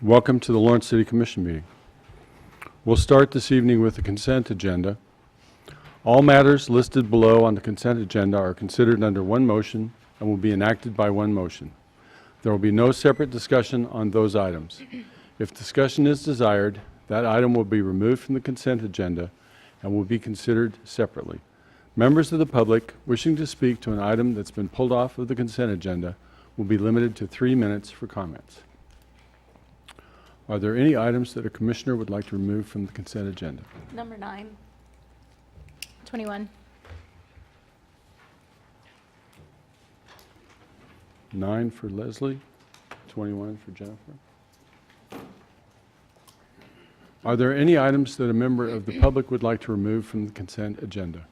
Welcome to the Lawrence City Commission meeting. We'll start this evening with the consent agenda. All matters listed below on the consent agenda are considered under one motion and will be enacted by one motion. There will be no separate discussion on those items. If discussion is desired, that item will be removed from the consent agenda and will be considered separately. Members of the public wishing to speak to an item that's been pulled off of the consent agenda will be limited to 3 minutes for comments. Are there any items that a commissioner would like to remove from the consent agenda? Number 9. 21. 9 for Leslie, 21 for Jennifer. Are there any items that a member of the public would like to remove from the consent agenda?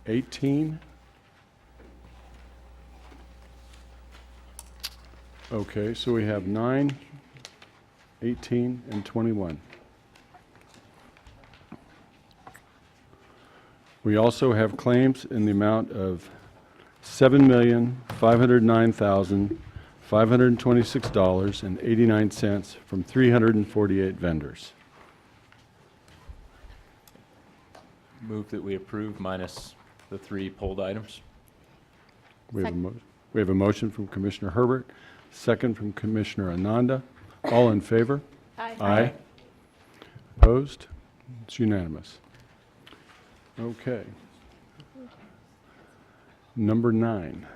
18. Okay, so we have 9, 18, and 21. We also have claims in the amount of $7,509,526.89 from 348 vendors. Move that we approve minus the 3 pulled items. We have a motion from Commissioner Herbert, second from Commissioner Ananda. All in favor? Aye. Opposed? It's unanimous. Okay. Number 9.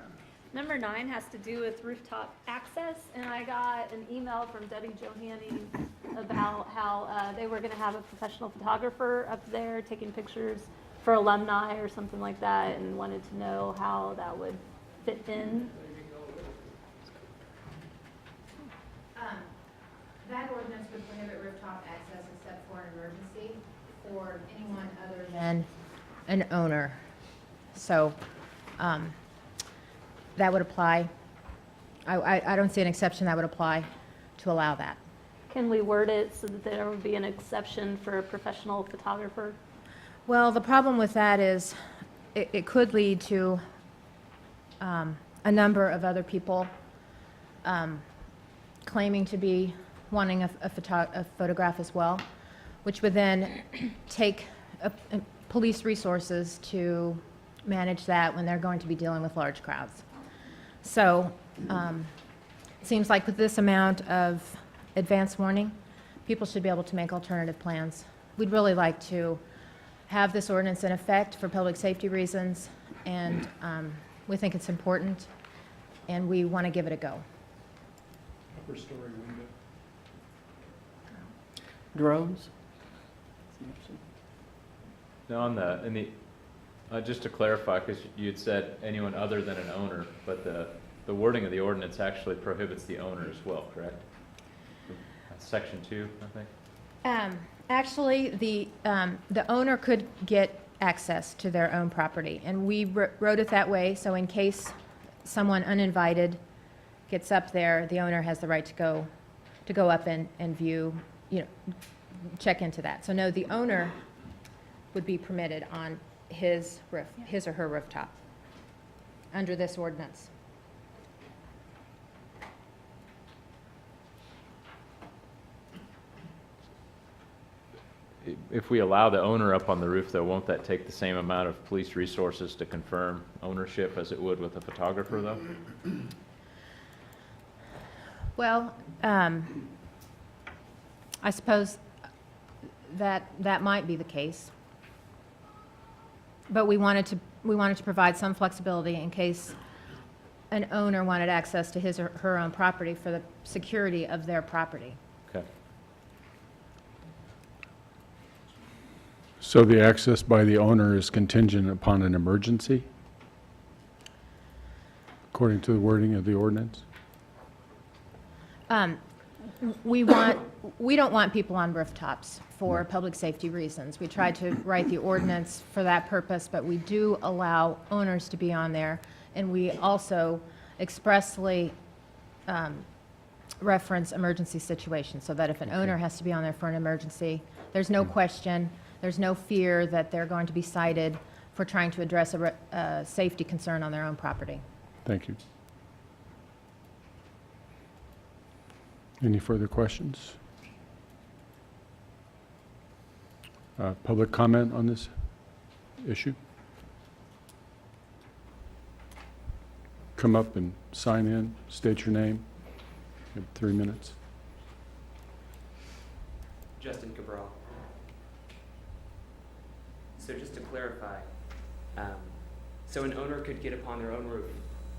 Number 9 has to do with rooftop access, and I got an email from Debbie Johanny about how they were going to have a professional photographer up there taking pictures for alumni or something like that, and wanted to know how that would fit in. That ordinance would prohibit rooftop access except for an emergency for anyone other than an owner. So that would apply. I don't see an exception that would apply to allow that. Can we word it so that there would be an exception for a professional photographer? Well, the problem with that is it could lead to a number of other people claiming to be wanting a photograph as well, which would then take police resources to manage that when they're going to be dealing with large crowds. So it seems like with this amount of advance warning, people should be able to make alternative plans. We'd really like to have this ordinance in effect for public safety reasons, and we think it's important, and we want to give it a go. Upper story window. Drones? Now, just to clarify, because you had said anyone other than an owner, but the wording of the ordinance actually prohibits the owner as well, correct? That's section 2, I think. Actually, the owner could get access to their own property, and we wrote it that way, so in case someone uninvited gets up there, the owner has the right to go up and view, check into that. So no, the owner would be permitted on his roof, his or her rooftop, under this ordinance. If we allow the owner up on the roof, though, won't that take the same amount of police resources to confirm ownership as it would with a photographer, though? Well, I suppose that might be the case, but we wanted to provide some flexibility in case an owner wanted access to his or her own property for the security of their property. Okay. So the access by the owner is contingent upon an emergency, according to the wording of the ordinance? We don't want people on rooftops for public safety reasons. We tried to write the ordinance for that purpose, but we do allow owners to be on there, and we also expressly reference emergency situations, so that if an owner has to be on there for an emergency, there's no question, there's no fear that they're going to be cited for trying to address a safety concern on their own property. Thank you. Any further questions? Public comment on this issue? Come up and sign in, state your name. You have 3 minutes. Justin Cabral. So just to clarify, so an owner could get upon their own roof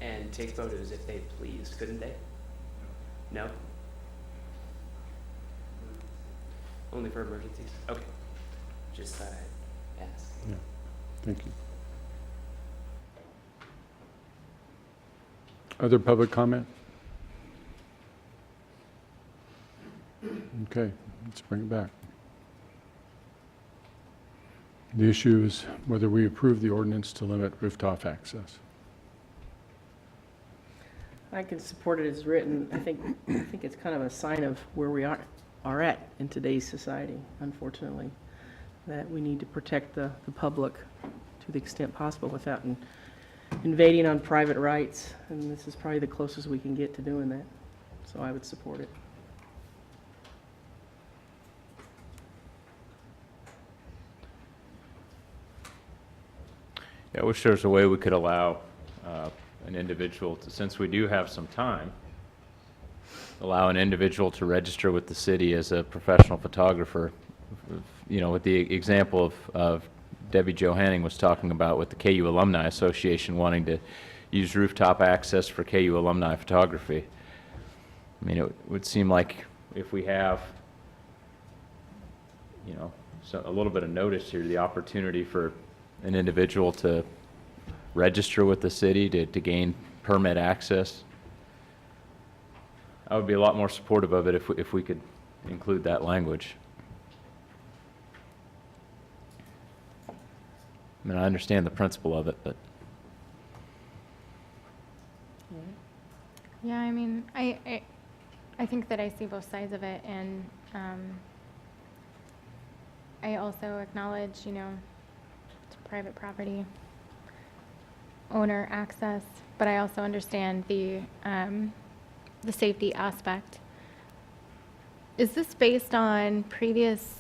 and take photos if they please, couldn't they? No? Only for emergencies? Okay. Just thought I'd ask. Yeah, thank you. Other public comment? Okay, let's bring it back. The issue is whether we approve the ordinance to limit rooftop access. I can support it as written. I think it's kind of a sign of where we are at in today's society, unfortunately, that we need to protect the public to the extent possible without invading on private rights, and this is probably the closest we can get to doing that. So I would support it. Yeah, I wish there was a way we could allow an individual to, since we do have some time, allow an individual to register with the city as a professional photographer. You know, with the example of Debbie Johanning was talking about with the KU Alumni Association wanting to use rooftop access for KU alumni photography. I mean, it would seem like if we have, you know, a little bit of notice here, the opportunity for an individual to register with the city to gain permit access, I would be a lot more supportive of it if we could include that language. I mean, I understand the principle of it, but Yeah, I mean, I think that I see both sides of it, and I also acknowledge, you know, it's private property, owner access, but I also understand the safety aspect. Is this based on previous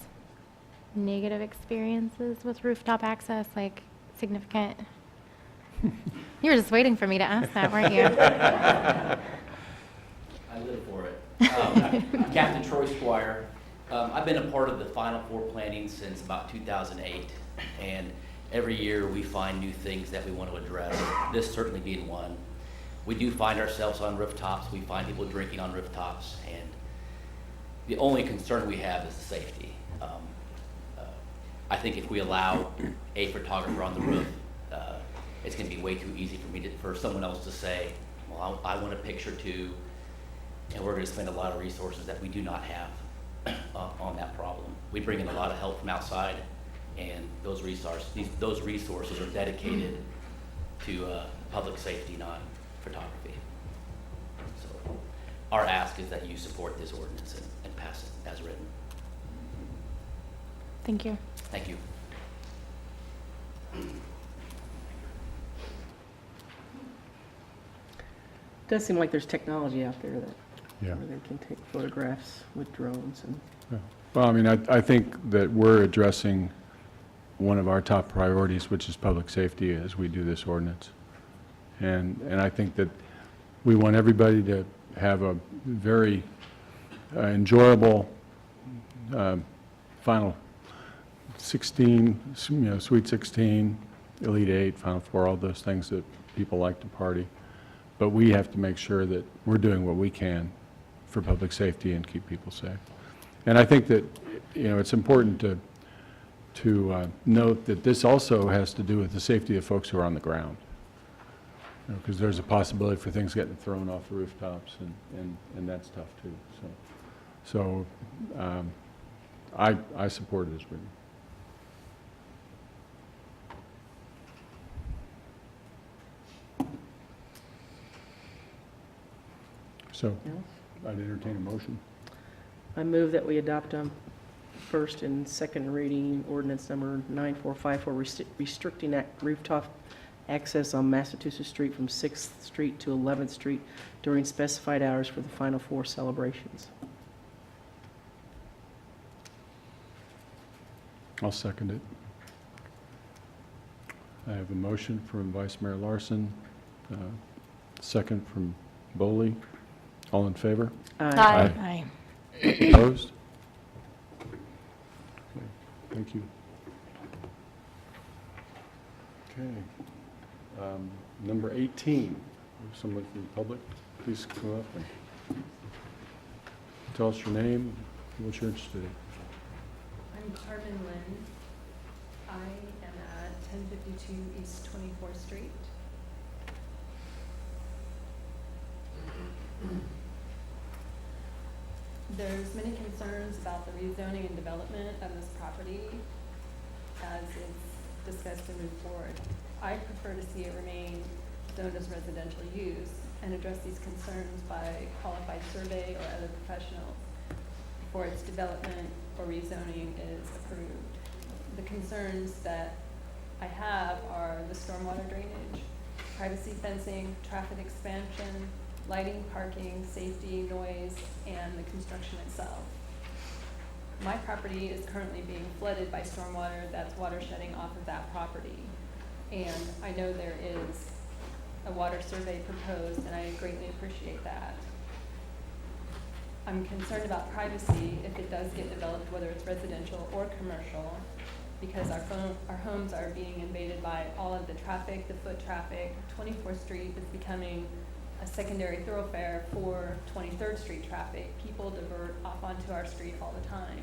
negative experiences with rooftop access, like significant? You were just waiting for me to ask that, weren't you? I live for it. Captain Troy Squire. I've been a part of the Final Four planning since about 2008, and every year we find new things that we want to address, this certainly being one. We do find ourselves on rooftops, we find people drinking on rooftops, and the only concern we have is the safety. I think if we allow a photographer on the roof, it's going to be way too easy for someone else to say, well, I want a picture too, and we're going to spend a lot of resources that we do not have on that problem. We bring in a lot of help from outside, and those resources are dedicated to public safety, not photography. So our ask is that you support this ordinance and pass it as written. Thank you. Thank you. It does seem like there's technology out there that Yeah. where they can take photographs with drones and. Well, I mean, I think that we're addressing one of our top priorities, which is public safety, as we do this ordinance. And I think that we want everybody to have a very enjoyable Final 16, you know, Sweet 16, Elite 8, Final Four, all those things that people like to party. But we have to make sure that we're doing what we can for public safety and keep people safe. And I think that, you know, it's important to note that this also has to do with the safety of folks who are on the ground. Because there's a possibility for things getting thrown off the rooftops, and that's tough too. So I support it as written. So Yes. I'd entertain a motion. I move that we adopt first and second reading ordinance number 9454, restricting rooftop access on Massachusetts Street from 6th Street to 11th Street during specified hours for the Final Four celebrations. I'll second it. I have a motion from Vice Mayor Larson, second from Boley. All in favor? Aye. Opposed? Okay, thank you. Okay. Number 18, someone from the public, please come up and tell us your name, and what you're interested in. I'm Carmen Lynn. I am at 1052 East 24th Street. There's many concerns about the rezoning and development of this property as it's discussed and moved forward. I prefer to see it remain zoned as residential use and address these concerns by qualified survey or other professionals before its development or rezoning is approved. The concerns that I have are the stormwater drainage, privacy fencing, traffic expansion, lighting, parking, safety, noise, and the construction itself. My property is currently being flooded by stormwater that's water shedding off of that property. And I know there is a water survey proposed, and I greatly appreciate that. I'm concerned about privacy if it does get developed, whether it's residential or commercial, because our homes are being invaded by all of the traffic, the foot traffic. 24th Street is becoming a secondary thoroughfare for 23rd Street traffic. People divert off onto our street all the time.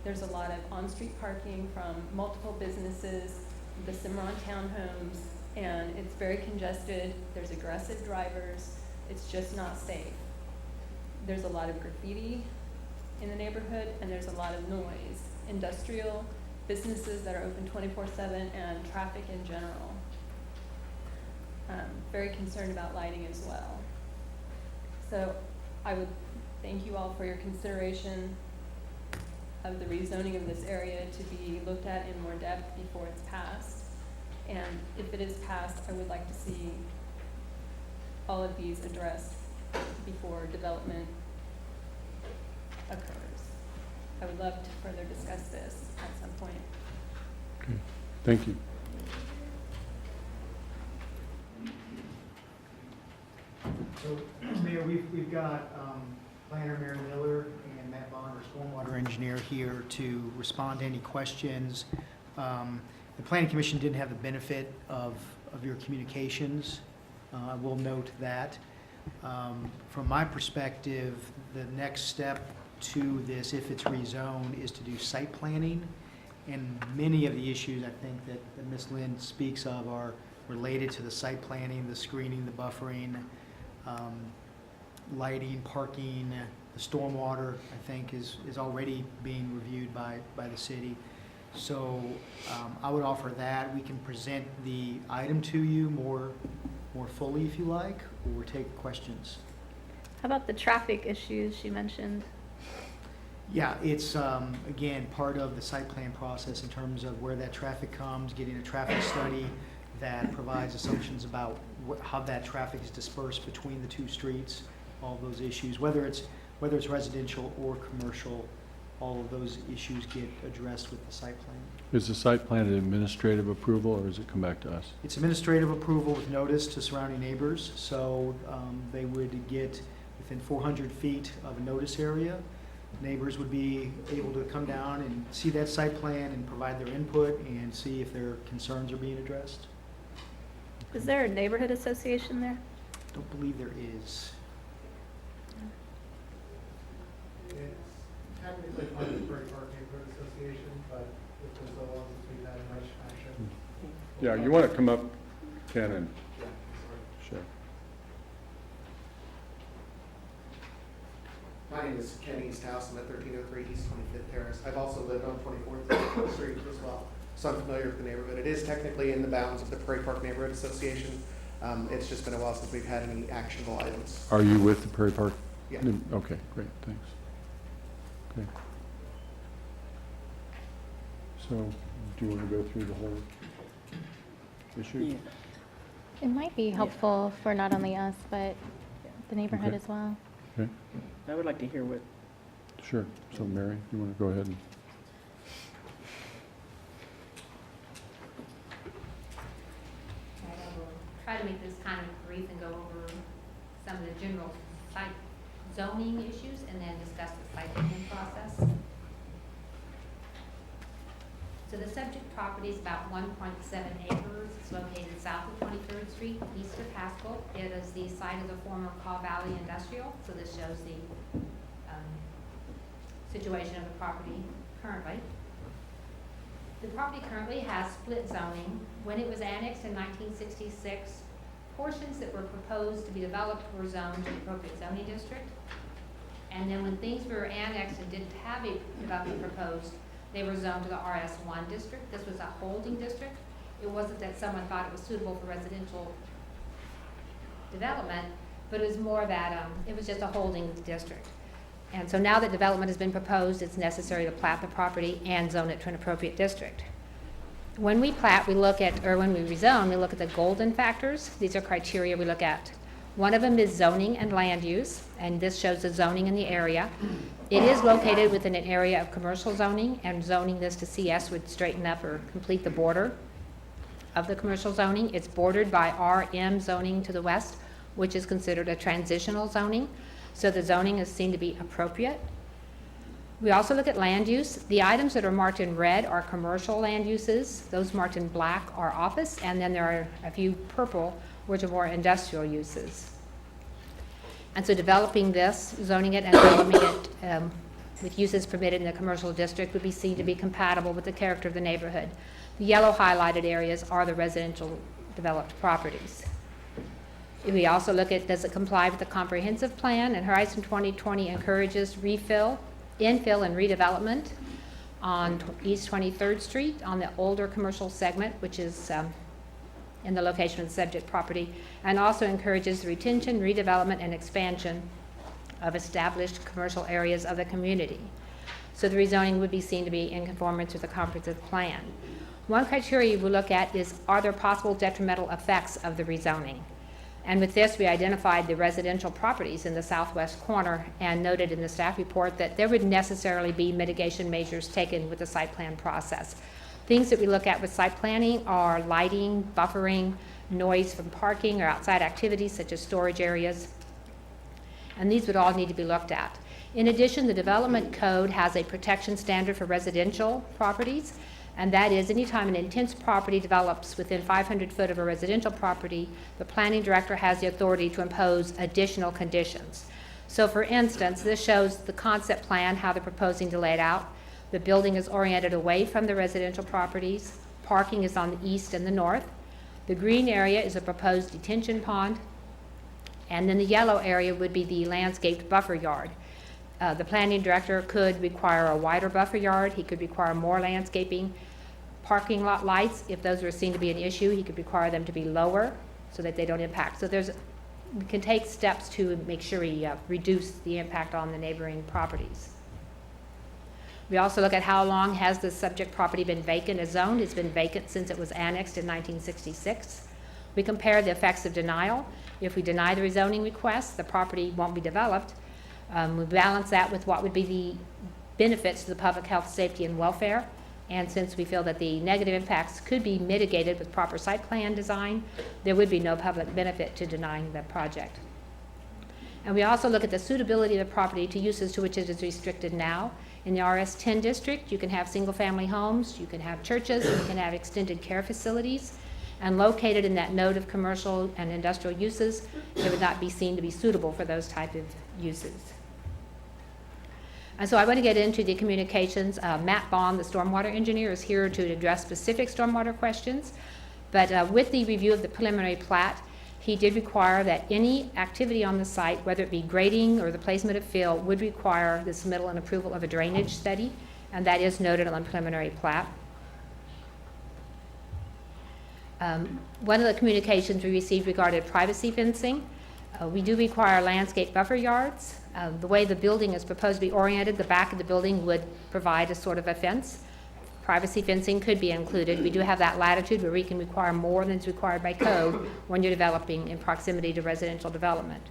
There's a lot of on-street parking from multiple businesses, the Cimarron townhomes, and it's very congested. There's aggressive drivers. It's just not safe. There's a lot of graffiti in the neighborhood, and there's a lot of noise. Industrial, businesses that are open 24/7, and traffic in general. Very concerned about lighting as well. So I would thank you all for your consideration of the rezoning of this area to be looked at in more depth before it's passed. And if it is passed, I would like to see all of these addressed before development occurs. I would love to further discuss this at some point. Okay, thank you. So, Mayor, we've got planner Mary Miller and Matt Bond, our stormwater engineer, here to respond to any questions. The Planning Commission didn't have the benefit of your communications. I will note that. From my perspective, the next step to this, if it's rezoned, is to do site planning. And many of the issues I think that Ms. Lynn speaks of are related to the site planning, the screening, the buffering, lighting, parking, the stormwater, I think is already being reviewed by the city. So I would offer that. We can present the item to you more fully if you like, or take questions. How about the traffic issues she mentioned? Yeah, it's, again, part of the site plan process in terms of where that traffic comes, getting a traffic study that provides assumptions about how that traffic is dispersed between the two streets, all those issues, whether it's residential or commercial, all of those issues get addressed with the site plan. Is the site plan an administrative approval, or does it come back to us? It's administrative approval with notice to surrounding neighbors, so they would get within 400 feet of a notice area. Neighbors would be able to come down and see that site plan and provide their input and see if their concerns are being addressed. Is there a neighborhood association there? Don't believe there is. It's technically part of the Prairie Park Neighborhood Association, but it was so long since we've had much action. Yeah, you want to come up, Ken, and Yeah, sorry. share. My name is Ken Easthouse. I'm at 1303 East 25th Terrace. I've also lived on 24th Street as well, so I'm familiar with the neighborhood. It is technically in the bounds of the Prairie Park Neighborhood Association. It's just been a while since we've had any actionable items. Are you with the Prairie Park? Yeah. Okay, great, thanks. Okay. So, do you want to go through the whole issue? Yeah. It might be helpful for not only us, but the neighborhood Okay. as well. Okay, I would like to hear what, sure. So, Mary, you want to go ahead and, to make this kind of brief and go over some of the general site zoning issues and then discuss the site planning process. So the subject property is about 1.7 acres. It's located south of 23rd Street, east of Haskell. It is the site of the former Caw Valley Industrial. So this shows the situation of the property currently. The property currently has split zoning. When it was annexed in 1966, portions that were proposed to be developed were zoned to the appropriate zoning district. And then when things were annexed and didn't have a development proposed, they were zoned to the RS1 district. This was a holding district. It wasn't that someone thought it was suitable for residential development, but it was more that it was just a holding district. And so now that development has been proposed, it's necessary to plat the property and zone it to an appropriate district. When we plat, we look at, or when we rezone, we look at the golden factors. These are criteria we look at. One of them is zoning and land use, and this shows the zoning in the area. It is located within an area of commercial zoning, and zoning this to CS would straighten up or complete the border of the commercial zoning. It's bordered by RM zoning to the west, which is considered a transitional zoning. So the zoning is seen to be appropriate. We also look at land use. The items that are marked in red are commercial land uses. Those marked in black are office, and then there are a few purple, which are more industrial uses. And so developing this, zoning it and developing it with uses permitted in the commercial district would be seen to be compatible with the character of the neighborhood. The yellow highlighted areas are the residential developed properties. We also look at, does it comply with the comprehensive plan? And Horizon 2020 encourages infill and redevelopment on East 23rd Street on the older commercial segment, which is in the location of the subject property, and also encourages the retention, redevelopment, and expansion of established commercial areas of the community. So the rezoning would be seen to be in conformance with the comprehensive plan. One criteria we look at is, are there possible detrimental effects of the rezoning? And with this, we identified the residential properties in the southwest corner and noted in the staff report that there would necessarily be mitigation measures taken with the site plan process. Things that we look at with site planning are lighting, buffering, noise from parking or outside activities such as storage areas. And these would all need to be looked at. In addition, the development code has a protection standard for residential properties, and that is anytime an intense property develops within 500 foot of a residential property, the planning director has the authority to impose additional conditions. So for instance, this shows the concept plan, how they're proposing to lay it out. The building is oriented away from the residential properties. Parking is on the east and the north. The green area is a proposed detention pond. And then the yellow area would be the landscaped buffer yard. The planning director could require a wider buffer yard. He could require more landscaping. Parking lot lights, if those were seen to be an issue, he could require them to be lower so that they don't impact. So we can take steps to make sure we reduce the impact on the neighboring properties. We also look at how long has the subject property been vacant as zoned. It's been vacant since it was annexed in 1966. We compare the effects of denial. If we deny the rezoning request, the property won't be developed. We balance that with what would be the benefits to the public health, safety, and welfare. And since we feel that the negative impacts could be mitigated with proper site plan design, there would be no public benefit to denying the project. And we also look at the suitability of the property to uses to which it is restricted now. In the RS10 district, you can have single-family homes, you can have churches, you can have extended care facilities. And located in that node of commercial and industrial uses, it would not be seen to be suitable for those type of uses. And so I want to get into the communications. Matt Bond, the stormwater engineer, is here to address specific stormwater questions. But with the review of the preliminary plat, he did require that any activity on the site, whether it be grading or the placement of fill, would require the submittal and approval of a drainage study, and that is noted on the preliminary plat. One of the communications we received regarded privacy fencing. We do require landscape buffer yards. The way the building is proposed to be oriented, the back of the building would provide a sort of a fence. Privacy fencing could be included. We do have that latitude where we can require more than is required by code when you're developing in proximity to residential development.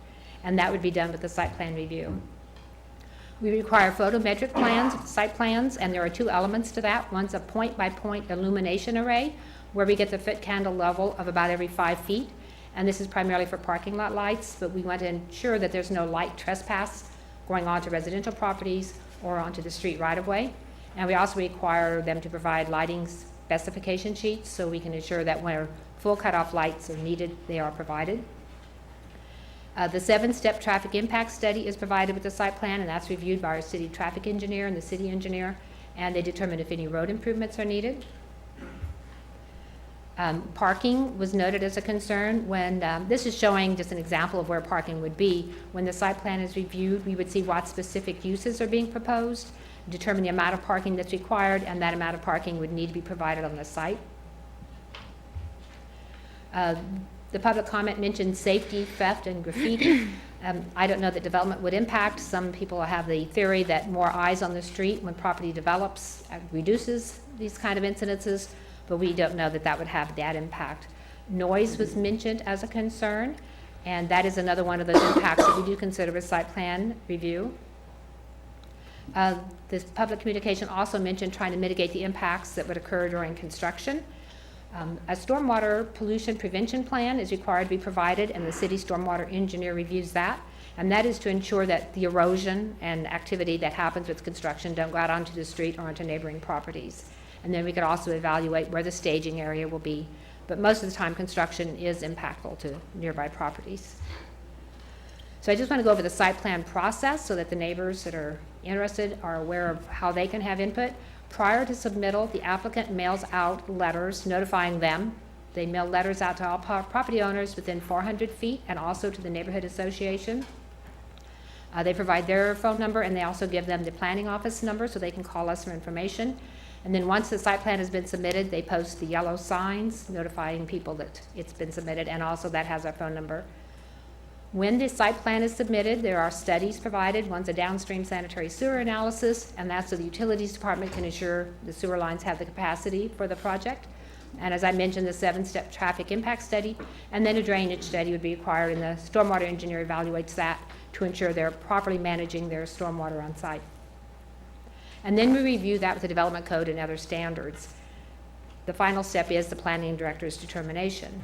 And that would be done with the site plan review. We require photometric plans, site plans, and there are two elements to that. One's a point-by-point illumination array, where we get the foot candle level of about every 5 feet. And this is primarily for parking lot lights, but we want to ensure that there's no light trespass going onto residential properties or onto the street right-of-way. And we also require them to provide lighting specification sheets so we can ensure that where full cutoff lights are needed, they are provided. The 7-step traffic impact study is provided with the site plan, and that's reviewed by our city traffic engineer and the city engineer, and they determine if any road improvements are needed. Parking was noted as a concern when, this is showing just an example of where parking would be. When the site plan is reviewed, we would see what specific uses are being proposed, determine the amount of parking that's required, and that amount of parking would need to be provided on the site. The public comment mentioned safety, theft, and graffiti. I don't know that development would impact. Some people have the theory that more eyes on the street when property develops reduces these kind of incidences, but we don't know that that would have that impact. Noise was mentioned as a concern, and that is another one of those impacts that we do consider with site plan review. This public communication also mentioned trying to mitigate the impacts that would occur during construction. A stormwater pollution prevention plan is required to be provided, and the city stormwater engineer reviews that. And that is to ensure that the erosion and activity that happens with construction don't go out onto the street or onto neighboring properties. And then we could also evaluate where the staging area will be. But most of the time, construction is impactful to nearby properties. So I just want to go over the site plan process so that the neighbors that are interested are aware of how they can have input. Prior to submittal, the applicant mails out letters notifying them. They mail letters out to all property owners within 400 feet and also to the neighborhood association. They provide their phone number, and they also give them the planning office number so they can call us for information. And then once the site plan has been submitted, they post the yellow signs notifying people that it's been submitted, and also that has our phone number. When the site plan is submitted, there are studies provided. One's a downstream sanitary sewer analysis, and that's so the utilities department can ensure the sewer lines have the capacity for the project. And as I mentioned, the 7-step traffic impact study, and then a drainage study would be required, and the stormwater engineer evaluates that to ensure they're properly managing their stormwater on site. And then we review that with the development code and other standards. The final step is the planning director's determination.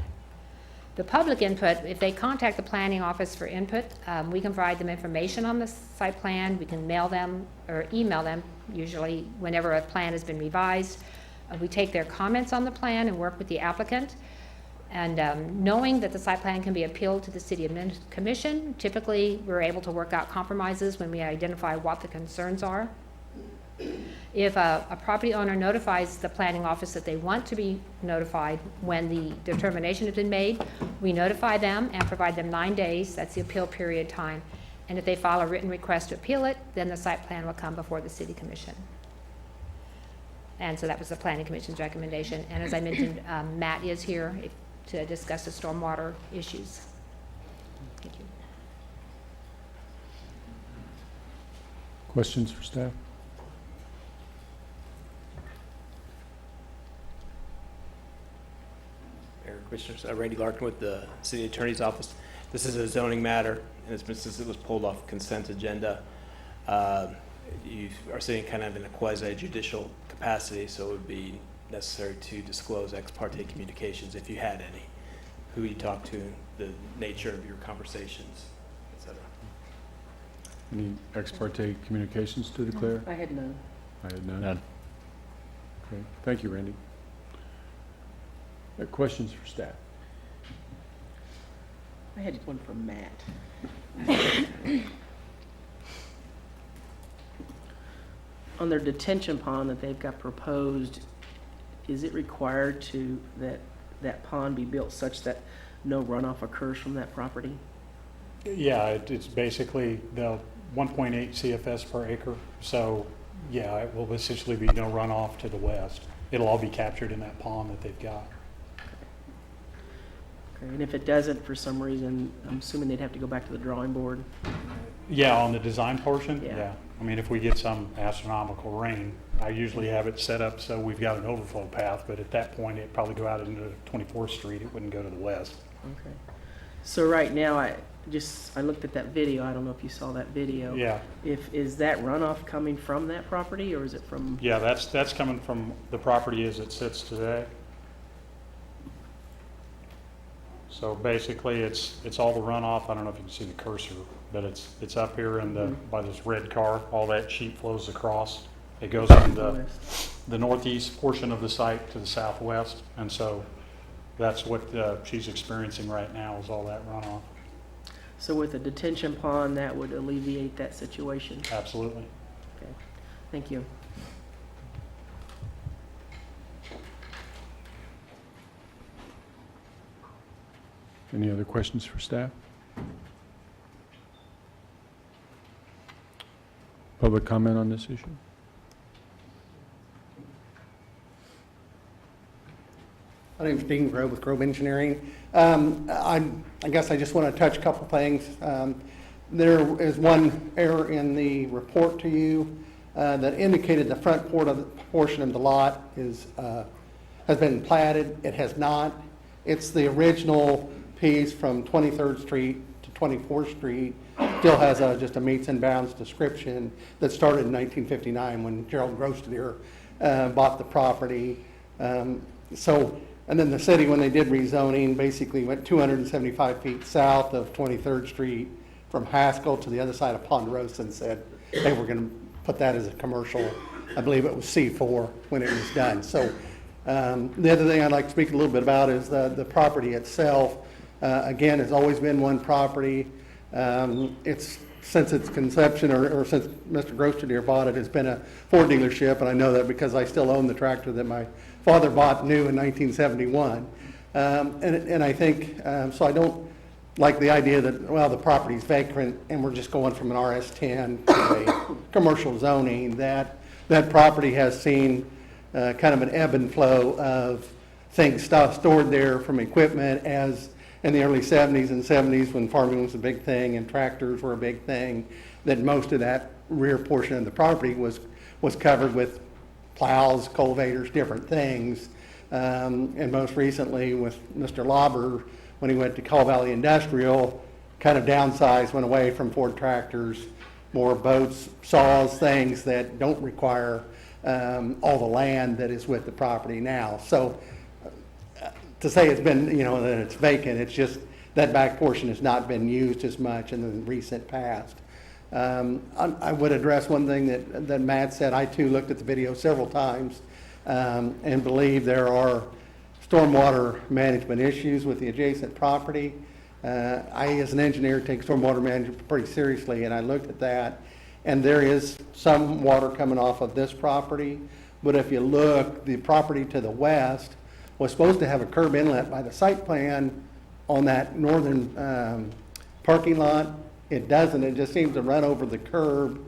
The public input, if they contact the planning office for input, we can provide them information on the site plan. We can mail them or email them, usually whenever a plan has been revised. We take their comments on the plan and work with the applicant. And knowing that the site plan can be appealed to the city commission, typically we're able to work out compromises when we identify what the concerns are. If a property owner notifies the planning office that they want to be notified when the determination has been made, we notify them and provide them 9 days. That's the appeal period time. And if they file a written request to appeal it, then the site plan will come before the city commission. And so that was the planning commission's recommendation. And as I mentioned, Matt is here to discuss the stormwater issues. Thank you. Questions for staff? Commissioners, Randy Larkin with the City Attorney's Office. This is a zoning matter, and it's been since it was pulled off consent agenda. You are sitting kind of in a quasi-judicial capacity, so it would be necessary to disclose ex parte communications if you had any, who you talked to, the nature of your conversations, et cetera. Any ex parte communications to declare? I had none. I had none. Okay, thank you, Randy. Questions for staff? I had one from Matt. On their detention pond that they've got proposed, is it required to that pond be built such that no runoff occurs from that property? Yeah, it's basically the 1.8 CFS per acre. So yeah, it will essentially be no runoff to the west. It'll all be captured in that pond that they've got. Okay, and if it doesn't for some reason, I'm assuming they'd have to go back to the drawing board? Yeah, on the design portion, Yeah. yeah. I mean, if we get some astronomical rain, I usually have it set up so we've got an overflow path, but at that point, it'd probably go out into 24th Street. It wouldn't go to the west. Okay. So right now, I looked at that video. I don't know if you saw that video. Yeah. Is that runoff coming from that property, or is it from? Yeah, that's coming from the property as it sits today. So basically, it's all the runoff. I don't know if you can see the cursor, but it's up here in the, by this red car. All that sheet flows across. It goes from the northeast portion of the site to the southwest. And so that's what she's experiencing right now, is all that runoff. So with a detention pond, that would alleviate that situation. Absolutely. Okay, thank you. Any other questions for staff? Public comment on this issue? My name is Dean Grove with Grove Engineering. I guess I just want to touch a couple things. There is one error in the report to you that indicated the front portion of the lot has been platted. It has not. It's the original piece from 23rd Street to 24th Street. Still has just a meets and bounds description that started in 1959 when Gerald Grostadier bought the property. And then the city, when they did rezoning, basically went 275 feet south of 23rd Street from Haskell to the other side of Ponderosa and said they were going to put that as a commercial. I believe it was C4 when it was done. So the other thing I'd like to speak a little bit about is the property itself. Again, it's always been one property. It's since its conception or since Mr. Grostadier bought it, it's been a Ford dealership, and I know that because I still own the tractor that my father bought new in 1971. And I think, so I don't like the idea that, well, the property's vacant and we're just going from an RS10 to a commercial zoning. That property has seen kind of an ebb and flow of things stored there from equipment as in the early 70s and 70s when farming was a big thing and tractors were a big thing, that most of that rear portion of the property was covered with plows, cultivators, different things. And most recently with Mr. Lauber, when he went to Call Valley Industrial, kind of downsized, went away from Ford tractors, more boats, saws, things that don't require all the land that is with the property now. So to say it's been, that it's vacant, it's just that back portion has not been used as much in the recent past. I would address one thing that Matt said. I too looked at the video several times and believe there are stormwater management issues with the adjacent property. I, as an engineer, take stormwater management pretty seriously, and I looked at that, and there is some water coming off of this property. But if you look, the property to the west was supposed to have a curb inlet by the site plan on that northern parking lot. It doesn't. It just seems to run over the curb.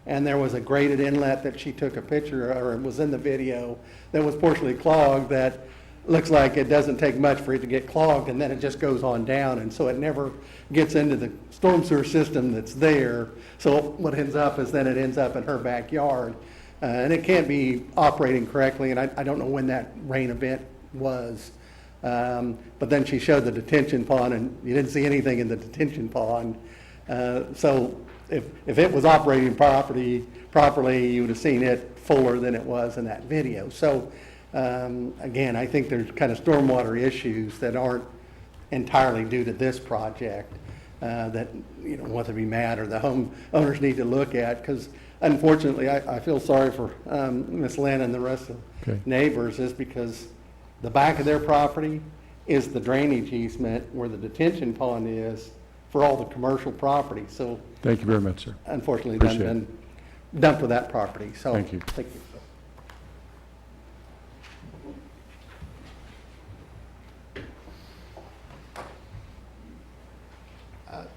And there was a graded inlet that she took a picture, or it was in the video, that was partially clogged that looks like it doesn't take much for it to get clogged, and then it just goes on down. And so it never gets into the storm sewer system that's there. So what ends up is then it ends up in her backyard. And it can't be operating correctly, and I don't know when that rain event was. But then she showed the detention pond, and you didn't see anything in the detention pond. So if it was operating properly, you would have seen it fuller than it was in that video. So again, I think there's kind of stormwater issues that aren't entirely due to this project that want to be mad or the home owners need to look at, because unfortunately I feel sorry for Ms. Lynn and the rest of the neighbors, is because the back of their property is the drainage easement where the detention pond is for all the commercial property. So Thank you very much, sir. unfortunately, Appreciate done dumped with that property. So Thank you. Thank you.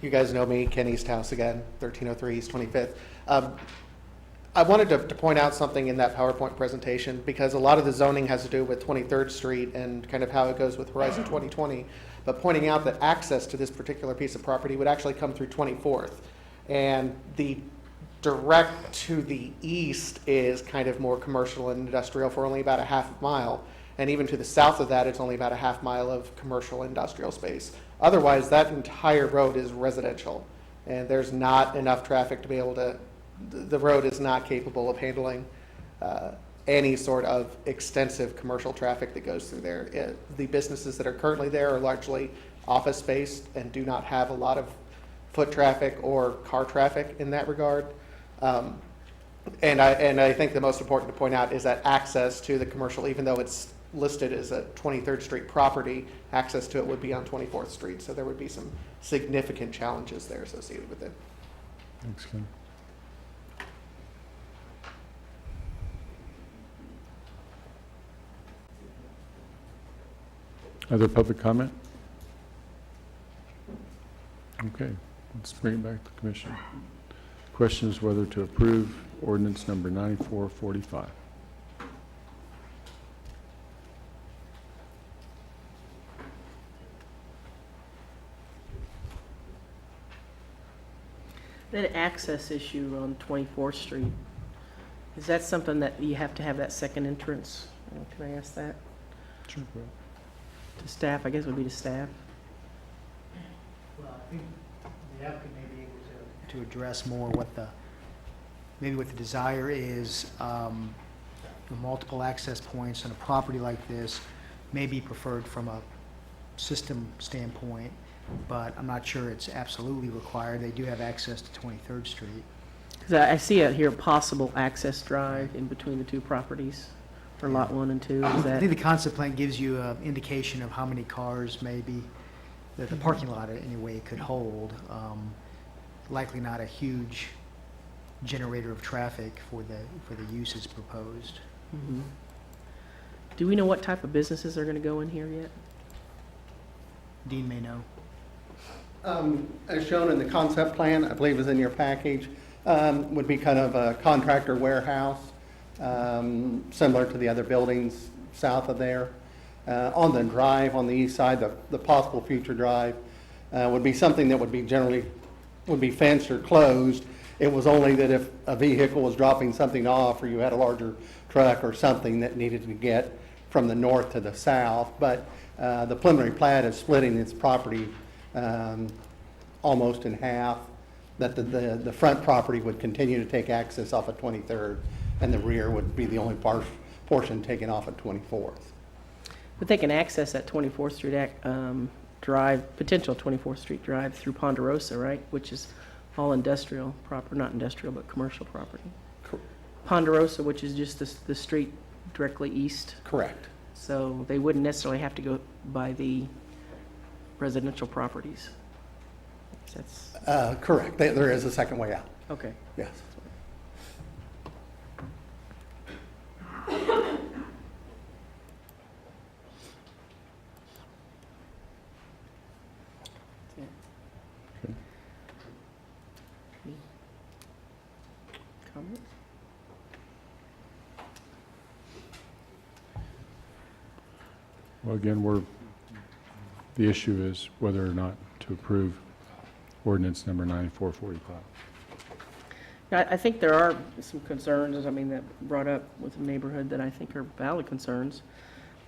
You guys know me, Ken Easthouse again, 1303 East 25th. I wanted to point out something in that PowerPoint presentation, because a lot of the zoning has to do with 23rd Street and kind of how it goes with Horizon 2020, but pointing out that access to this particular piece of property would actually come through 24th. And the direct to the east is kind of more commercial and industrial for only about a half mile. And even to the south of that, it's only about a half mile of commercial industrial space. Otherwise, that entire road is residential, and there's not enough traffic to be able to, the road is not capable of handling any sort of extensive commercial traffic that goes through there. The businesses that are currently there are largely office space and do not have a lot of foot traffic or car traffic in that regard. And I think the most important to point out is that access to the commercial, even though it's listed as a 23rd Street property, access to it would be on 24th Street. So there would be some significant challenges there associated with it. Thanks, Ken. Other public comment? Okay, let's bring it back to the commission. Question is whether to approve ordinance number 9445. That access issue on 24th Street, is that something that you have to have that second entrance? Can I ask that Sure. to staff? I guess it would be to staff. Well, I think the applicant may be able to address more what the, maybe what the desire is. The multiple access points on a property like this may be preferred from a system standpoint, but I'm not sure it's absolutely required. They do have access to 23rd Street. 'Cause I see it here, possible access drive in between the two properties for lot 1 and 2. Is I that, think the concept plan gives you an indication of how many cars maybe, that the parking lot anyway could hold. Likely not a huge generator of traffic for the uses proposed. Mhm. Do we know what type of businesses are going to go in here yet? Dean may know. As shown in the concept plan, I believe is in your package, would be kind of a contractor warehouse, similar to the other buildings south of there. On the drive, on the east side, the possible future drive, would be something that would be fenced or closed. It was only that if a vehicle was dropping something off, or you had a larger truck or something that needed to get from the north to the south. But the preliminary plat is splitting its property almost in half, that the front property would continue to take access off of 23rd, and the rear would be the only portion taken off of 24th. But they can access that 24th Street drive, potential 24th Street drive through Ponderosa, right? Which is all industrial proper, not industrial, but commercial property. Ponderosa, which is just the street directly east. Correct. So they wouldn't necessarily have to go by the residential properties. That's, Correct. There is a second way out. okay. Yes. Comments? Well, again, the issue is whether or not to approve ordinance number 9445. I think there are some concerns, I mean, that brought up with the neighborhood that I think are valid concerns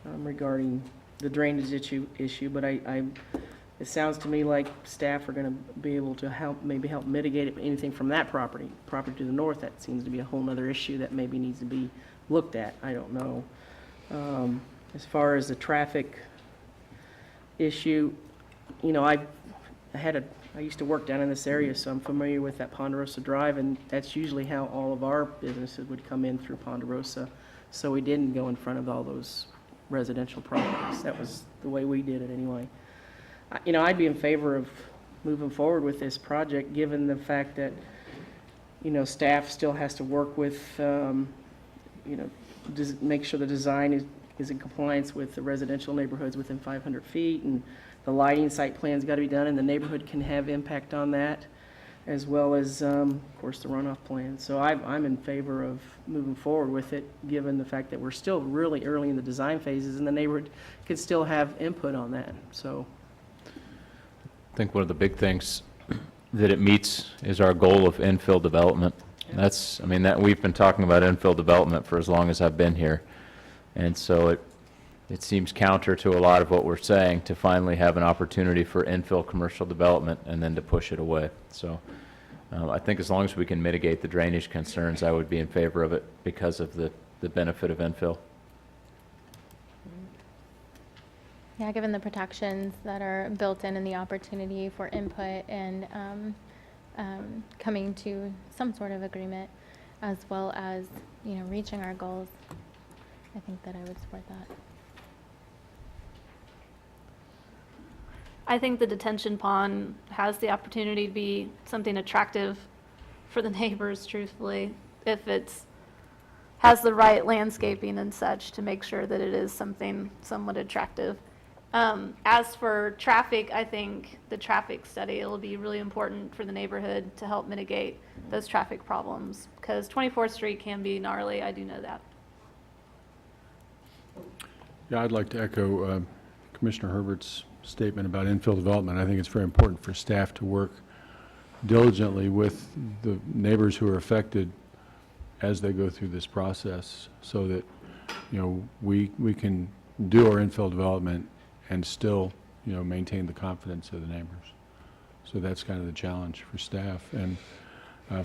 regarding the drainage issue, but it sounds to me like staff are going to be able to maybe help mitigate it, anything from that property to the north. That seems to be a whole other issue that maybe needs to be looked at. I don't know. As far as the traffic issue, you know, I used to work down in this area, so I'm familiar with that Ponderosa Drive, and that's usually how all of our businesses would come in through Ponderosa. So we didn't go in front of all those residential properties. That was the way we did it anyway. You know, I'd be in favor of moving forward with this project, given the fact that, you know, staff still has to work with, you know, make sure the design is in compliance with the residential neighborhoods within 500 feet, and the lighting site plan's got to be done, and the neighborhood can have impact on that, as well as, of course, the runoff plan. So I'm in favor of moving forward with it, given the fact that we're still really early in the design phases, and the neighborhood could still have input on that, so. I think one of the big things that it meets is our goal of infill development. That's, I mean, that we've been talking about infill development for as long as I've been here. And so it seems counter to a lot of what we're saying to finally have an opportunity for infill commercial development and then to push it away. So I think as long as we can mitigate the drainage concerns, I would be in favor of it because of the benefit of infill. Yeah, given the protections that are built in and the opportunity for input and coming to some sort of agreement, as well as, you know, reaching our goals, I think that I would support that. I think the detention pond has the opportunity to be something attractive for the neighbors, truthfully, if it's, has the right landscaping and such to make sure that it is something somewhat attractive. As for traffic, I think the traffic study will be really important for the neighborhood to help mitigate those traffic problems, because 24th Street can be gnarly, I do know that. Yeah, I'd like to echo Commissioner Herbert's statement about infill development. I think it's very important for staff to work diligently with the neighbors who are affected as they go through this process, so that, you know, we can do our infill development and still, you know, maintain the confidence of the neighbors. So that's kind of the challenge for staff. And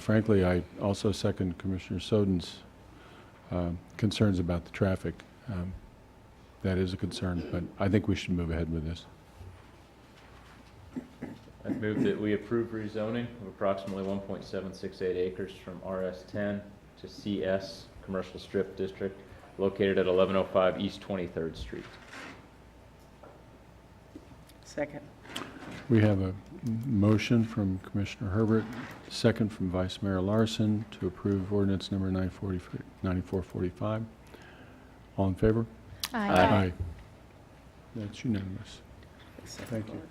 frankly, I also second Commissioner Soden's concerns about the traffic. That is a concern, but I think we should move ahead with this. I'd move that we approve rezoning of approximately 1.768 acres from RS10 to CS, Commercial Strip District, located at 1105 East 23rd Street. Second. We have a motion from Commissioner Herbert, second from Vice Mayor Larson to approve ordinance number 9445. All in favor? Aye. That's unanimous. Thank you.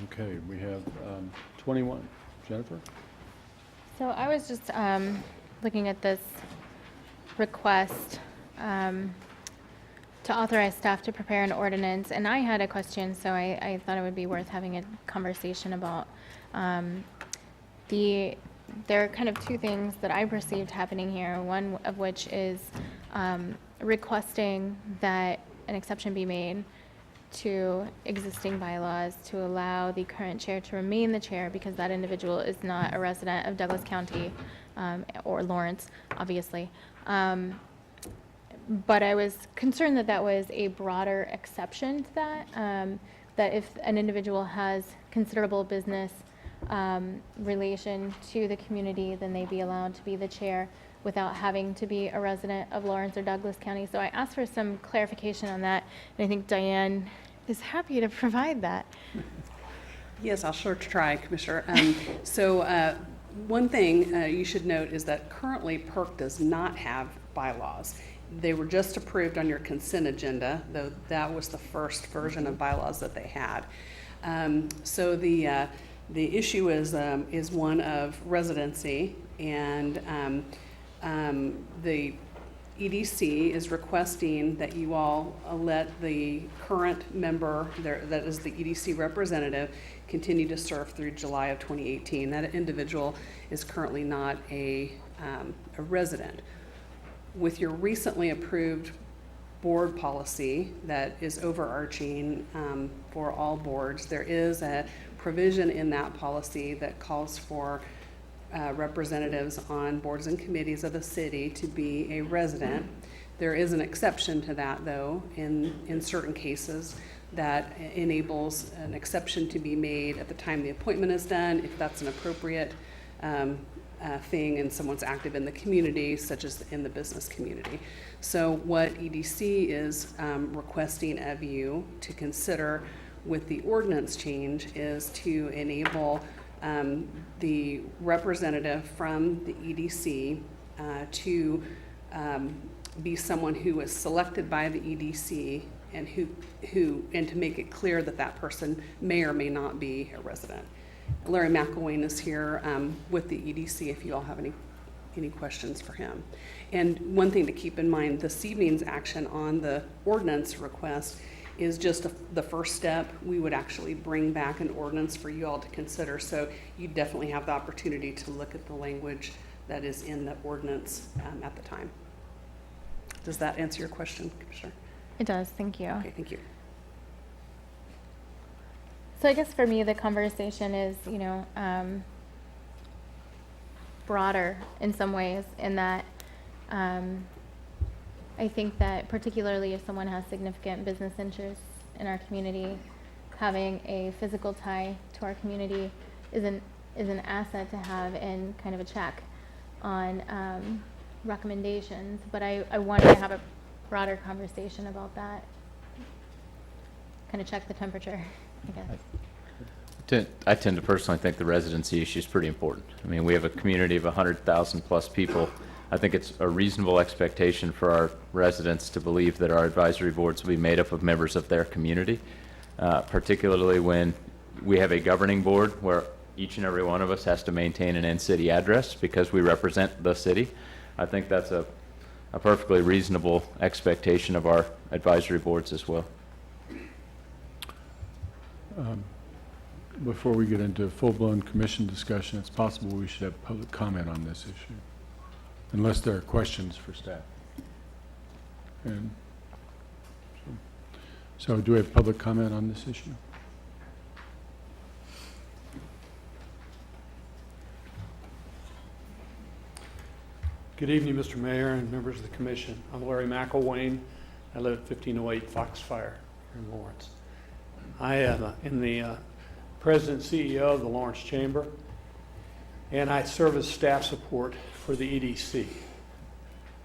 Okay, we have 21. Jennifer? So I was just looking at this request to authorize staff to prepare an ordinance, and I had a question, so I thought it would be worth having a conversation about. There are kind of two things that I perceived happening here, one of which is requesting that an exception be made to existing bylaws to allow the current chair to remain the chair because that individual is not a resident of Douglas County or Lawrence, obviously. But I was concerned that that was a broader exception to that, that if an individual has considerable business relation to the community, then they'd be allowed to be the chair without having to be a resident of Lawrence or Douglas County. So I asked for some clarification on that, and I think Diane is happy to provide that. Yes, I'll sure try, Commissioner. One thing you should note is that currently PERC does not have bylaws. They were just approved on your consent agenda, though that was the first version of bylaws that they had. The issue is one of residency, and the EDC is requesting that you all let the current member, that is the EDC representative, continue to serve through July of 2018. That individual is currently not a resident. With your recently approved board policy that is overarching for all boards, there is a provision in that policy that calls for representatives on boards and committees of the city to be a resident. There is an exception to that, though, in certain cases that enables an exception to be made at the time the appointment is done, if that's an appropriate thing and someone's active in the community, such as in the business community. So what EDC is requesting of you to consider with the ordinance change is to enable the representative from the EDC to be someone who is selected by the EDC and and to make it clear that that person may or may not be a resident. Larry McElwain is here with the EDC if you all have any questions for him. And one thing to keep in mind, this evening's action on the ordinance request is just the first step. We would actually bring back an ordinance for you all to consider. So you definitely have the opportunity to look at the language that is in the ordinance at the time. Does that answer your question, Commissioner? It does, thank you. Okay, thank you. So I guess for me, the conversation is, broader in some ways in that I I think that particularly if someone has significant business interests in our community, having a physical tie to our community is an asset to have and kind of a check on recommendations. But I wanted to have a broader conversation about that. Kind of check the temperature, I guess. I tend to personally think the residency issue is pretty important. I mean, we have a community of 100,000 plus people. I think it's a reasonable expectation for our residents to believe that our advisory boards will be made up of members of their community, particularly when we have a governing board where each and every one of us has to maintain an in-city address because we represent the city. I think that's a perfectly reasonable expectation of our advisory boards as well. Before we get into full-blown commission discussion, it's possible we should have public comment on this issue, unless there are questions for staff. And so do we have public comment on this issue? Good evening, Mr. Mayor and members of the commission. I'm Larry McElwain. I live at 1508 Foxfire here in Lawrence. I am the President and CEO of the Lawrence Chamber, and I serve as staff support for the EDC.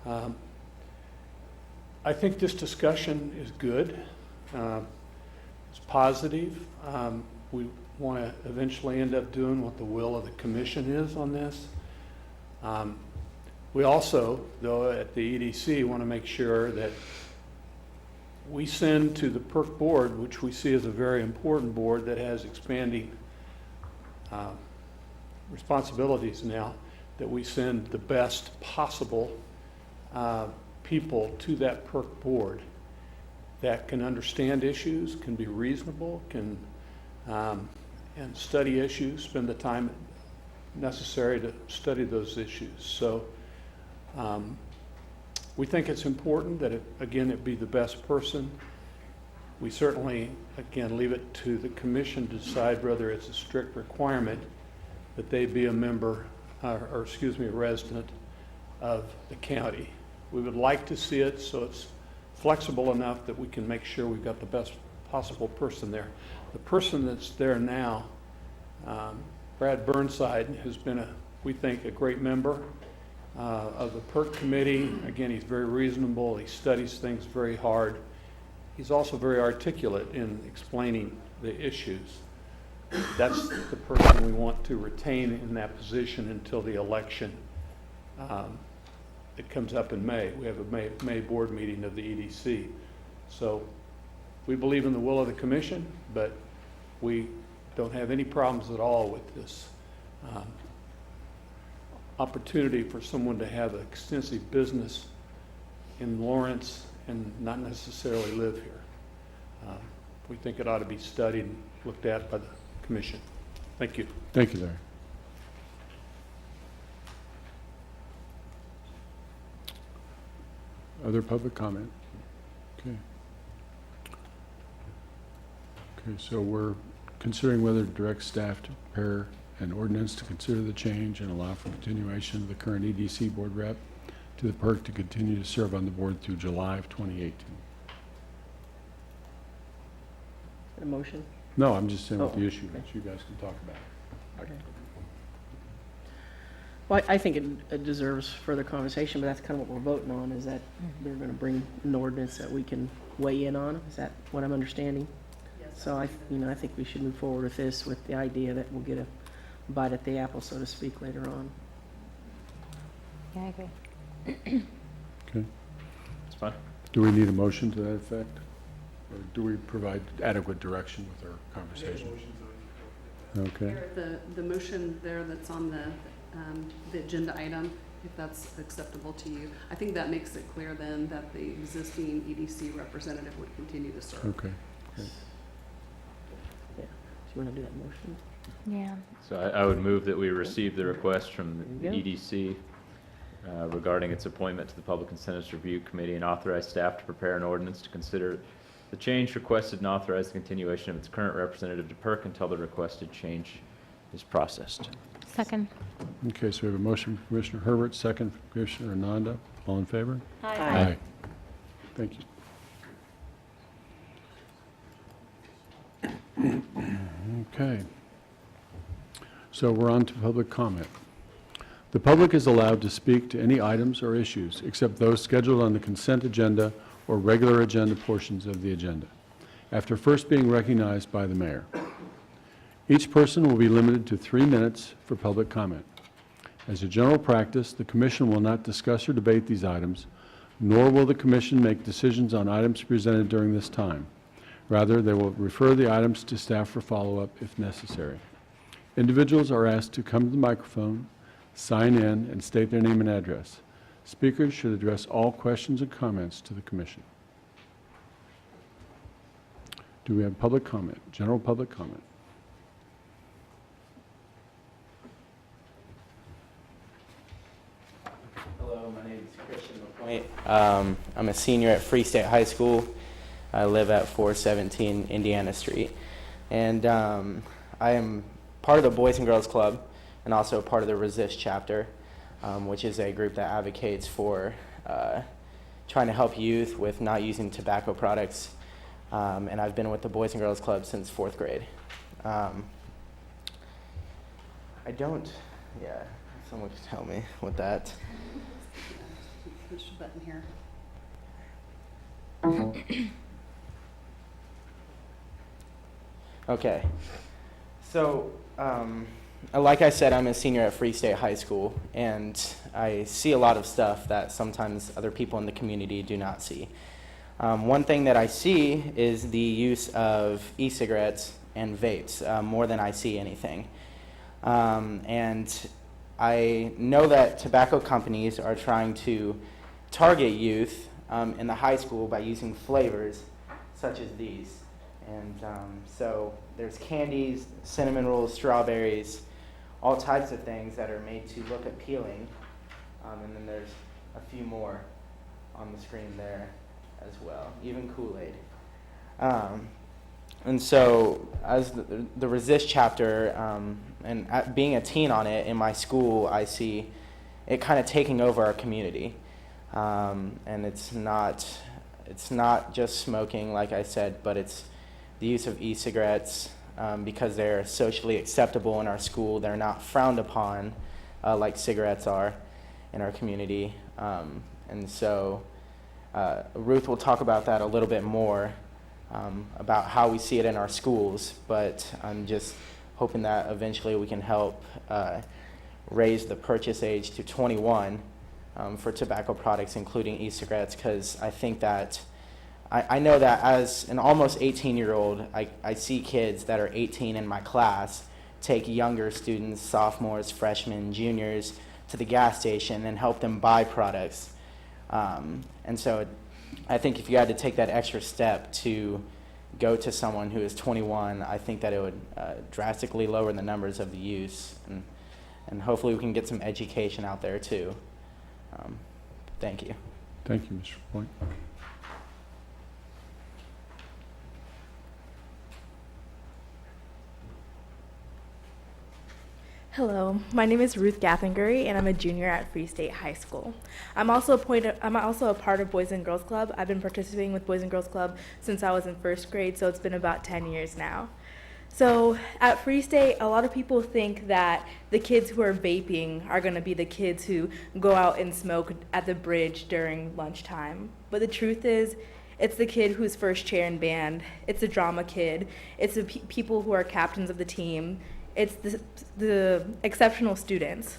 I think this discussion is good. It's positive. We want to eventually end up doing what the will of the commission is on this. We also, though, at the EDC want to make sure that we send to the PERC board, which we see as a very important board that has expanding responsibilities now, that we send the best possible people to that PERC board that can understand issues, can be reasonable, can and study issues, spend the time necessary to study those issues. So we think it's important that, it be the best person. We certainly, again, leave it to the commission to decide whether it's a strict requirement that they be a member, a resident of the county. We would like to see it so it's flexible enough that we can make sure we've got the best possible person there. The person that's there now, Brad Burnside, has been, we think, a great member of the PERC committee. Again, he's very reasonable. He studies things very hard. He's also very articulate in explaining the issues. That's the person we want to retain in that position until the election that comes up in May. We have a May board meeting of the EDC. So we believe in the will of the commission, but we don't have any problems at all with this opportunity for someone to have extensive business in Lawrence and not necessarily live here. We think it ought to be studied and looked at by the commission. Thank you. Thank you, Larry. Other public comment? Okay. Okay, so we're considering whether to direct staff to prepare an ordinance to consider the change and allow for continuation of the current EDC board rep to the PERC to continue to serve on the board through July of 2018. A motion? No, I'm just saying what Oh, the issue okay. is. You guys can talk about it. Okay. Well, I think it deserves further conversation, but that's kind of what we're voting on, is that they're going to bring an ordinance that we can weigh in on. Is that what I'm understanding? Yes. So I think we should move forward with this with the idea that we'll get a bite at the apple, so to speak, later on. Yeah, I agree. Okay. That's fine. Do we need a motion to that effect? Or do we provide adequate direction with our conversation? Okay. The motion there that's on the agenda item, if that's acceptable to you, I think that makes it clear then that the existing EDC representative would continue to serve. Okay. Great. Yeah. Do you want to do that motion? Yeah. So I would move that we receive the request from the There you go. EDC regarding its appointment to the Public Incentives Review Committee and authorize staff to prepare an ordinance to consider the change requested and authorize the continuation of its current representative to PERC until the requested change is processed. Second. Okay, so we have a motion from Commissioner Herbert, second from Commissioner Ananda. All in favor? Aye. Thank you. Okay. So we're on to public comment. The public is allowed to speak to any items or issues except those scheduled on the consent agenda or regular agenda portions of the agenda, after first being recognized by the mayor. Each person will be limited to 3 minutes for public comment. As a general practice, the commission will not discuss or debate these items, nor will the commission make decisions on items presented during this time. Rather, they will refer the items to staff for follow-up if necessary. Individuals are asked to come to the microphone, sign in, and state their name and address. Speakers should address all questions and comments to the commission. Do we have public comment, general public comment? Hello, my name is Christian LaPointe. I'm a senior at Free State High School. I live at 417 Indiana Street. And I am part of the Boys and Girls Club and also part of the Resist chapter, which is a group that advocates for trying to help youth with not using tobacco products. And I've been with the Boys and Girls Club since 4th grade. Someone could tell me with that. Push the button here. Okay. So, like I said, I'm a senior at Free State High School, and I see a lot of stuff that sometimes other people in the community do not see. One thing that I see is the use of e-cigarettes and vapes, more than I see anything. And I know that tobacco companies are trying to target youth in the high school by using flavors such as these. And so there's candies, cinnamon rolls, strawberries, all types of things that are made to look appealing. And then there's a few more on the screen there as well, even Kool-Aid. And so as the Resist chapter, and being a teen on it in my school, I see it kind of taking over our community. And it's not just smoking, like I said, but it's the use of e-cigarettes, because they're socially acceptable in our school. They're not frowned upon like cigarettes are in our community. And so Ruth will talk about that a little bit more, about how we see it in our schools, but I'm just hoping that eventually we can help raise the purchase age to 21 for tobacco products, including e-cigarettes, because I think that I know that as an almost 18-year-old, I see kids that are 18 in my class take younger students, sophomores, freshmen, juniors, to the gas station and help them buy products. And so I think if you had to take that extra step to go to someone who is 21, I think that it would drastically lower the numbers of the use. And hopefully we can get some education out there too. Thank you. Thank you, Mr. Point. Hello, my name is Ruth Gathenbury, and I'm a junior at Free State High School. I'm also a part of Boys and Girls Club. I've been participating with Boys and Girls Club since I was in 1st grade, so it's been about 10 years now. So at Free State, a lot of people think that the kids who are vaping are going to be the kids who go out and smoke at the bridge during lunchtime. But the truth is, it's the kid who's first chair in band. It's the drama kid. It's the people who are captains of the team. It's the exceptional students.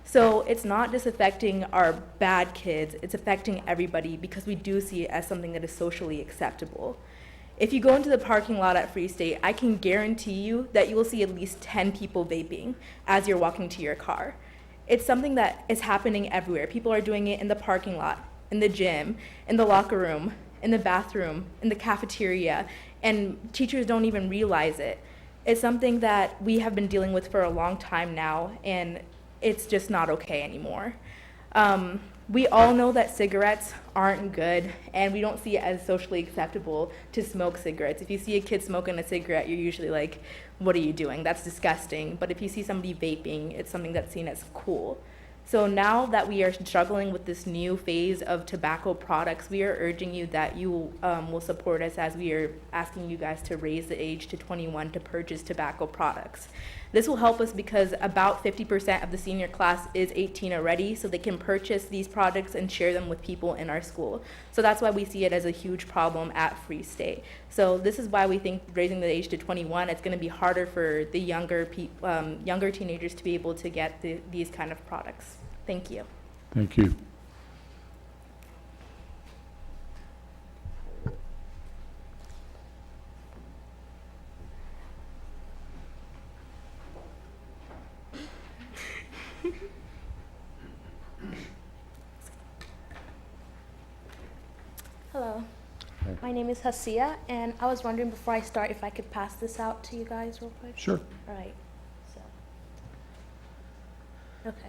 So it's not just affecting our bad kids, it's affecting everybody because we do see it as something that is socially acceptable. If you go into the parking lot at Free State, I can guarantee you that you will see at least 10 people vaping as you're walking to your car. It's something that is happening everywhere. People are doing it in the parking lot, in the gym, in the locker room, in the bathroom, in the cafeteria, and teachers don't even realize it. It's something that we have been dealing with for a long time now, and it's just not okay anymore. We all know that cigarettes aren't good, and we don't see it as socially acceptable to smoke cigarettes. If you see a kid smoking a cigarette, you're usually like, what are you doing? That's disgusting. But if you see somebody vaping, it's something that's seen as cool. So now that we are struggling with this new phase of tobacco products, we are urging you that you will support us as we are asking you guys to raise the age to 21 to purchase tobacco products. This will help us because about 50% of the senior class is 18 already, so they can purchase these products and share them with people in our school. So that's why we see it as a huge problem at Free State. So this is why we think raising the age to 21, it's going to be harder for the younger teenagers to be able to get these kind of products. Thank you. Thank you. Hello. Hi. My name is Hasia, and I was wondering before I start if I could pass this out to you guys real quick. Sure. All right. So. Okay.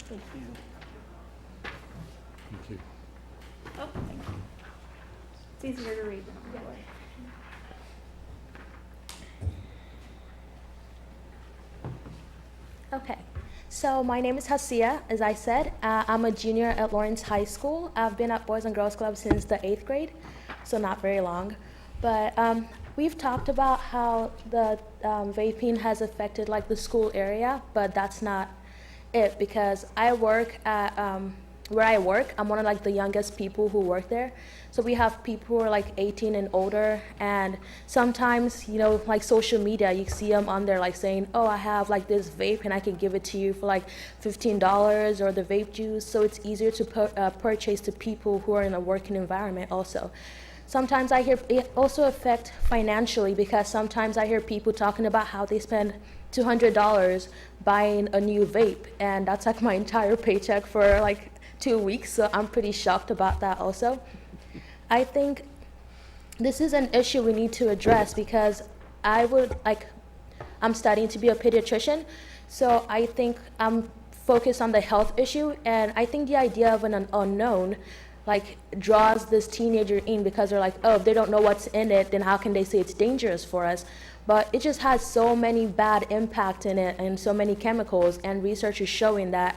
Thank you. Thank you. Oh, thank you. It's easier to read. Yeah. Okay, so my name is Hasia, as I said. I'm a junior at Lawrence High School. I've been at Boys and Girls Club since the 8th grade, so not very long. But we've talked about how the vaping has affected like the school area, but that's not it because I work at where I work. I'm one of like the youngest people who work there. So we have people who are like 18 and older, and sometimes, you know, like social media, you see them on there like saying, oh, I have like this vape and I can give it to you for like $15 or the vape juice. So it's easier to purchase to people who are in a working environment also. Sometimes I hear it also affect financially because sometimes I hear people talking about how they spend $200 buying a new vape, and that's like my entire paycheck for like 2 weeks. So I'm pretty shocked about that also. I think this is an issue we need to address because I'm studying to be a pediatrician, so I think I'm focused on the health issue, and I think the idea of an unknown like draws this teenager in because they're like, oh, if they don't know what's in it, then how can they say it's dangerous for us? But it just has so many bad impact in it and so many chemicals, and research is showing that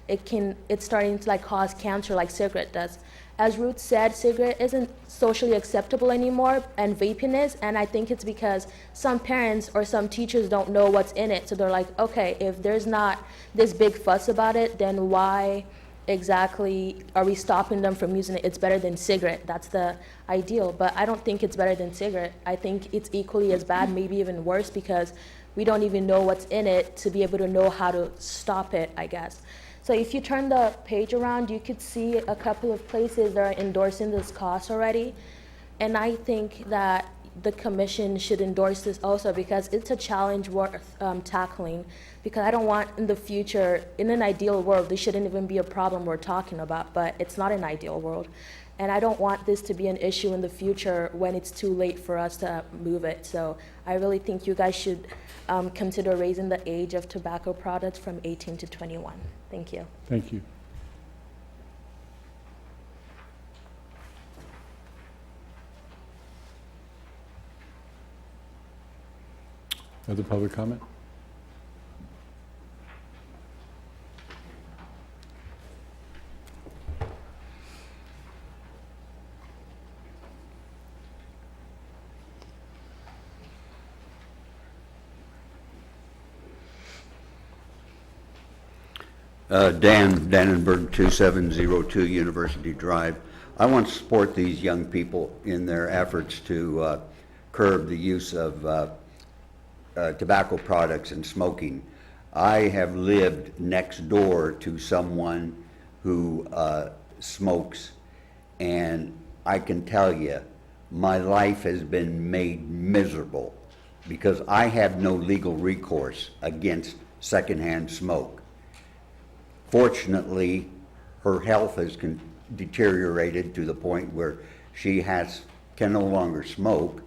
it's starting to like cause cancer like cigarette does. As Ruth said, cigarette isn't socially acceptable anymore, and vaping is, and I think it's because some parents or some teachers don't know what's in it, so they're like, okay, if there's not this big fuss about it, then why exactly are we stopping them from using it? It's better than cigarette. That's the ideal, but I don't think it's better than cigarette. I think it's equally as bad, maybe even worse, because we don't even know what's in it to be able to know how to stop it, I guess. So if you turn the page around, you could see a couple of places that are endorsing this cause already. And I think that the commission should endorse this also because it's a challenge worth tackling. Because I don't want in the future, in an ideal world, this shouldn't even be a problem we're talking about, but it's not an ideal world. And I don't want this to be an issue in the future when it's too late for us to move it. So I really think you guys should consider raising the age of tobacco products from 18 to 21. Thank you. Thank you. Other public comment? Dan Dannenberg, 2702 University Drive. I want to support these young people in their efforts to curb the use of tobacco products and smoking. I have lived next door to someone who smokes, and I can tell you, my life has been made miserable because I have no legal recourse against secondhand smoke. Fortunately, her health has deteriorated to the point where she can no longer smoke.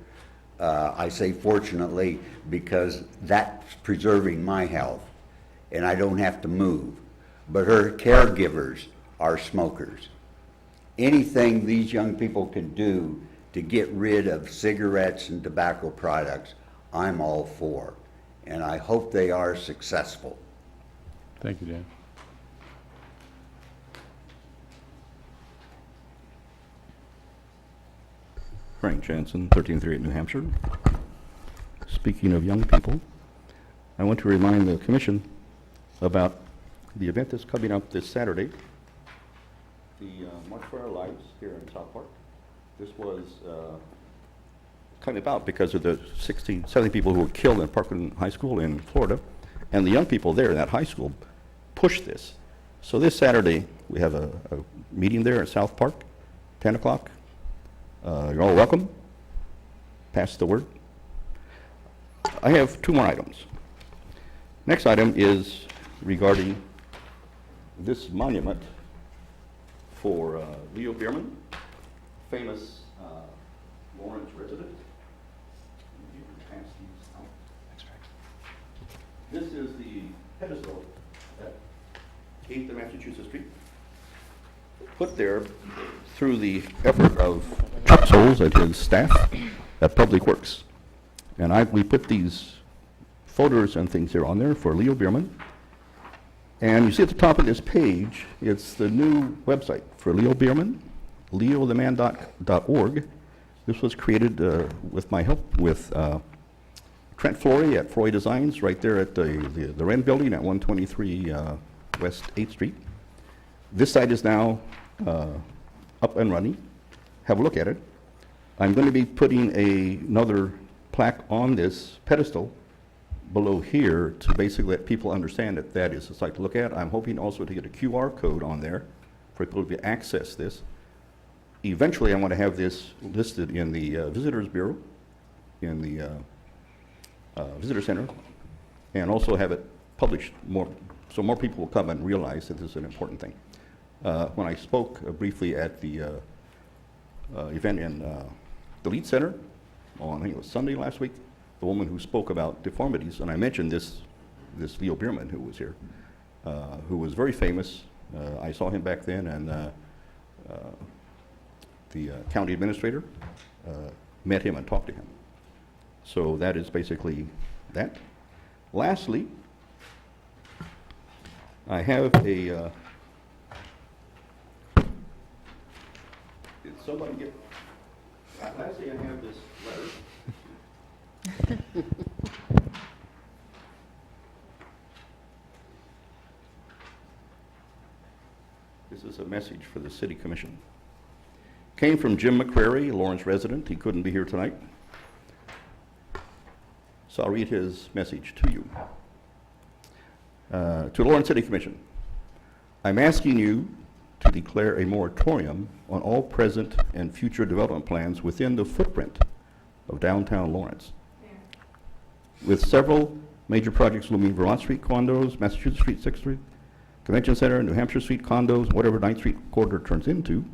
I say fortunately because that's preserving my health and I don't have to move. But her caregivers are smokers. Anything these young people can do to get rid of cigarettes and tobacco products, I'm all for. And I hope they are successful. Thank you, Dan. Frank Jansen, 1338 New Hampshire. Speaking of young people, I want to remind the commission about the event that's coming up this Saturday, the March for Our Lives here in South Park. This was coming about because of the 70 people who were killed in Parkland High School in Florida, and the young people there in that high school pushed this. So this Saturday, we have a meeting there at South Park, 10 o'clock. You're all welcome. Pass the word. I have two more items. Next item is regarding this monument for Leo Bierman, famous Lawrence resident. You can pass these out. This is the pedestal at 8th and Massachusetts Street, put there through the effort of Chuck Souls and his staff at Public Works. And we put these photos and things here on there for Leo Bierman. And you see at the top of this page, it's the new website for Leo Bierman, leotheman.org. This was created with my help with Trent Flory at Flory Designs, right there at the Wren Building at 123 West 8th Street. This site is now up and running. Have a look at it. I'm going to be putting another plaque on this pedestal below here to basically let people understand that that is a site to look at. I'm hoping also to get a QR code on there for people to access this. Eventually, I want to have this listed in the Visitors Bureau, in the Visitor Center, and also have it published more, so more people will come and realize that this is an important thing. When I spoke briefly at the event in the Lead Center on, I think it was Sunday last week, the woman who spoke about deformities, and I mentioned this Leo Bierman who was here, who was very famous. I saw him back then, and the county administrator met him and talked to him. So that is basically that. Lastly, I have a, did somebody get, lastly I have this letter. This is a message for the City Commission. Came from Jim McCrary, a Lawrence resident. He couldn't be here tonight. So I'll read his message to you. To the Lawrence City Commission. I'm asking you to declare a moratorium on all present and future development plans within the footprint of downtown Lawrence. With several major projects looming: Vermont Street condos, Massachusetts Street, 6th Street, Convention Center, New Hampshire Street condos, whatever 9th Street corridor turns into.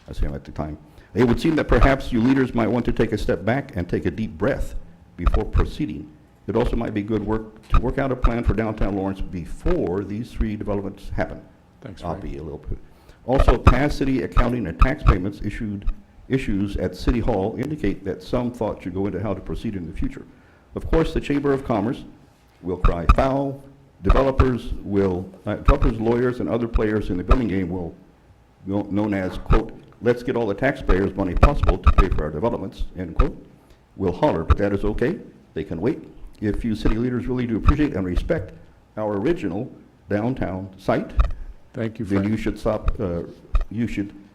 I see him at the time. It would seem that perhaps you leaders might want to take a step back and take a deep breath before proceeding. It also might be good work to work out a plan for downtown Lawrence before these three developments happen. Thanks, I'll Frank. be a little bit. Also, past city accounting and tax payments issues at City Hall indicate that some thought should go into how to proceed in the future. Of course, the Chamber of Commerce will cry foul. Developers, lawyers, and other players in the building game will, known as, quote, let's get all the taxpayers' money possible to pay for our developments, end quote, will holler, but that is okay. They can wait. If you city leaders really do appreciate and respect our original downtown site, thank you, then Frank. you should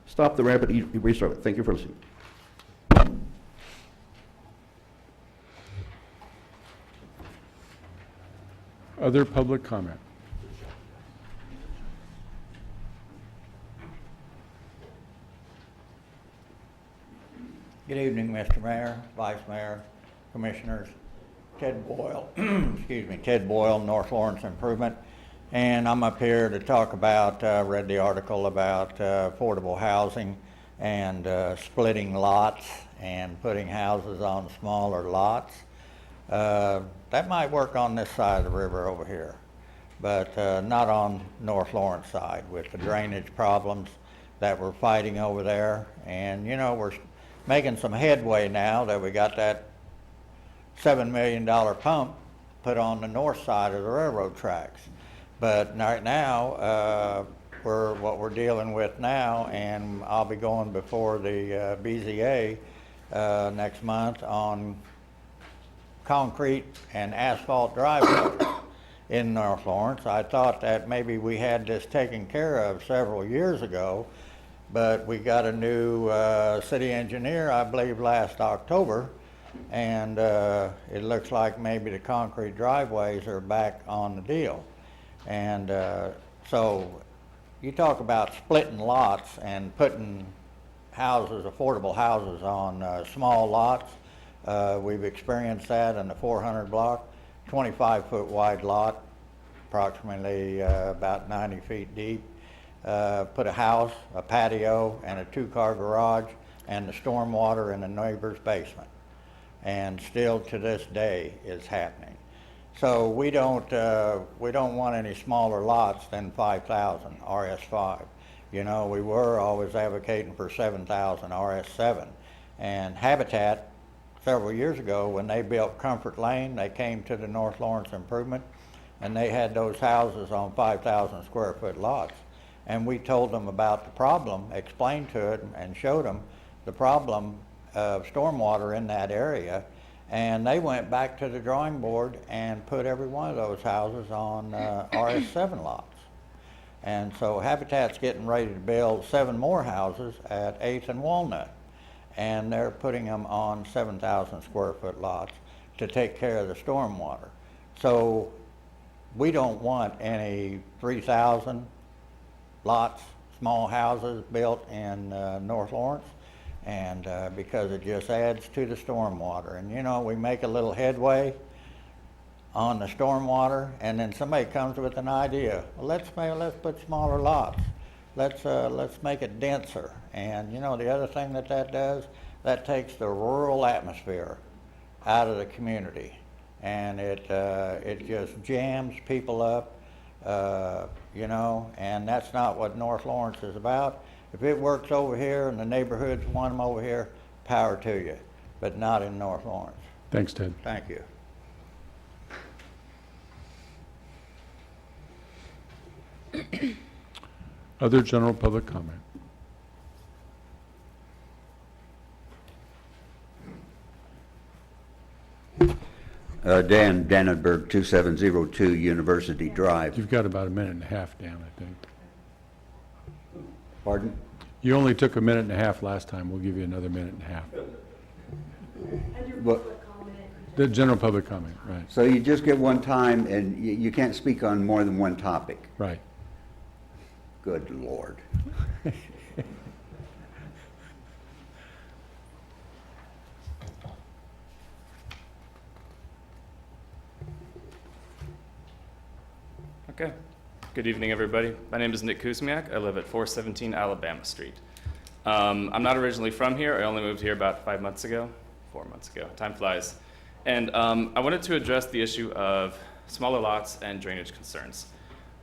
stop the rapid erasure of it. Thank you for listening. Other public comment? Good evening, Mr. Mayor, Vice Mayor, Commissioners. Ted Boyle, excuse me, Ted Boyle, North Lawrence Improvement. And I'm up here to talk about, read the article about affordable housing and splitting lots and putting houses on smaller lots. That might work on this side of the river over here, but not on North Lawrence side with the drainage problems that we're fighting over there. And you know, we're making some headway now that we got that $7 million pump put on the north side of the railroad tracks. But right now, what we're dealing with now, and I'll be going before the BZA next month on concrete and asphalt driveways in North Lawrence. I thought that maybe we had this taken care of several years ago, but we got a new city engineer, I believe, last October, and it looks like maybe the concrete driveways are back on the deal. And so you talk about splitting lots and putting houses, affordable houses on small lots. We've experienced that in the 400 block, 25-foot wide lot, approximately about 90 feet deep. Put a house, a patio, and a 2-car garage, and the stormwater in the neighbor's basement. And still to this day is happening. So we don't want any smaller lots than 5,000 RS5. You know, we were always advocating for 7,000 RS7. And Habitat, several years ago, when they built Comfort Lane, they came to the North Lawrence Improvement, and they had those houses on 5,000 square foot lots. And we told them about the problem, explained to it, and showed them the problem of stormwater in that area. And they went back to the drawing board and put every one of those houses on RS7 lots. And so Habitat's getting ready to build 7 more houses at 8th and Walnut. And they're putting them on 7,000 square foot lots to take care of the stormwater. So we don't want any 3,000 lots, small houses built in North Lawrence, and because it just adds to the stormwater. And you know, we make a little headway on the stormwater, and then somebody comes with an idea. Well, let's put smaller lots. Let's make it denser. And you know, the other thing that does, that takes the rural atmosphere out of the community, and it just jams people up, you know, and that's not what North Lawrence is about. If it works over here and the neighborhoods want them over here, power to you, but not in North Lawrence. Thanks, Ted. Thank you. Other general public comment? Dan Dannenberg, 2702 University Drive. You've got about a minute and a half, Dan, I think. Pardon? You only took a minute and a half last time. We'll give you another minute and a half. The general public comment, right. So you just get one time, and you can't speak on more than one topic? Right. Good Lord. Okay. Good evening, everybody. My name is Nick Kuzmiak. I live at 417 Alabama Street. I'm not originally from here. I only moved here about 4 months ago. Time flies. And I wanted to address the issue of smaller lots and drainage concerns.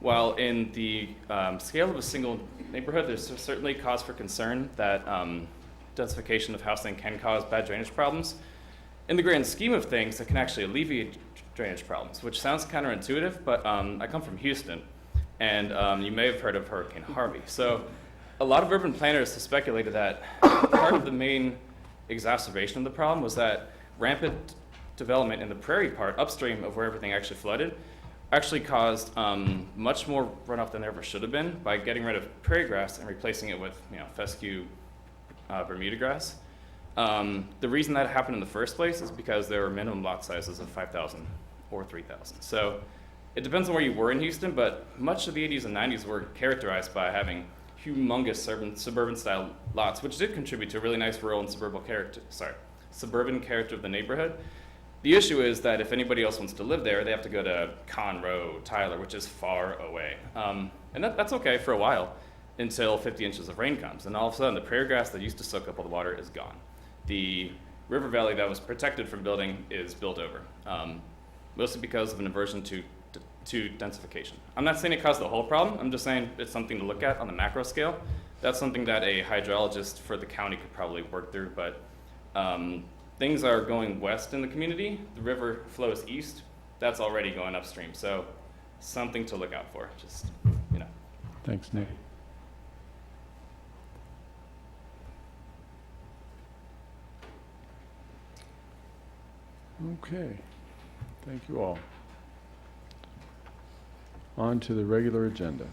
While in the scale of a single neighborhood, there's certainly cause for concern that densification of housing can cause bad drainage problems. In the grand scheme of things, it can actually alleviate drainage problems, which sounds counterintuitive, but I come from Houston, and you may have heard of Hurricane Harvey. So a lot of urban planners have speculated that part of the main exacerbation of the problem was that rampant development in the prairie part upstream of where everything actually flooded actually caused much more runoff than there ever should have been by getting rid of prairie grass and replacing it with, fescue Bermuda grass. The reason that happened in the first place is because there were minimum lot sizes of 5,000 or 3,000. So it depends on where you were in Houston, but much of the 80s and 90s were characterized by having humongous suburban style lots, which did contribute to a really nice rural and suburban character of the neighborhood. The issue is that if anybody else wants to live there, they have to go to Conroe, Tyler, which is far away. And that's okay for a while until 50 inches of rain comes. And all of a sudden, the prairie grass that used to soak up all the water is gone. The river valley that was protected from building is built over, mostly because of an aversion to densification. I'm not saying it caused the whole problem. I'm just saying it's something to look at on the macro scale. That's something that a hydrologist for the county could probably work through, but things are going west in the community. The river flows east. That's already going upstream, so something to look out for, just, you know. Thanks, Nick. Okay, thank you all. On to the regular agenda.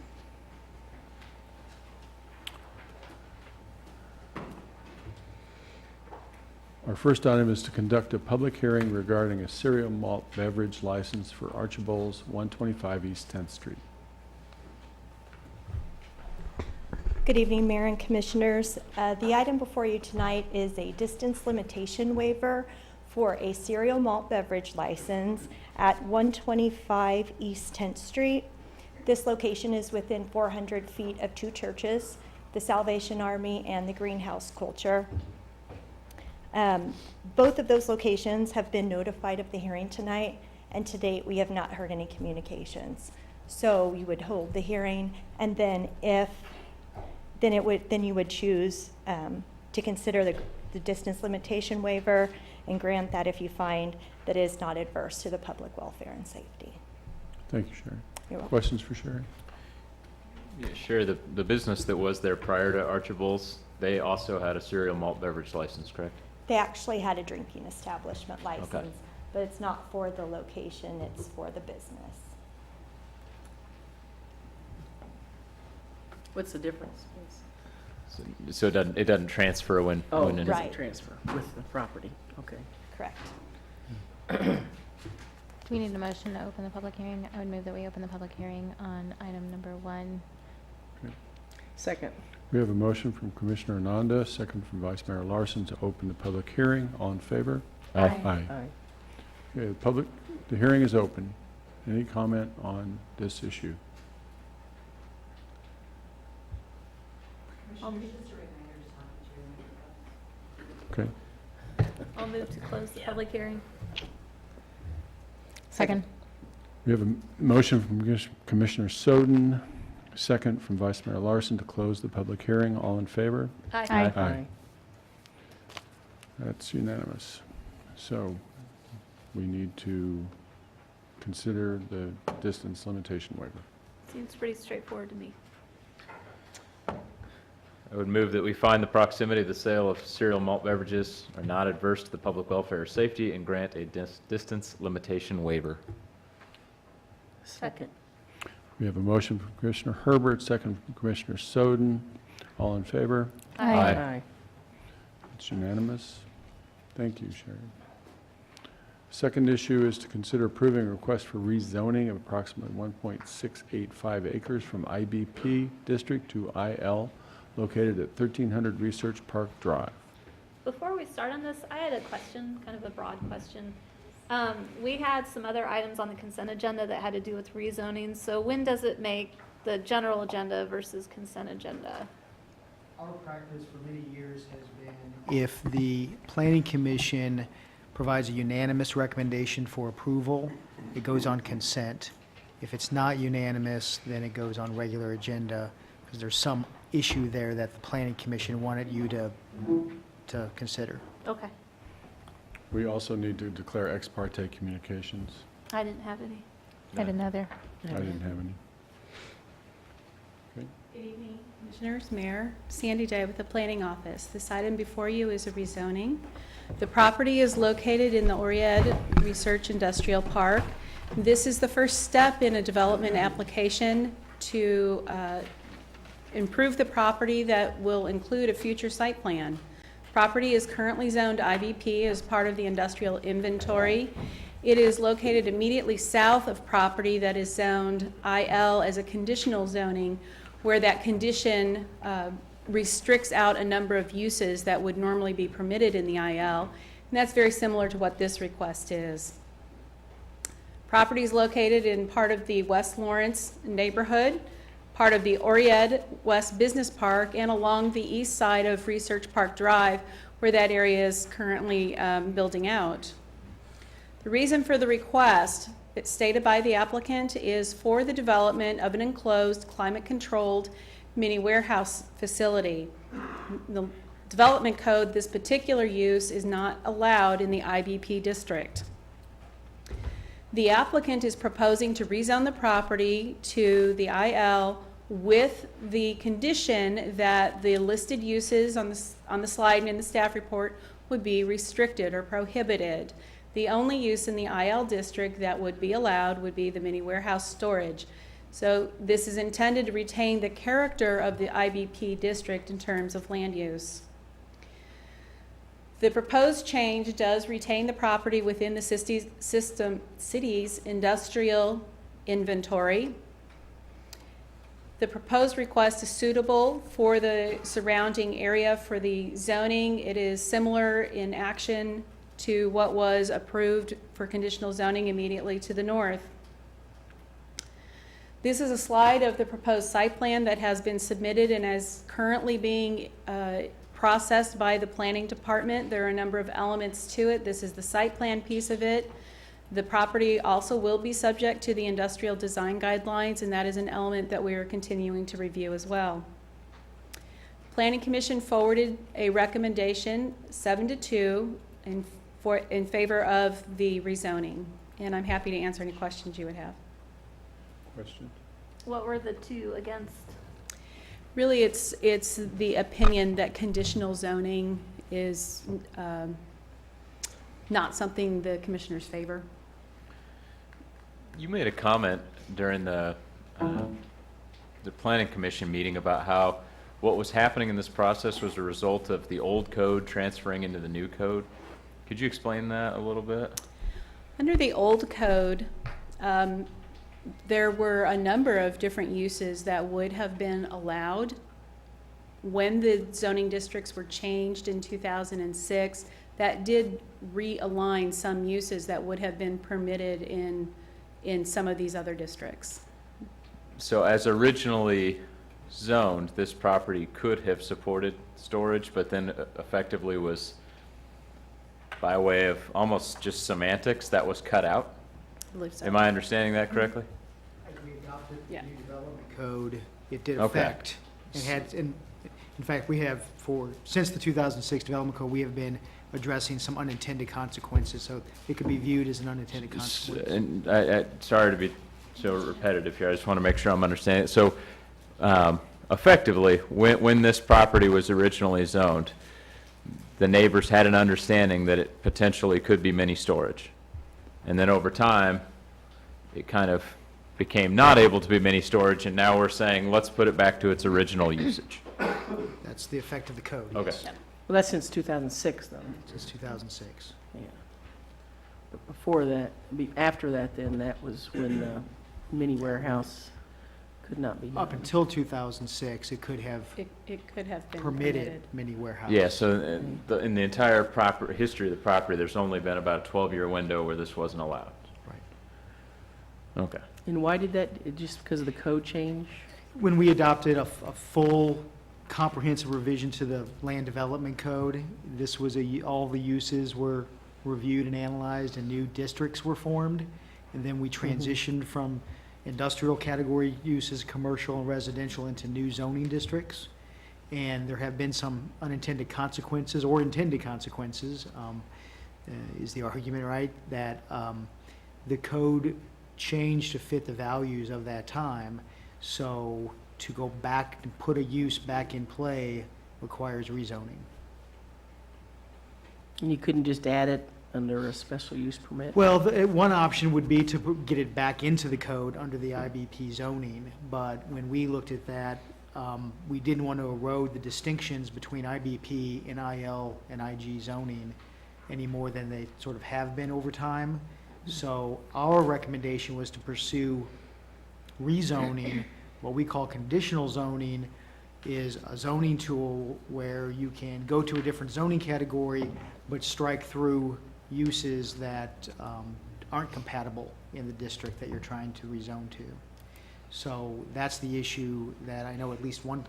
Our first item is to conduct a public hearing regarding a cereal malt beverage license for Archibald's 125 East 10th Street. Good evening, Mayor and Commissioners. The item before you tonight is a distance limitation waiver for a cereal malt beverage license at 125 East 10th Street. This location is within 400 feet of two churches, the Salvation Army and the Greenhouse Culture. Both of those locations have been notified of the hearing tonight, and to date we have not heard any communications. So we would hold the hearing, and then you would choose to consider the distance limitation waiver and grant that if you find that it is not adverse to the public welfare and safety. Thank you, Sherry. You're welcome. Questions for Sherry? Yeah, sure. The business that was there prior to Archibald's, they also had a cereal malt beverage license, correct? They actually had a drinking establishment license, but it's not for the location, it's for the business. What's the difference? So it doesn't transfer when Oh, when it it doesn't Right. transfer with the property, okay. Correct. Do we need a motion to open the public hearing? I would move that we open the public hearing on item number 1. Second. We have a motion from Commissioner Ananda, second from Vice Mayor Larson to open the public hearing. All in favor? Aye. Aye. Okay, the hearing is open. Any comment on this issue? Okay. I'll move to close the public hearing. Second. We have a motion from Commissioner Soden, second from Vice Mayor Larson to close the public hearing. All in favor? Aye. Aye. That's unanimous. So we need to consider the distance limitation waiver. Seems pretty straightforward to me. I would move that we find the proximity of the sale of cereal malt beverages are not adverse to the public welfare or safety and grant a distance limitation waiver. Second. We have a motion from Commissioner Herbert, second from Commissioner Soden. All in favor? Aye. It's unanimous. Thank you, Sherry. Second issue is to consider approving a request for rezoning of approximately 1.685 acres from IBP district to IL located at 1300 Research Park Drive. Before we start on this, I had a question, kind of a broad question. We had some other items on the consent agenda that had to do with rezoning, so when does it make the general agenda versus consent agenda? Our practice for many years has been, if the planning commission provides a unanimous recommendation for approval, it goes on consent. If it's not unanimous, then it goes on regular agenda, because there's some issue there that the planning commission wanted you to consider. Okay, We also need to declare ex parte communications. I didn't have any. I had another. I didn't have any. Okay. Good evening, Commissioners, Mayor. Sandy Day with the Planning Office. This item before you is a rezoning. The property is located in the Oried Research Industrial Park. This is the first step in a development application to improve the property that will include a future site plan. Property is currently zoned IBP as part of the industrial inventory. It is located immediately south of property that is zoned IL as a conditional zoning, where that condition restricts out a number of uses that would normally be permitted in the IL, and that's very similar to what this request is. Property is located in part of the West Lawrence neighborhood, part of the Oried West Business Park, and along the east side of Research Park Drive, where that area is currently building out. The reason for the request, it's stated by the applicant, is for the development of an enclosed, climate-controlled mini warehouse facility. The development code, this particular use is not allowed in the IBP district. The applicant is proposing to rezone the property to the IL with the condition that the listed uses on the slide and in the staff report would be restricted or prohibited. The only use in the IL district that would be allowed would be the mini warehouse storage. So this is intended to retain the character of the IBP district in terms of land use. The proposed change does retain the property within the city's industrial inventory. The proposed request is suitable for the surrounding area for the zoning. It is similar in action to what was approved for conditional zoning immediately to the north. This is a slide of the proposed site plan that has been submitted and is currently being processed by the planning department. There are a number of elements to it. This is the site plan piece of it. The property also will be subject to the industrial design guidelines, and that is an element that we are continuing to review as well. Planning Commission forwarded a recommendation 7-2 in favor of the rezoning, and I'm happy to answer any questions you would have. Question? What were the two against? Really, it's the opinion that conditional zoning is not something the commissioners favor. You made a comment during the Planning Commission meeting about how what was happening in this process was a result of the old code transferring into the new code. Could you explain that a little bit? Under the old code, there were a number of different uses that would have been allowed. When the zoning districts were changed in 2006, that did realign some uses that would have been permitted in some of these other districts. So as originally zoned, this property could have supported storage, but then effectively was, by way of almost just semantics, that was cut out? I believe so. Am I understanding that correctly? We adopted the Yeah. new development code. It did Okay. affect, it had, in fact, we have since the 2006 development code, we have been addressing some unintended consequences, so it could be viewed as an unintended consequence. And sorry to be so repetitive here, I just want to make sure I'm understanding. So effectively, when this property was originally zoned, the neighbors had an understanding that it potentially could be mini storage. And then over time, it kind of became not able to be mini storage, and now we're saying, let's put it back to its original usage. That's the effect of the code, Okay. yes. Well, that's since 2006, though. Since 2006. Yeah. But before that, after that, then, that was when the mini warehouse could not be. Up until 2006, it could have It could have been permitted mini warehouse. Yeah, so in the entire history of the property, there's only been about a 12-year window where this wasn't allowed. Right. Okay. And why did that, just because of the code change? When we adopted a full comprehensive revision to the land development code, this was all the uses were reviewed and analyzed and new districts were formed. And then we transitioned from industrial category uses, commercial and residential, into new zoning districts. And there have been some unintended consequences or intended consequences, is the argument, right? That the code changed to fit the values of that time. So to go back and put a use back in play requires rezoning. And you couldn't just add it under a special use permit? Well, one option would be to get it back into the code under the IBP zoning, but when we looked at that, we didn't want to erode the distinctions between IBP and IL and IG zoning any more than they sort of have been over time. So our recommendation was to pursue rezoning. What we call conditional zoning is a zoning tool where you can go to a different zoning category but strike through uses that aren't compatible in the district that you're trying to rezone to. So that's the issue that I know at least one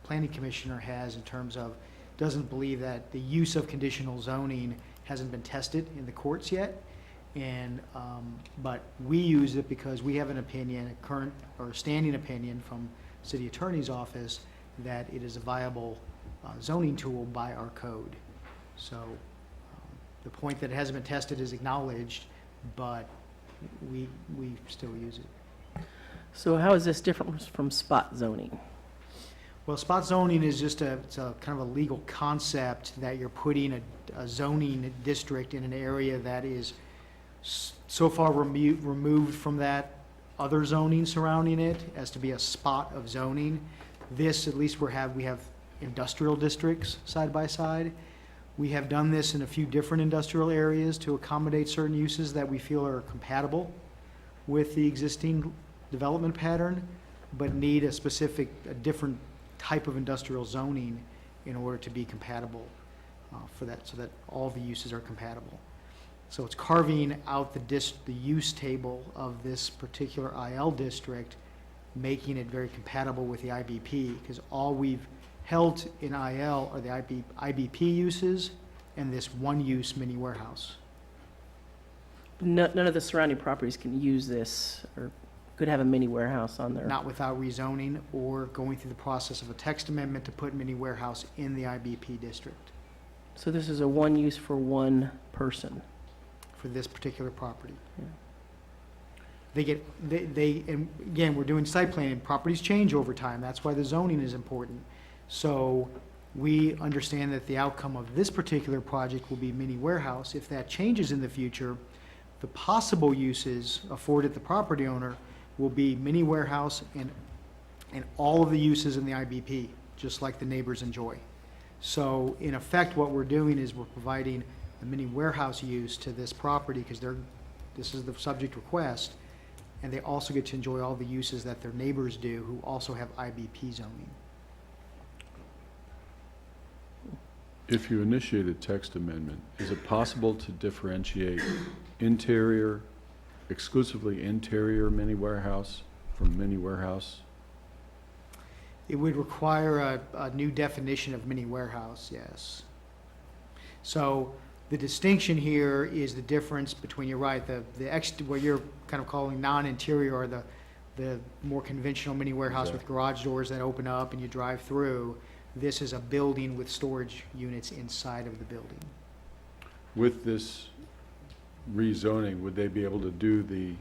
planning commissioner has in terms of doesn't believe that the use of conditional zoning hasn't been tested in the courts yet. And but we use it because we have an opinion, a current or standing opinion from city attorney's office that it is a viable zoning tool by our code. So the point that it hasn't been tested is acknowledged, but we still use it. So how is this different from spot zoning? Well, spot zoning is just it's a kind of a legal concept that you're putting a zoning district in an area that is so far removed from that other zoning surrounding it as to be a spot of zoning. This, at least we have industrial districts side by side. We have done this in a few different industrial areas to accommodate certain uses that we feel are compatible with the existing development pattern, but need a different type of industrial zoning in order to be compatible for that, so that all the uses are compatible. So it's carving out the use table of this particular IL district, making it very compatible with the IBP, because all we've held in IL are the IBP uses and this one-use mini warehouse. None of the surrounding properties can use this or could have a mini warehouse on there. Not without rezoning or going through the process of a text amendment to put mini warehouse in the IBP district So this is a one use for one person. for this particular property. Yeah. And again, we're doing site planning, properties change over time, that's why the zoning is important. So we understand that the outcome of this particular project will be mini warehouse. If that changes in the future, the possible uses afforded the property owner will be mini warehouse and all of the uses in the IBP, just like the neighbors enjoy. So in effect, what we're doing is we're providing a mini warehouse use to this property because this is the subject request, and they also get to enjoy all the uses that their neighbors do who also have IBP zoning. If you initiate a text amendment, is it possible to differentiate interior, exclusively interior mini warehouse from mini warehouse? It would require a new definition of mini warehouse, yes. So the distinction here is the difference between, you're right, what you're kind of calling non-interior or the more conventional mini warehouse with garage doors that open up and you drive through. This is a building with storage units inside of the building. With this rezoning, would they be able to do the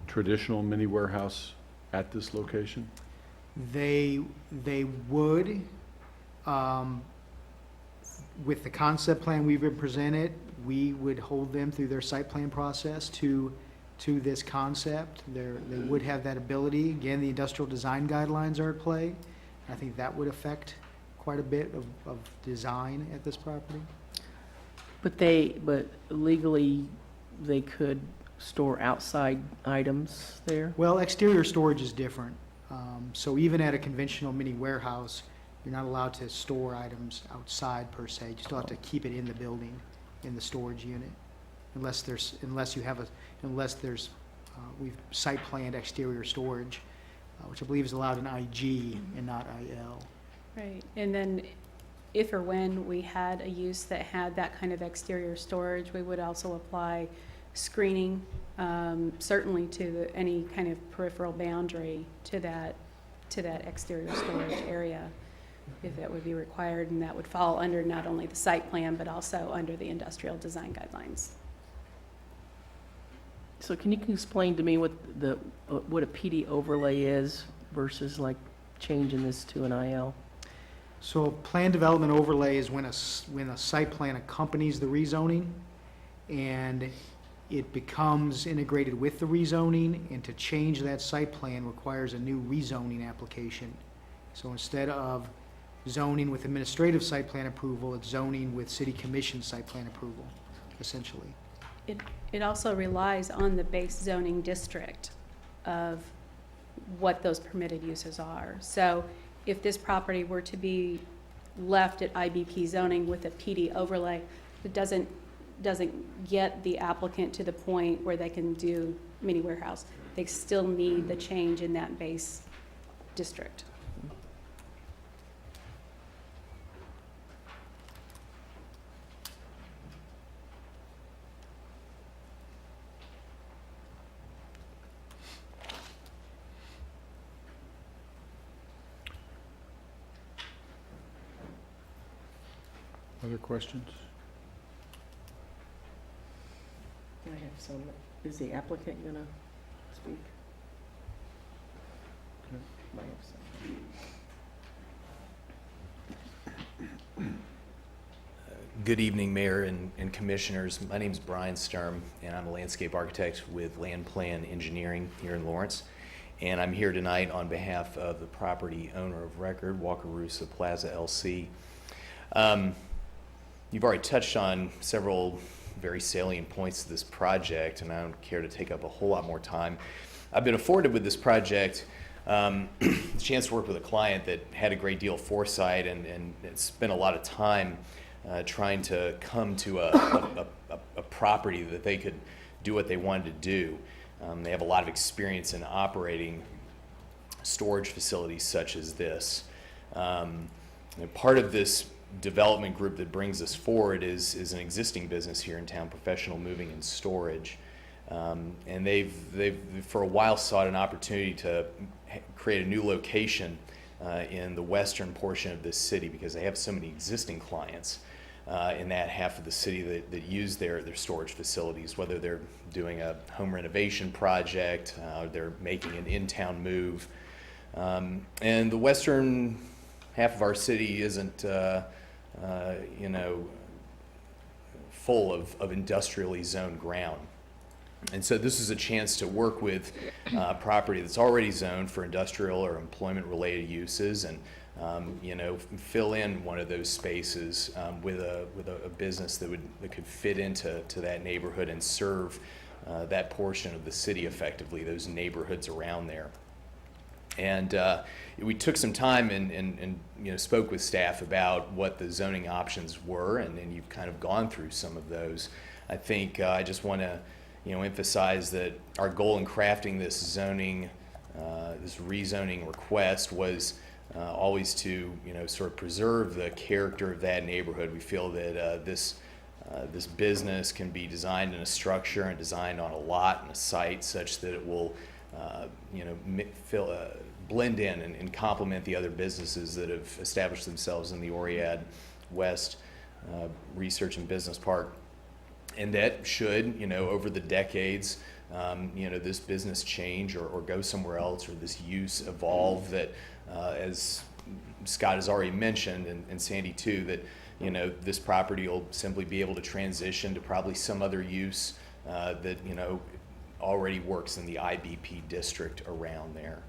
traditional mini warehouse at this location? They would, with the concept plan we've been presented, we would hold them through their site plan process to this concept. They would have that ability. Again, the industrial design guidelines are at play. I think that would affect quite a bit of design at this property. But legally, they could store outside items there? Well, exterior storage is different. So even at a conventional mini warehouse, you're not allowed to store items outside per se. You still have to keep it in the building, in the storage unit, we've site planned exterior storage, which I believe is allowed in IG and not IL. Right, and then if or when we had a use that had that kind of exterior storage, we would also apply screening, certainly to any kind of peripheral boundary to that exterior storage area, if that would be required, and that would fall under not only the site plan, but also under the industrial design guidelines. So can you explain to me what a PD overlay is versus like changing this to an IL? So a plan development overlay is when a site plan accompanies the rezoning and it becomes integrated with the rezoning, and to change that site plan requires a new rezoning application. So instead of zoning with administrative site plan approval, it's zoning with city commission site plan approval, essentially. It also relies on the base zoning district of what those permitted uses are. So if this property were to be left at IBP zoning with a PD overlay, it doesn't get the applicant to the point where they can do mini warehouse. They still need the change in that base district. Other questions? I have some. Is the applicant gonna speak? Okay. Might have some. Good evening, Mayor and Commissioners. My name is Brian Sturm, and I'm a landscape architect with Land Plan Engineering here in Lawrence. And I'm here tonight on behalf of the property owner of record, Wakarusa Plaza LC. You've already touched on several very salient points of this project, and I don't care to take up a whole lot more time. I've been afforded with this project the chance to work with a client that had a great deal of foresight and spent a lot of time trying to come to a property that they could do what they wanted to do. They have a lot of experience in operating storage facilities such as this. Part of this development group that brings us forward is an existing business here in town, Professional Moving and Storage. And they've for a while sought an opportunity to create a new location in the western portion of this city because they have so many existing clients in that half of the city that use their storage facilities, whether they're doing a home renovation project, they're making an in-town move. And the western half of our city isn't, full of industrially zoned ground. And so this is a chance to work with property that's already zoned for industrial or employment-related uses and fill in one of those spaces with a business that could fit into that neighborhood and serve that portion of the city effectively, those neighborhoods around there. And we took some time and spoke with staff about what the zoning options were, and you've kind of gone through some of those. I think I just want to emphasize that our goal in crafting this zoning, this rezoning request was always to sort of preserve the character of that neighborhood. We feel that this business can be designed in a structure and designed on a lot and a site such that it will blend in and complement the other businesses that have established themselves in the Oriad West Research and Business Park. And that should, over the decades, this business change or go somewhere else, or this use evolve, that as Scott has already mentioned, and Sandy too, that this property will simply be able to transition to probably some other use that already works in the IBP district around there.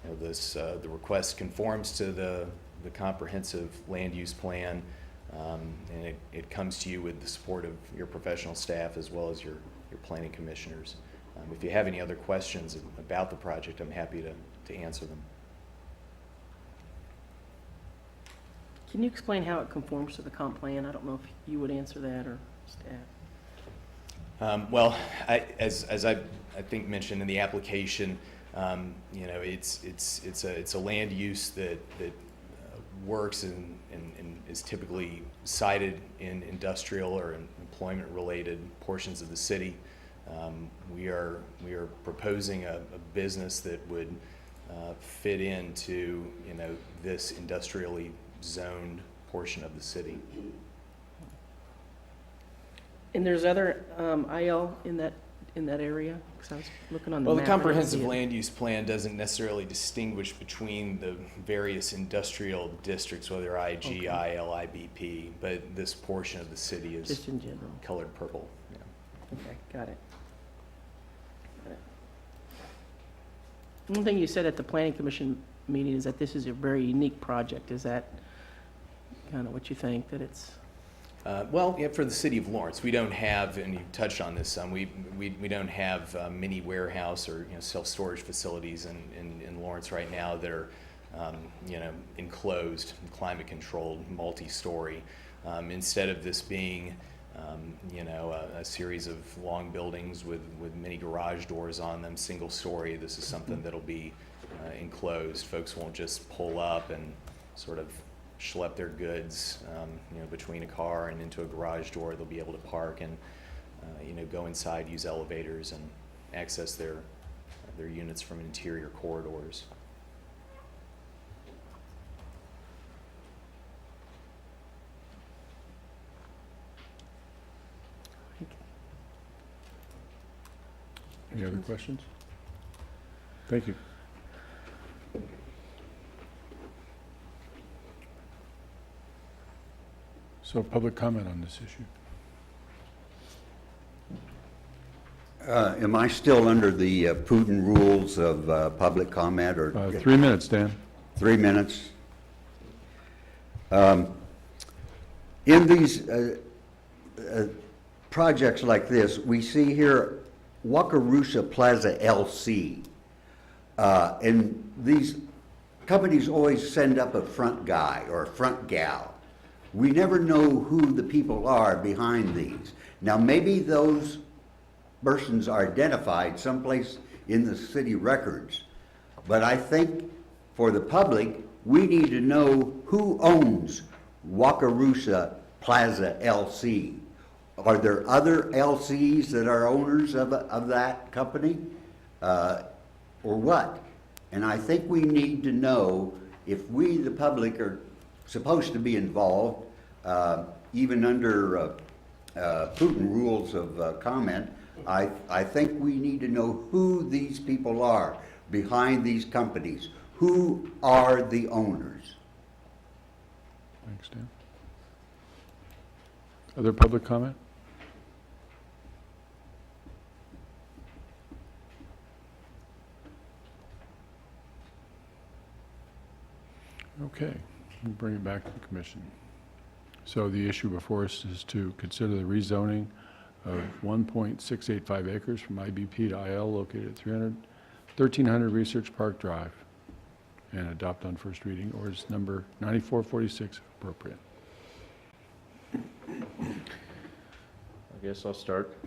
The request conforms to the comprehensive land use plan, and it comes to you with the support of your professional staff as well as your planning commissioners. If you have any other questions about the project, I'm happy to answer them. Can you explain how it conforms to the comp plan? I don't know if you would answer that or staff. Well, as I think mentioned in the application, it's a land use that works and is typically sited in industrial or in employment-related portions of the city. We are proposing a business that would fit into this industrially zoned portion of the city. And there's other IL in that area? Because I was looking on the Well, map. the comprehensive land use plan doesn't necessarily distinguish between the various industrial districts, whether IG, Okay. IL, IBP, but this portion of the city is Just in general. colored purple. Yeah. Okay, got it. One thing you said at the Planning Commission meeting is that this is a very unique project. Is that kind of what you think, that it's? Well, yeah, for the city of Lawrence, we don't have, and you touched on this some, we don't have mini warehouse or self-storage facilities in Lawrence right now that are enclosed, climate-controlled, multi-story. Instead of this being a series of long buildings with many garage doors on them, single story, this is something that'll be enclosed. Folks won't just pull up and sort of schlep their goods, between a car and into a garage door. They'll be able to park and, go inside, use elevators, and access their units from interior corridors. Any other questions? Thank you. So public comment on this issue. Am I still under the Putin rules of public comment, or? 3 minutes, Dan. 3 minutes. In these projects like this, we see here Wakarusa Plaza LC. And these companies always send up a front guy or a front gal. We never know who the people are behind these. Now, maybe those persons are identified someplace in the city records, but I think for the public, we need to know who owns Wakarusa Plaza LC. Are there other LCs that are owners of that company, or what? And I think we need to know if we, the public, are supposed to be involved, even under Putin rules of comment. I think we need to know who these people are behind these companies. Who are the owners? Thanks, Dan. Other public comment? Okay, we'll bring it back to the commission. So the issue before us is to consider the rezoning of 1.685 acres from IBP to IL located at 1300 Research Park Drive and adopt on first reading, or is number 9446 appropriate? I guess I'll start.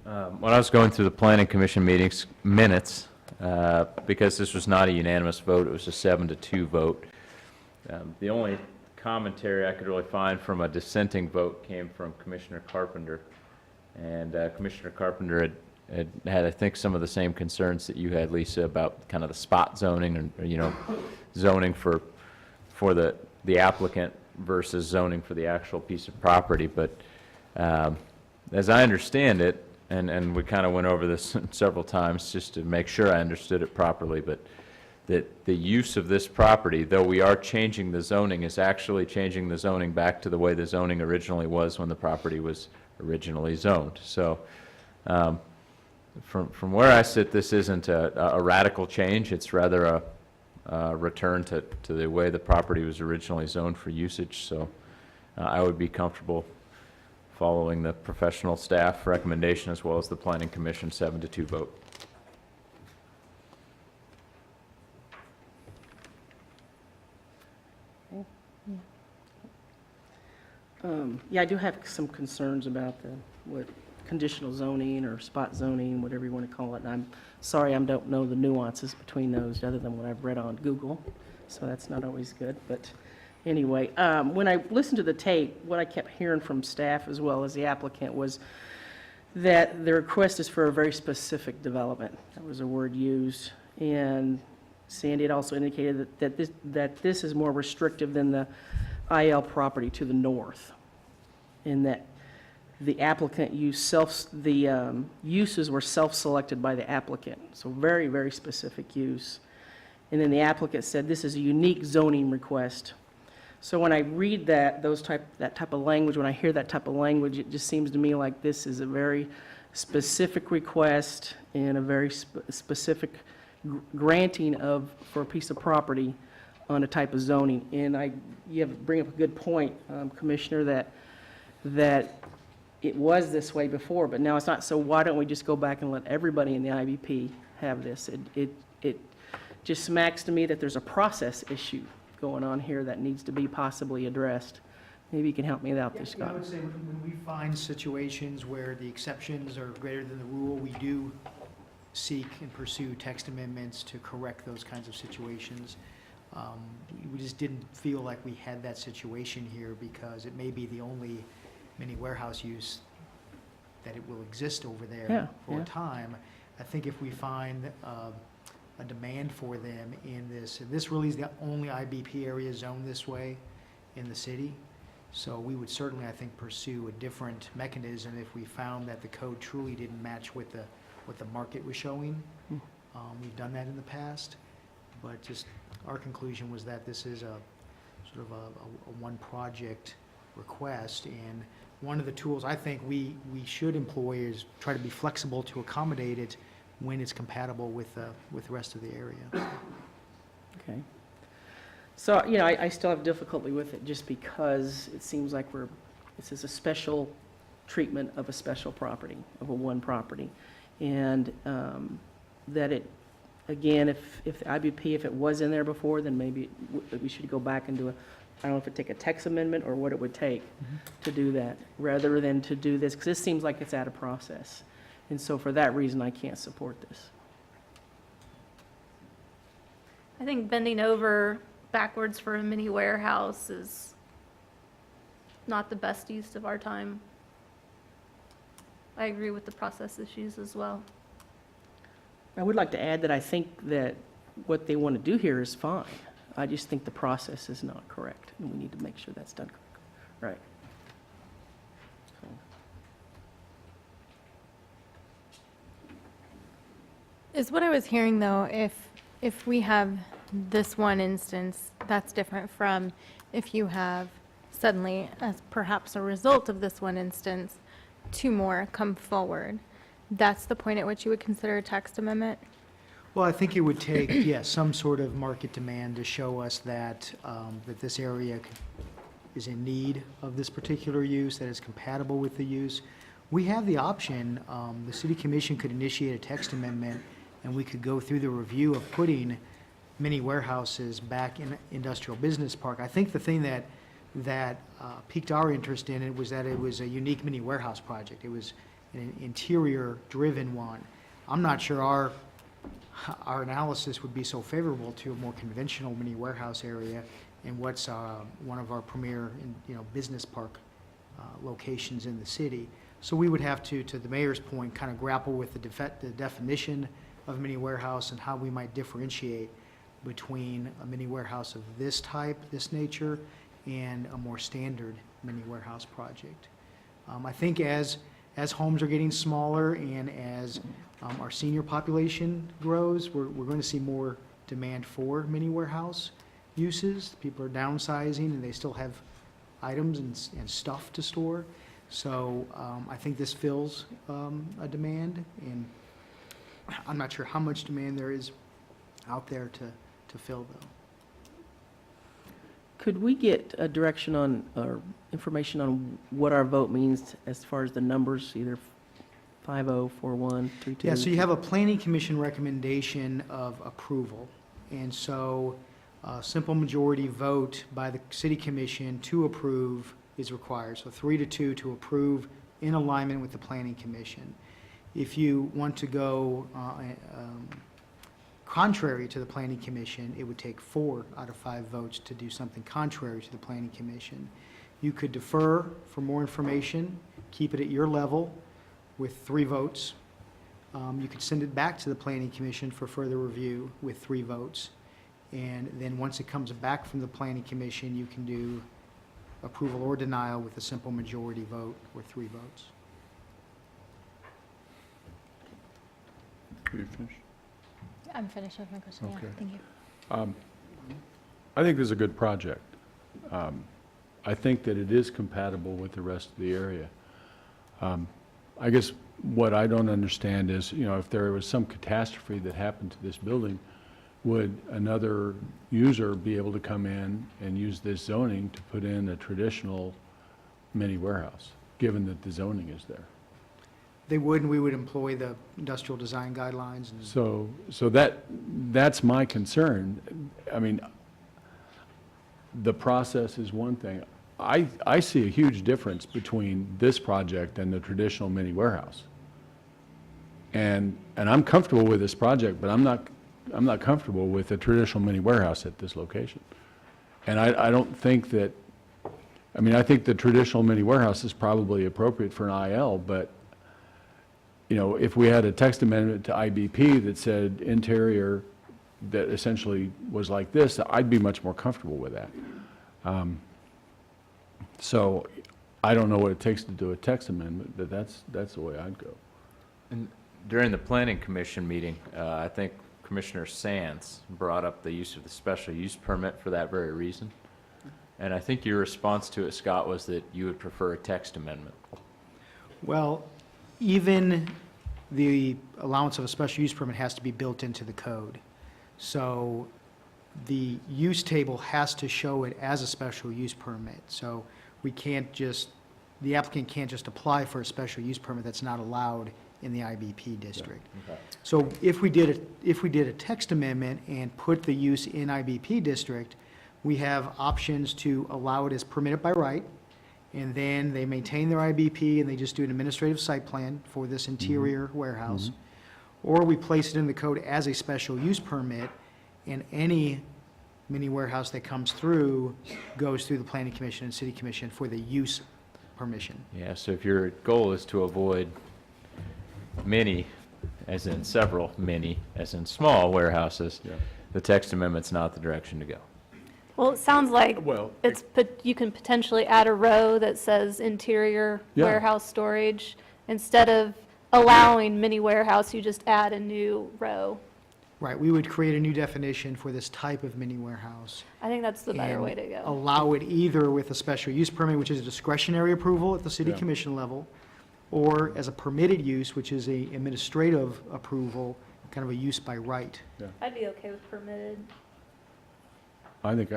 When I was going through the planning commission meetings minutes, because this was not a unanimous vote, it was a 7-2 vote. The only commentary I could really find from a dissenting vote came from Commissioner Carpenter. And Commissioner Carpenter had, I think, some of the same concerns that you had, Lisa, about kind of the spot zoning, or you know, zoning for the applicant versus zoning for the actual piece of property. But as I understand it, and we kind of went over this several times just to make sure I understood it properly, but that the use of this property, though we are changing the zoning, is actually changing the zoning back to the way the zoning originally was when the property was originally zoned. So from where I sit, this isn't a radical change. It's rather a return to the way the property was originally zoned for usage. So I would be comfortable following the professional staff recommendation as well as the planning commission 7-2 vote. Yeah, I do have some concerns about what conditional zoning or spot zoning, whatever you want to call it. And I'm sorry, I don't know the nuances between those other than what I've read on Google, so that's not always good. But anyway, when I listened to the tape, what I kept hearing from staff as well as the applicant was that the request is for a very specific development. That was a word used. And Sandy had also indicated that this is more restrictive than the IL property to the north, in that the applicant uses were self-selected by the applicant, so very, very specific use. And then the applicant said this is a unique zoning request. So when I read that type of language, when I hear that type of language, it just seems to me like this is a very specific request and a very specific granting for a piece of property on a type of zoning. And you bring up a good point, Commissioner, that it was this way before, but now it's not. So why don't we just go back and let everybody in the IBP have this? It just smacks to me that there's a process issue going on here that needs to be possibly addressed. Maybe you can help me out there, Scott. I would say when we find situations where the exceptions are greater than the rule, we do seek and pursue text amendments to correct those kinds of situations. We just didn't feel like we had that situation here because it may be the only mini warehouse use that it will exist over there for a time. I think if we find a demand for them in this, and this really is the only IBP area zoned this way in the city, so we would certainly, I think, pursue a different mechanism if we found that the code truly didn't match with the what the market was showing. We've done that in the past, but just our conclusion was that this is a sort of a one project request, and one of the tools I think we should employ is try to be flexible to accommodate it when it's compatible with the rest of the area. Okay. So, you know, I still have difficulty with it just because it seems like this is a special treatment of a special property, of a one property. And that it, again, if the IBP, if it was in there before, then maybe we should go back and do I don't know if it'd take a text amendment or what it would take to do that, rather than to do this, because this seems like it's out of process. And so for that reason, I can't support this. I think bending over backwards for a mini warehouse is not the best use of our time. I agree with the process issues as well. I would like to add that I think that what they want to do here is fine. I just think the process is not correct, and we need to make sure that's done correctly. Right. So. Is what I was hearing, though, if we have this one instance, that's different from if you have suddenly, as perhaps a result of this one instance, 2 more come forward. That's the point at which you would consider a text amendment? Well, I think it would take, yes, some sort of market demand to show us that, that this area is in need of this particular use, that is compatible with the use. We have the option, the city commission could initiate a text amendment, and we could go through the review of putting mini warehouses back in industrial business park. I think the thing that piqued our interest in it was that it was a unique mini warehouse project. It was an interior-driven one. I'm not sure our analysis would be so favorable to a more conventional mini warehouse area in what's one of our premier, business park locations in the city. So we would have to the mayor's point, kind of grapple with the definition of mini warehouse and how we might differentiate between a mini warehouse of this type, this nature, and a more standard mini warehouse project. I think as homes are getting smaller and as our senior population grows, we're going to see more demand for mini warehouse uses. People are downsizing and they still have items and stuff to store. So I think this fills a demand, and I'm not sure how much demand there is out there to fill, though. Could we get a direction on, or information on what our vote means as far as the numbers, either 5-0, 4-1, 3-2? Yeah, so you have a planning commission recommendation of approval. And so a simple majority vote by the city commission to approve is required. So 3-2 to approve in alignment with the planning commission. If you want to go contrary to the planning commission, it would take 4 out of 5 votes to do something contrary to the planning commission. You could defer for more information, keep it at your level with 3 votes. You could send it back to the planning commission for further review with 3 votes. And then once it comes back from the planning commission, you can do approval or denial with a simple majority vote or 3 votes. Are you finished? I'm finished with my question, yeah, Okay. thank you. I think this is a good project. I think that it is compatible with the rest of the area. I guess what I don't understand is, if there was some catastrophe that happened to this building, would another user be able to come in and use this zoning to put in a traditional mini warehouse, given that the zoning is there? They would, and we would employ the industrial design guidelines. And So that's my concern. I mean, the process is one thing. I see a huge difference between this project and the traditional mini warehouse. And I'm comfortable with this project, but I'm not comfortable with a traditional mini warehouse at this location. And I don't think that, I think the traditional mini warehouse is probably appropriate for an IL, but if we had a text amendment to IBP that said interior that essentially was like this, I'd be much more comfortable with that. So I don't know what it takes to do a text amendment, but that's the way I'd go. And during the planning commission meeting, I think Commissioner Sands brought up the use of the special use permit for that very reason. And I think your response to it, Scott, was that you would prefer a text amendment. Well, even the allowance of a special use permit has to be built into the code. So the use table has to show it as a special use permit. So we can't just, the applicant can't just apply for a special use permit that's not allowed in the IBP district. Okay. So if we did a text amendment and put the use in IBP district, we have options to allow it as permitted by right, and then they maintain their IBP and they just do an administrative site plan for this interior warehouse. Or we place it in the code as a special use permit, and any mini warehouse that comes through goes through the planning commission and city commission for the use permission. Yeah, so if your goal is to avoid many, as in several, many, as in small warehouses, the text amendment's not the direction to go. Well, it sounds like you can potentially add a row that says interior Yeah. warehouse storage. Instead of allowing mini warehouse, you just add a new row. Right, we would create a new definition for this type of mini warehouse. I think that's the better and way to go. allow it either with a special use permit, which is a discretionary approval at the city Yeah. commission level, or as a permitted use, which is a administrative approval, kind of a use by right. I'd be okay with permitted. I think,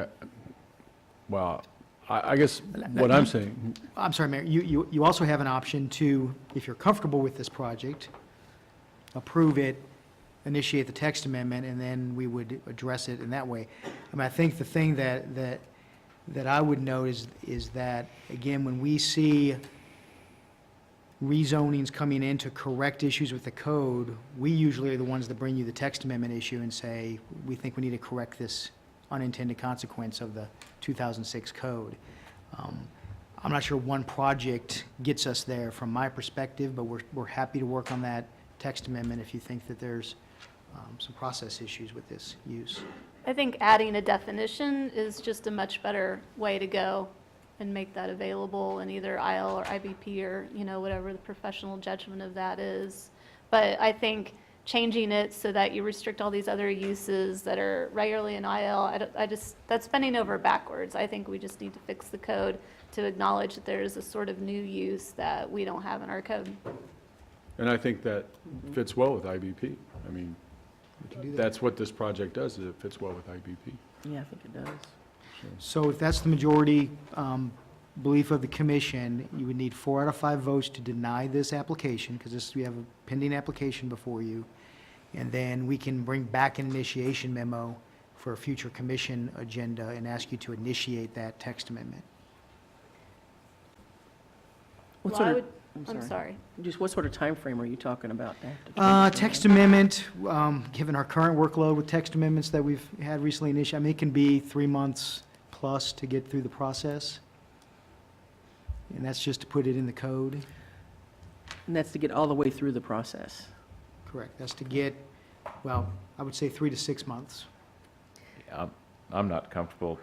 I guess what I'm saying, I'm sorry, Mayor, you also have an option to, if you're comfortable with this project, approve it, initiate the text amendment, and then we would address it in that way. I mean, I think the thing that I would note is that, again, when we see rezonings coming in to correct issues with the code, we usually are the ones that bring you the text amendment issue and say, we think we need to correct this unintended consequence of the 2006 code. I'm not sure one project gets us there from my perspective, but we're happy to work on that text amendment if you think that there's some process issues with this use. I think adding a definition is just a much better way to go and make that available in either IL or IBP or, whatever the professional judgment of that is. But I think changing it so that you restrict all these other uses that are regularly in IL, that's bending over backwards. I think we just need to fix the code to acknowledge that there is a sort of new use that we don't have in our code. and I think that fits well with IBP. I mean, We can do that. that's what this project does, is it fits well with IBP. Yeah, I think it does. So if that's the majority belief of the commission, you would need 4 out of 5 votes to deny this application, because we have a pending application before you. And then we can bring back an initiation memo for a future commission agenda and ask you to initiate that text amendment. What Well, sort I of- would- I'm sorry. Just what sort of time frame are you talking about? to have to Text amendment, given our current workload with text amendments that we've had recently initiated, I mean, it can be 3 months plus to get through the process. And that's just to put it in the code. And that's to get all the way through the process. Correct. That's to get, well, I would say 3 to 6 months. Yeah, I'm not comfortable.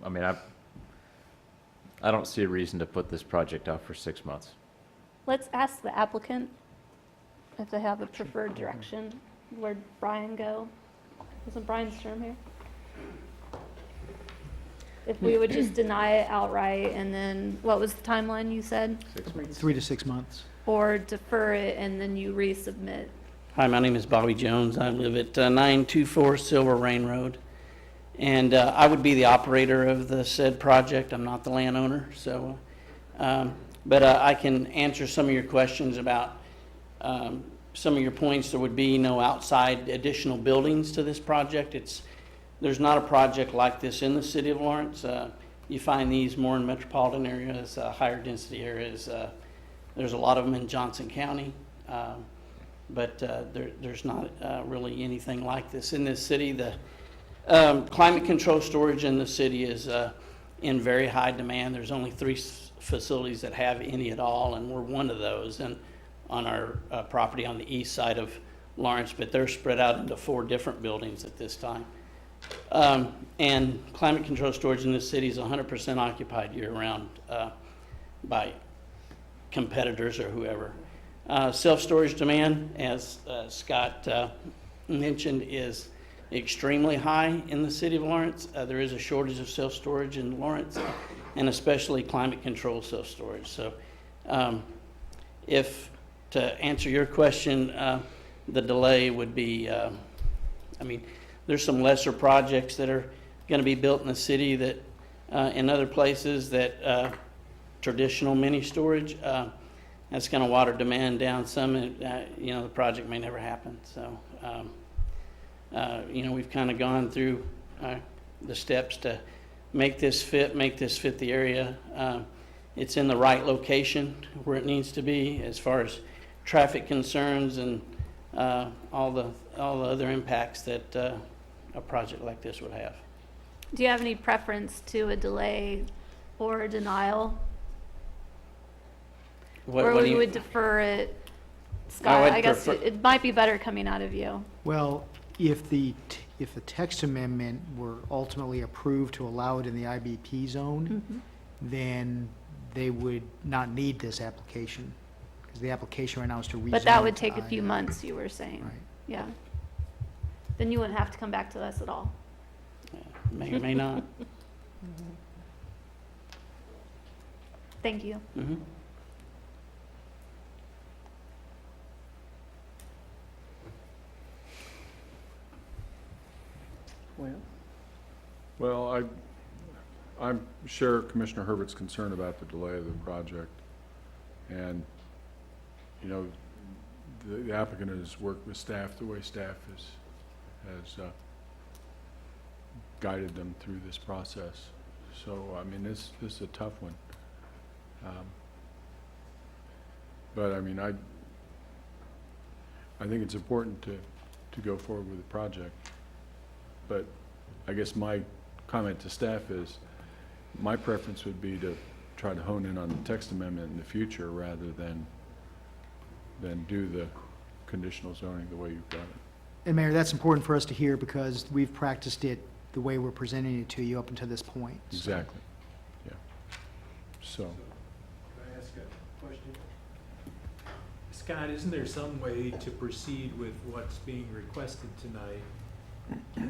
I mean, I don't see a reason to put this project off for 6 months. Let's ask the applicant if they have a preferred direction. Where'd Brian go? Isn't Brian's term here? If we would just deny it outright, and then, what was the timeline you said? 6 months. 3 to 6 months. Or defer it and then you resubmit? Hi, my name is Bobby Jones. I live at 924 Silver Rain Road. And I would be the operator of the said project. I'm not the landowner, so, but I can answer some of your questions about some of your points. There would be no outside additional buildings to this project. There's not a project like this in the city of Lawrence. You find these more in metropolitan areas, higher density areas. There's a lot of them in Johnson County, but there's not really anything like this in this city. The climate control storage in the city is in very high demand. There's only 3 facilities that have any at all, and we're one of those, and on our property on the east side of Lawrence, but they're spread out into 4 different buildings at this time. And climate control storage in this city is 100% occupied year-round by competitors or whoever. Self-storage demand, as Scott mentioned, is extremely high in the city of Lawrence. There is a shortage of self-storage in Lawrence, and especially climate-controlled self-storage. So if, to answer your question, the delay would be, I mean, there's some lesser projects that are going to be built in the city that, in other places that traditional mini storage, that's going to water demand down some, and, you know, the project may never happen. So, you know, we've kind of gone through the steps to make this fit the area. It's in the right location where it needs to be as far as traffic concerns and all the other impacts that a project like this would have. Do you have any preference to a delay or a denial? Or you would defer it? Scott, I guess it might be better coming out of you. Well, if the text amendment were ultimately approved to allow it in the IBP zone, then they would not need this application, because the application right now is to rezone. But that would to take a few IL. months, you were saying. Right. Yeah. Then you wouldn't have to come back to us at all. May or may not. Thank you. Mm-hmm. Well, I share Commissioner Herbert's concern about the delay of the project. And, you know, the applicant has worked with staff the way staff has guided them through this process. So, I mean, this is a tough one. But, I mean, I think it's important to go forward with the project. But I guess my comment to staff is, my preference would be to try to hone in on the text amendment in the future rather than do the conditional zoning the way you've got it. And Mayor, that's important for us to hear because we've practiced it the way we're presenting it to you up until this point. So. Exactly, yeah. So. Can I ask a question? Scott, isn't there some way to proceed with what's being requested tonight,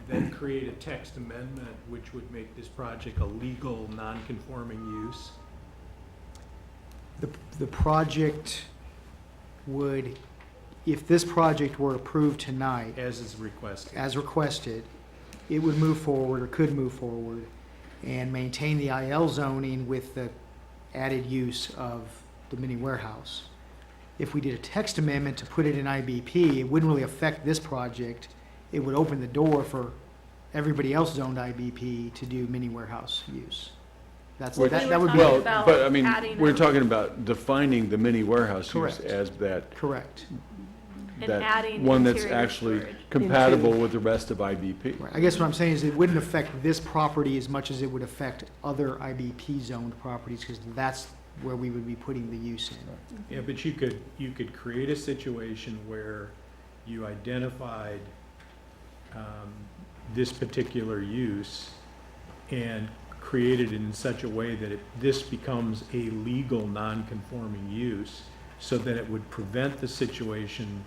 then create a text amendment which would make this project a legal, non-conforming use? The project would, if this project were approved tonight. As is requested. As requested, it would move forward or could move forward and maintain the IL zoning with the added use of the mini warehouse. If we did a text amendment to put it in IBP, it wouldn't really affect this project. It would open the door for everybody else zoned IBP to do mini warehouse use. That would be. Well, but I mean, we're talking about defining the mini warehouse use Correct. as that. Correct. And That adding one that's interior actually storage. compatible with the rest of IBP. Right. I guess what I'm saying is it wouldn't affect this property as much as it would affect other IBP zoned properties, because that's where we would be putting the use in. Yeah, but you could create a situation where you identified this particular use and created it in such a way that this becomes a legal non-conforming use, so that it would prevent the situation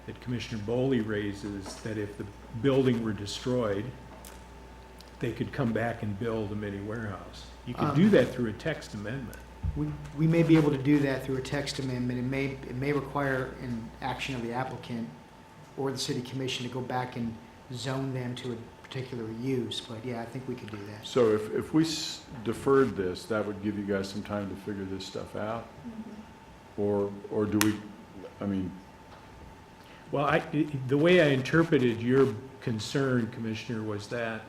that Commissioner Boley raises, that if the building were destroyed, they could come back and build a mini warehouse. You could do that through a text amendment. We may be able to do that through a text amendment. It may require an action of the applicant or the city commission to go back and zone them to a particular use, but yeah, I think we could do that. So if we deferred this, that would give you guys some time to figure this stuff out? Or do we, I mean. Well, the way I interpreted your concern, Commissioner, was that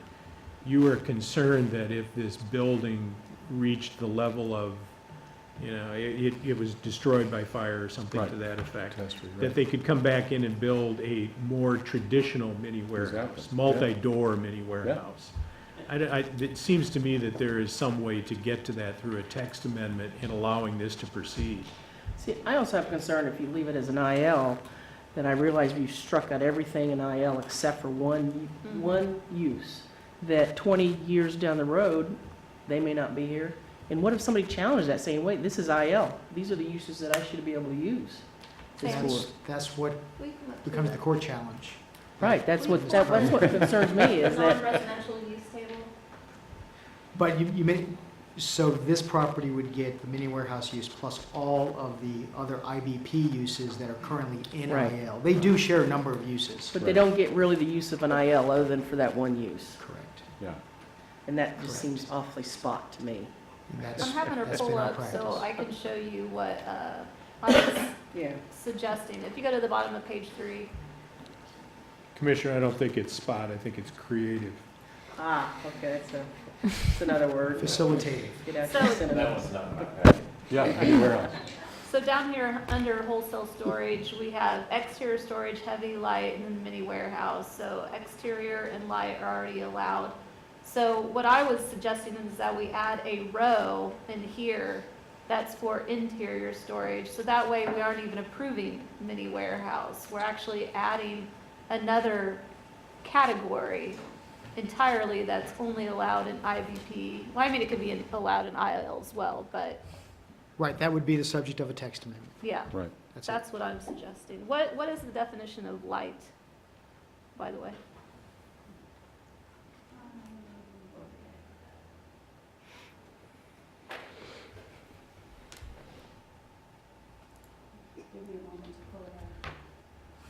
you were concerned that if this building reached the level of, you know, it was destroyed by fire or something to that effect, that they could come back in and build a more traditional mini warehouse, multi-door mini warehouse. It seems to me that there is some way to get to that through a text amendment and allowing this to proceed. See, I also have concern if you leave it as an IL, then I realize we've struck out everything in IL except for one use, that 20 years down the road, they may not be here. And what if somebody challenged that, saying, wait, this is IL. These are the uses that I should be able to use. That's what We come up to becomes the court challenge. Right, that's what concerns me, is that, Non-residential use table. But you may, so this property would get the mini warehouse use plus all of the other IBP uses that are currently in Right. IL. They do share a number of uses. but they don't get really the use of an IL other than for that one use. Correct. Yeah. And that just Correct. seems awfully spot to me. And that's- I'm having her that's pull been our up so practice. I can show you what I was Yeah. suggesting. If you go to the bottom of page 3, Commissioner, I don't think it's spot, I think it's creative. Ah, okay, that's another word. Facilitative. Get out So- your That synonyms. one's not my package. Yeah, mini warehouse. so down here under wholesale storage, we have exterior storage, heavy, light, and then mini warehouse. So exterior and light are already allowed. So what I was suggesting is that we add a row in here that's for interior storage. So that way we aren't even approving mini warehouse. We're actually adding another category entirely that's only allowed in IBP. Well, I mean, it could be allowed in IL as well, but Right, that would be the subject of a text amendment. yeah. Right. That's it. That's what I'm suggesting. What is the definition of light, by the way?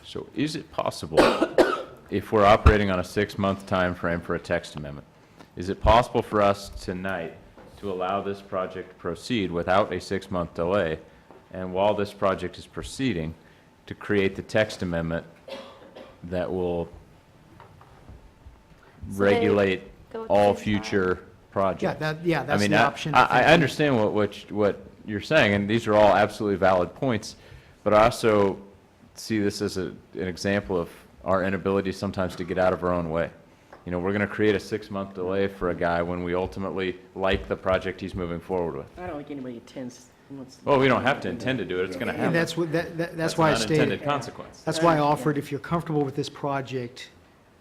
So is it possible, if we're operating on a 6-month time frame for a text amendment, is it possible for us tonight to allow this project to proceed without a 6-month delay? And while this project is proceeding, to create the text amendment that will So they regulate go with all phase future projects? Yeah, I that's mean, the option. I understand what you're saying, and these are all absolutely valid points, but I also see this as an example of our inability sometimes to get out of our own way. You know, we're going to create a 6-month delay for a guy when we ultimately like the project he's moving forward with. I don't think anybody intends, wants. Well, we don't have to intend to do it, it's going to happen. And that's what, that's why I an stated. unintended consequence. That's why I offered, if you're comfortable with this project,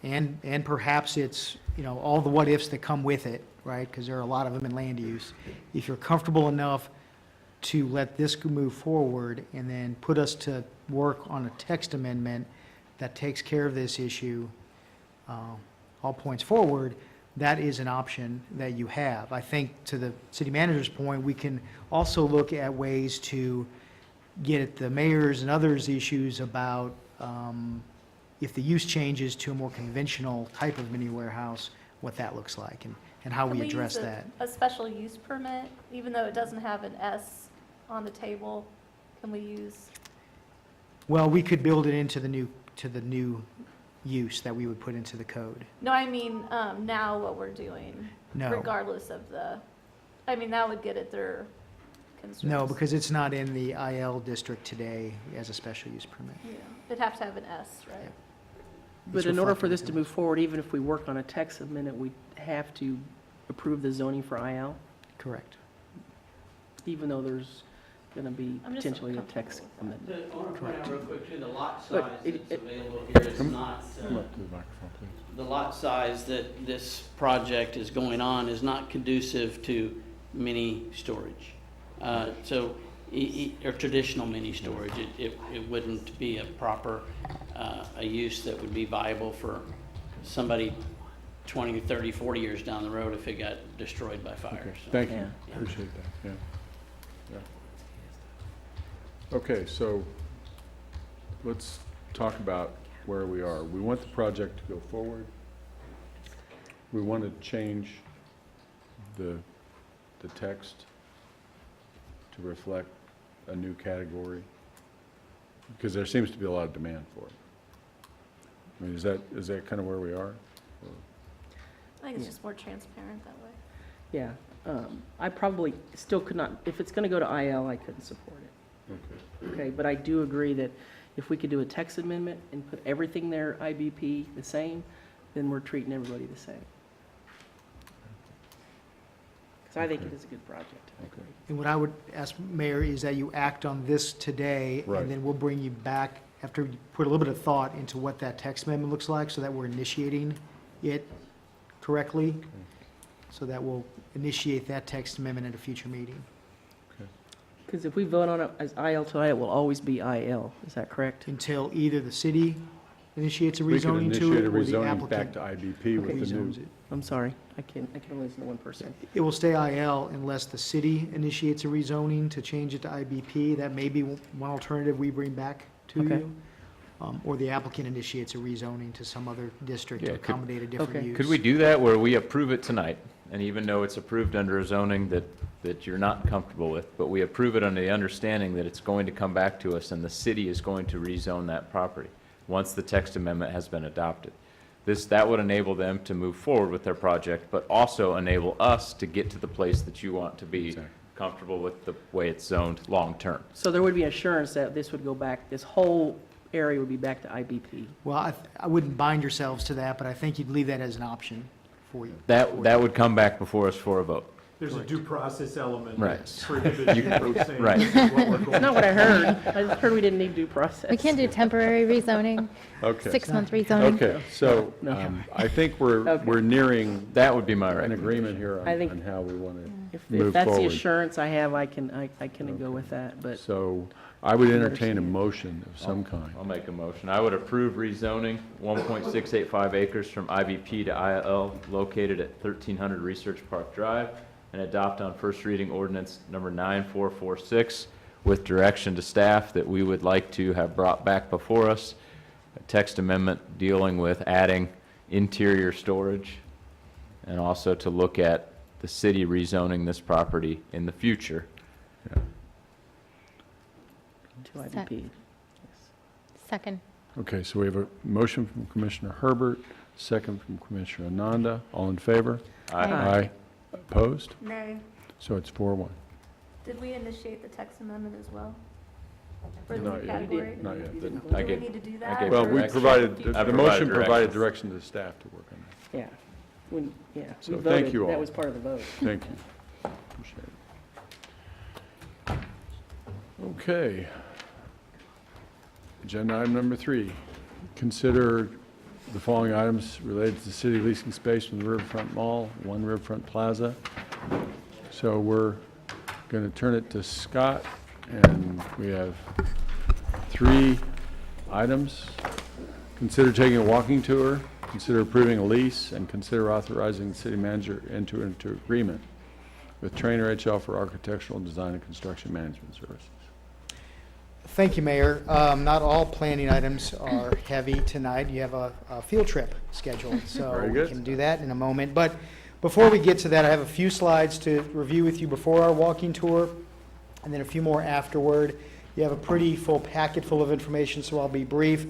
and perhaps it's, you know, all the what-ifs that come with it, right? Because there are a lot of them in land use. If you're comfortable enough to let this move forward and then put us to work on a text amendment that takes care of this issue, all points forward, that is an option that you have. I think, to the city manager's point, we can also look at ways to get at the mayor's and others' issues about if the use changes to a more conventional type of mini warehouse, what that looks like and how we address that. A special use permit, even though it doesn't have an S on the table, can we use? Well, we could build it into the new use that we would put into the code. No, I mean, now what we're doing. No. Regardless of I mean, that would get at their concerns. No, because it's not in the IL district today as a special use permit. Yeah, it'd have to have an S, right? But It's in order for reflected this in to it. move forward, even if we work on a text amendment, we have to approve the zoning for IL, Correct. even though there's going to be I'm just potentially a uncomfortable text with amendment. I want to point out real quick too, the lot But size it- that's available here is not, Come up to the microphone, please. the lot size that this project is going on is not conducive to mini storage. So, or traditional mini storage, it wouldn't be a proper, a use that would be viable for somebody 20, 30, 40 years down the road if it got destroyed by fire. Okay, So- thank you, Yeah. appreciate that, yeah. Okay, so let's talk about where we are. We want the project to go forward. We want to change the text to reflect a new category, because there seems to be a lot of demand for it. I mean, is that kind of where we are? I think it's just more transparent that way. Yeah, I probably still could not, if it's going to go to IL, I couldn't support it. Okay. Okay, but I do agree that if we could do a text amendment and put everything there, IBP, the same, then we're treating everybody the same. Because I think it is a good project. Okay. And what I would ask, Mayor, is that you act on this today, Right. and then we'll bring you back after you put a little bit of thought into what that text amendment looks like, so that we're initiating it correctly, so that we'll initiate that text amendment at a future meeting. Because if we vote on it as IL tonight, it will always be IL. Is that correct? Until either the city initiates a We could rezoning to initiate it a or the rezoning back applicant to IBP with the new. rezones it. I'm sorry, I can only listen to one person. It will stay IL unless the city initiates a rezoning to change it to IBP. That may be one alternative we bring back to Okay. you. Or the applicant initiates a rezoning to some other district Yeah, to could- accommodate a different Okay. use. Could we do that where we approve it tonight, and even though it's approved under a zoning that you're not comfortable with, but we approve it under the understanding that it's going to come back to us and the city is going to rezone that property once the text amendment has been adopted? That would enable them to move forward with their project, but also enable us to get to the place that you want to be comfortable with the way it's zoned long-term. So there would be assurance that this would go back, this whole area would be back to IBP. Well, I wouldn't bind yourselves to that, but I think you'd leave that as an option for you. That would come back before us for a vote. There's a due process element Right. that prohibits you from saying Right. this is what we're going That's not what I heard. I just heard we didn't need due process. We can do temporary rezoning, Okay. 6-month rezoning. Okay, so No. I think we're Okay. nearing That would be my an recommendation. agreement here I think- on how we want to If move that's the forward. assurance I have, I can go with that, but So I would entertain a motion of some kind. I'll make a motion. I would approve rezoning 1.685 acres from IBP to IL located at 1300 Research Park Drive and adopt on first reading ordinance number 9446 with direction to staff that we would like to have brought back before us a text amendment dealing with adding interior storage and also to look at the city rezoning this property in the future. to IBP. Second. Okay, so we have a motion from Commissioner Herbert, second from Commissioner Ananda. All in favor? Aye. Aye. Opposed? Nay. So it's 4-1. Did we initiate the text amendment as well? For the Not new yet. category? Not yet. Do I we gave- need to do I that? gave Well, or- we direction. provided, I the motion provided directions. direction to staff to work on that. Yeah, yeah. So we thank voted. you all. That was part of the vote. Thank you. Appreciate it. Okay. Agenda item number 3. Consider the following items related to city leasing space from the Riverfront Mall, 1 Riverfront Plaza. So we're going to turn it to Scott, and we have 3 items. Consider taking a walking tour, consider approving a lease, and consider authorizing the city manager enter into agreement with Trainer HL for architectural design and construction management services. Thank you, Mayor. Not all planning items are heavy tonight. You have a field trip scheduled, so Very we good. can do that in a moment. But before we get to that, I have a few slides to review with you before our walking tour, and then a few more afterward. You have a pretty full packet full of information, so I'll be brief.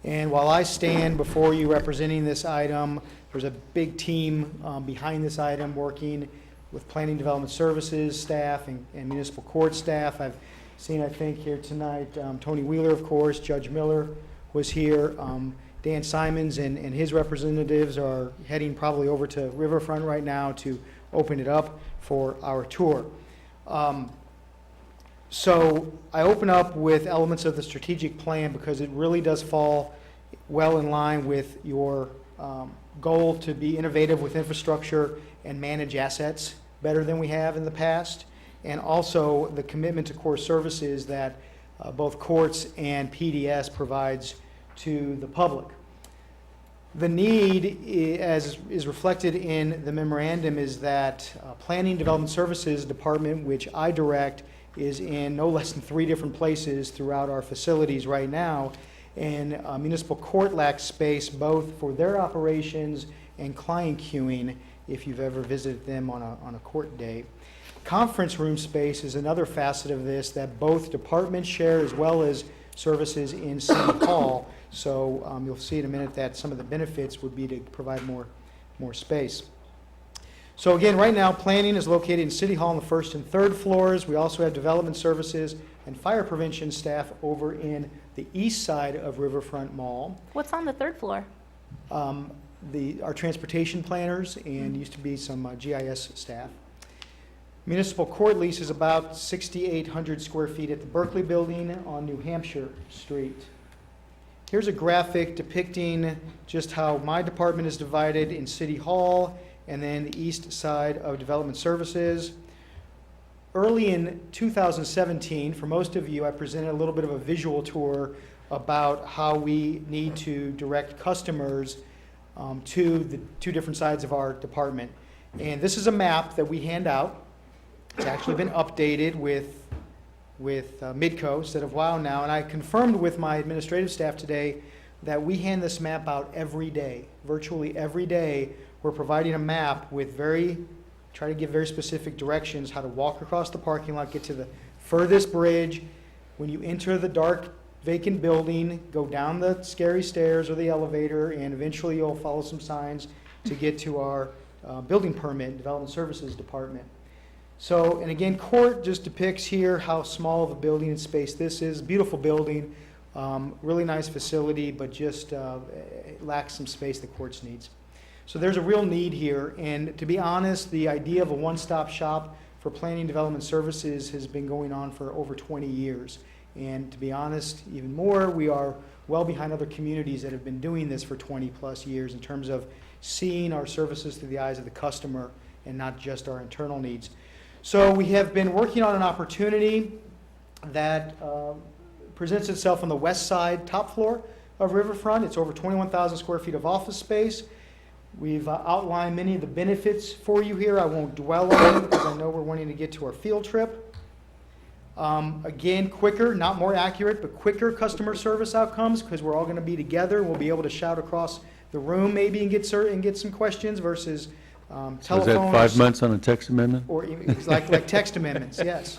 And while I stand before you representing this item, there's a big team behind this item working with Planning Development Services staff and municipal court staff. I've seen, I think, here tonight, Tony Wheeler, of course, Judge Miller was here. Dan Simons and his representatives are heading probably over to Riverfront right now to open it up for our tour. So I open up with elements of the strategic plan because it really does fall well in line with your goal to be innovative with infrastructure and manage assets better than we have in the past, and also the commitment to core services that both courts and PDS provides to the public. The need, as is reflected in the memorandum, is that Planning Development Services Department, which I direct, is in no less than 3 different places throughout our facilities right now, and municipal court lacks space both for their operations and client queuing if you've ever visited them on a court day. Conference room space is another facet of this that both departments share as well as services in City Hall. So you'll see in a minute that some of the benefits would be to provide more space. So again, right now, planning is located in City Hall on the 1st and 3rd floors. We also have development services and fire prevention staff over in the east side of Riverfront Mall. What's on the 3rd floor? Our transportation planners and used to be some GIS staff. Municipal court lease is about 6,800 square feet at the Berkeley Building on New Hampshire Street. Here's a graphic depicting just how my department is divided in City Hall and then the east side of Development Services. early in 2017, for most of you, I presented a little bit of a visual tour about how we need to direct customers to the two different sides of our department. And this is a map that we hand out. It's actually been updated with Midco instead of WOW now, and I confirmed with my administrative staff today that we hand this map out every day. Virtually every day, we're providing a map with try to give very specific directions, how to walk across the parking lot, get to the furthest bridge. When you enter the dark vacant building, go down the scary stairs or the elevator, and eventually you'll follow some signs to get to our building permit, development services department. So, and again, court just depicts here how small of a building and space this is. Beautiful building, really nice facility, but just lacks some space the courts needs. So there's a real need here, and to be honest, the idea of a one-stop shop for planning development services has been going on for over 20 years. And to be honest, even more, we are well behind other communities that have been doing this for 20 plus years in terms of seeing our services through the eyes of the customer and not just our internal needs. So we have been working on an opportunity that presents itself on the west side, top floor of Riverfront. It's over 21,000 square feet of office space. We've outlined many of the benefits for you here. I won't dwell on them because I know we're wanting to get to our field trip. Again, quicker, not more accurate, but quicker customer service outcomes because we're all going to be together. We'll be able to shout across the room maybe and get some questions versus telephone. So is that 5 months on a text amendment? Or like text amendments, yes.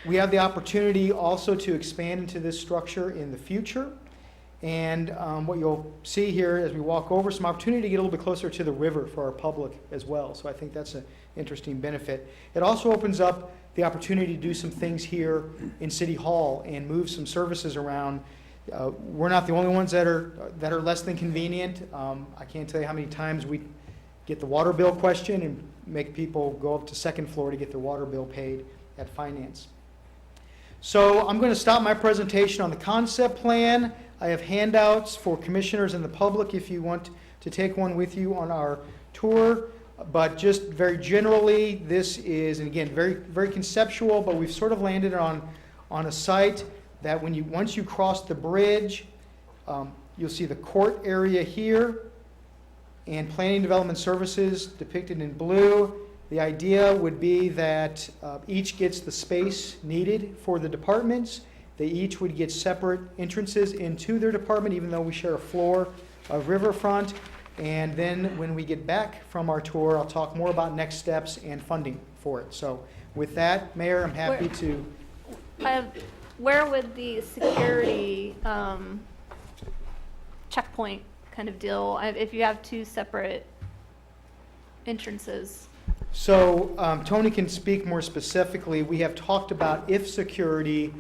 We have the opportunity also to expand into this structure in the future. And what you'll see here as we walk over, some opportunity to get a little bit closer to the river for our public as well. So I think that's an interesting benefit. It also opens up the opportunity to do some things here in City Hall and move some services around. We're not the only ones that are less than convenient. I can't tell you how many times we get the water bill question and make people go up to second floor to get their water bill paid at finance. So I'm going to stop my presentation on the concept plan. I have handouts for commissioners and the public if you want to take one with you on our tour. But just very generally, this is, and again, very, very conceptual, but we've sort of landed on a site that once you cross the bridge, you'll see the court area here and planning development services depicted in blue. The idea would be that each gets the space needed for the departments. They each would get separate entrances into their department, even though we share a floor of Riverfront. And then when we get back from our tour, I'll talk more about next steps and funding for it. So with that, Mayor, I'm happy to. Where would the security checkpoint kind of deal, if you have two separate entrances? So Tony can speak more specifically. We have talked about if security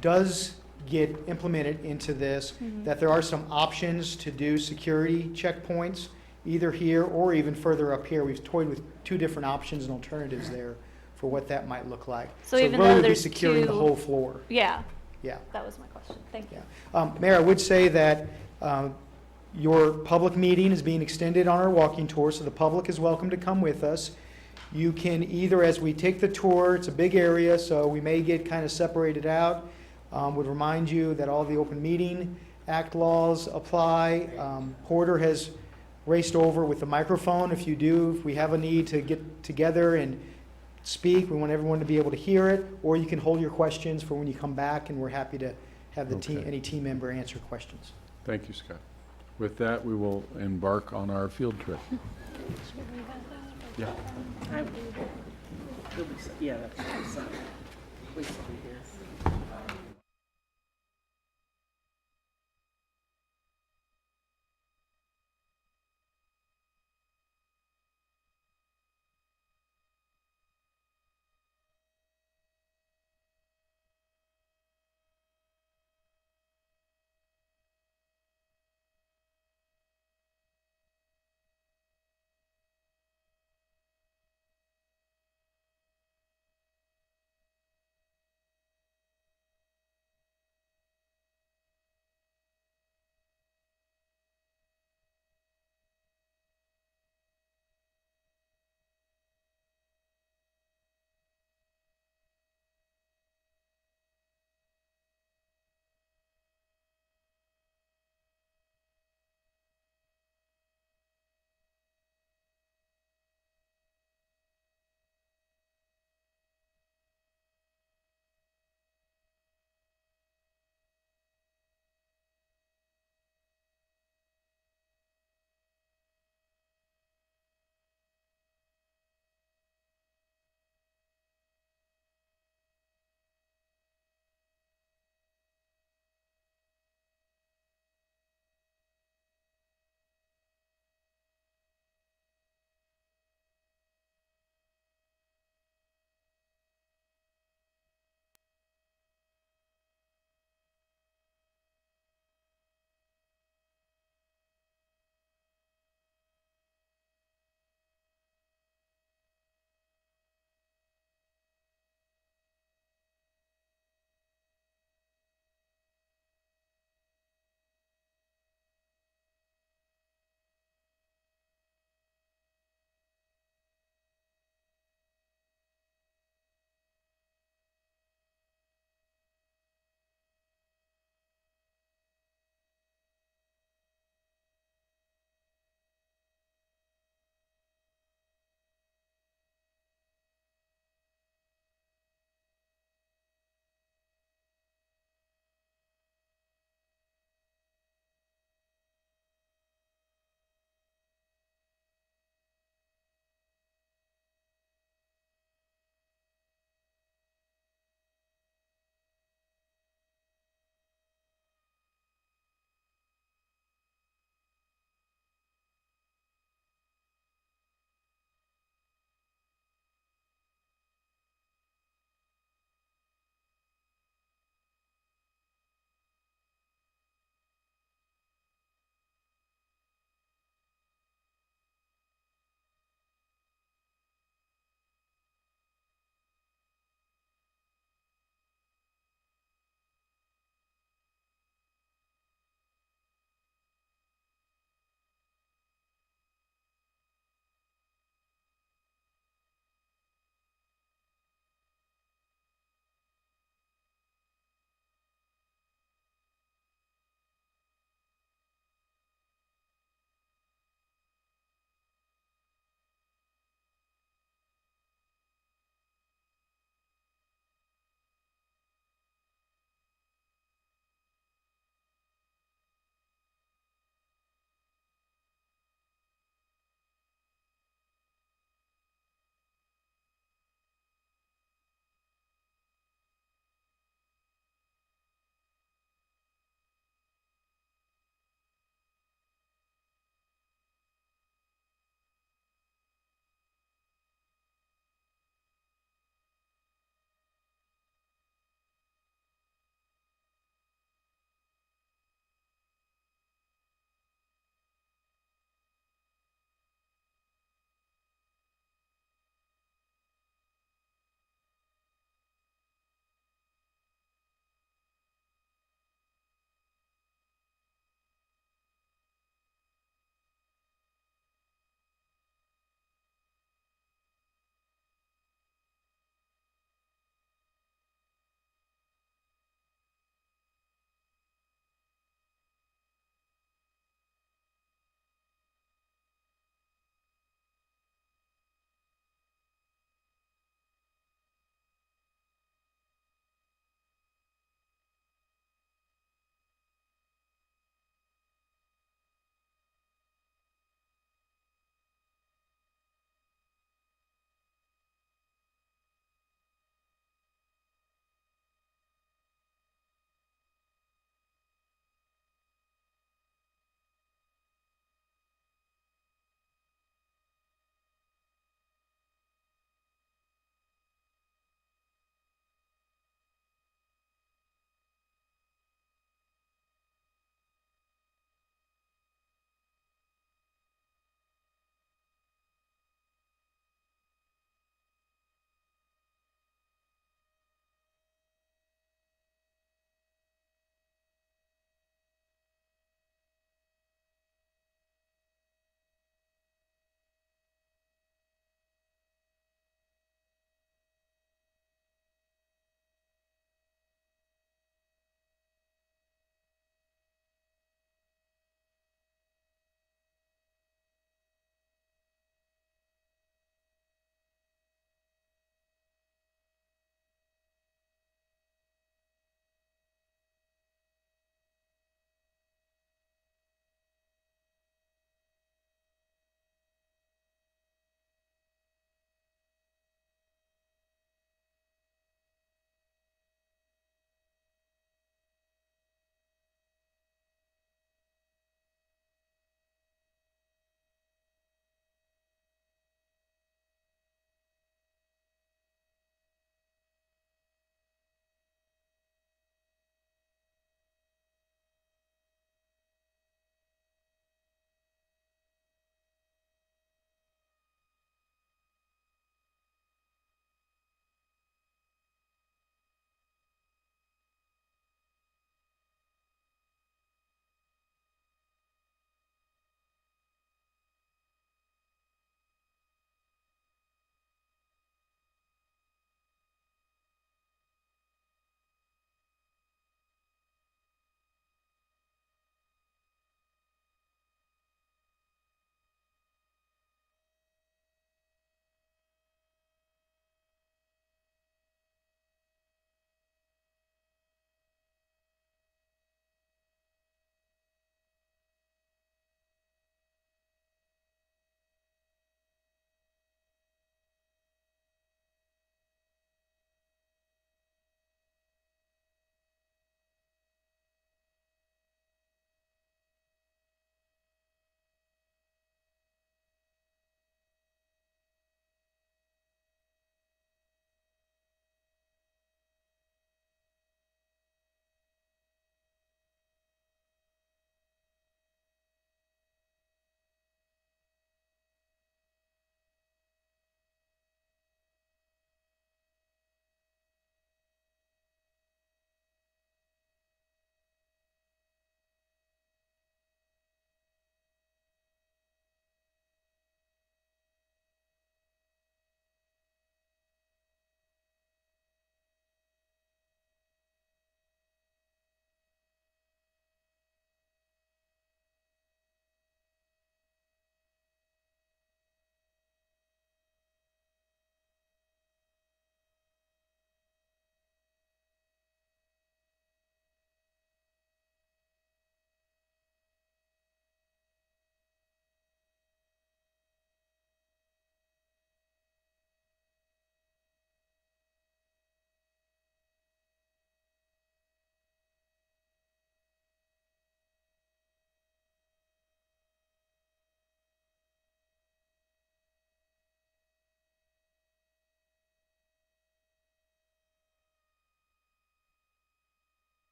does get implemented into this, that there are some options to do security checkpoints, either here or even further up here. We've toyed with two different options and alternatives there for what that might look like. So even really though would be there's securing the two- whole floor. Yeah. Yeah. That was my question. Thank you. Mayor, I would say that your public meeting is being extended on our walking tour, so the public is welcome to come with us. You can either, as we take the tour, it's a big area, so we may get kind of separated out. Would remind you that all the Open Meeting Act laws apply. Porter has raced over with the microphone. If we have a need to get together and speak, we want everyone to be able to hear it, or you can hold your questions for when you come back, and we're happy to have any team member answer questions. Thank you, Scott. With that, we will embark on our field trip. Yeah. Yeah, that's please be here.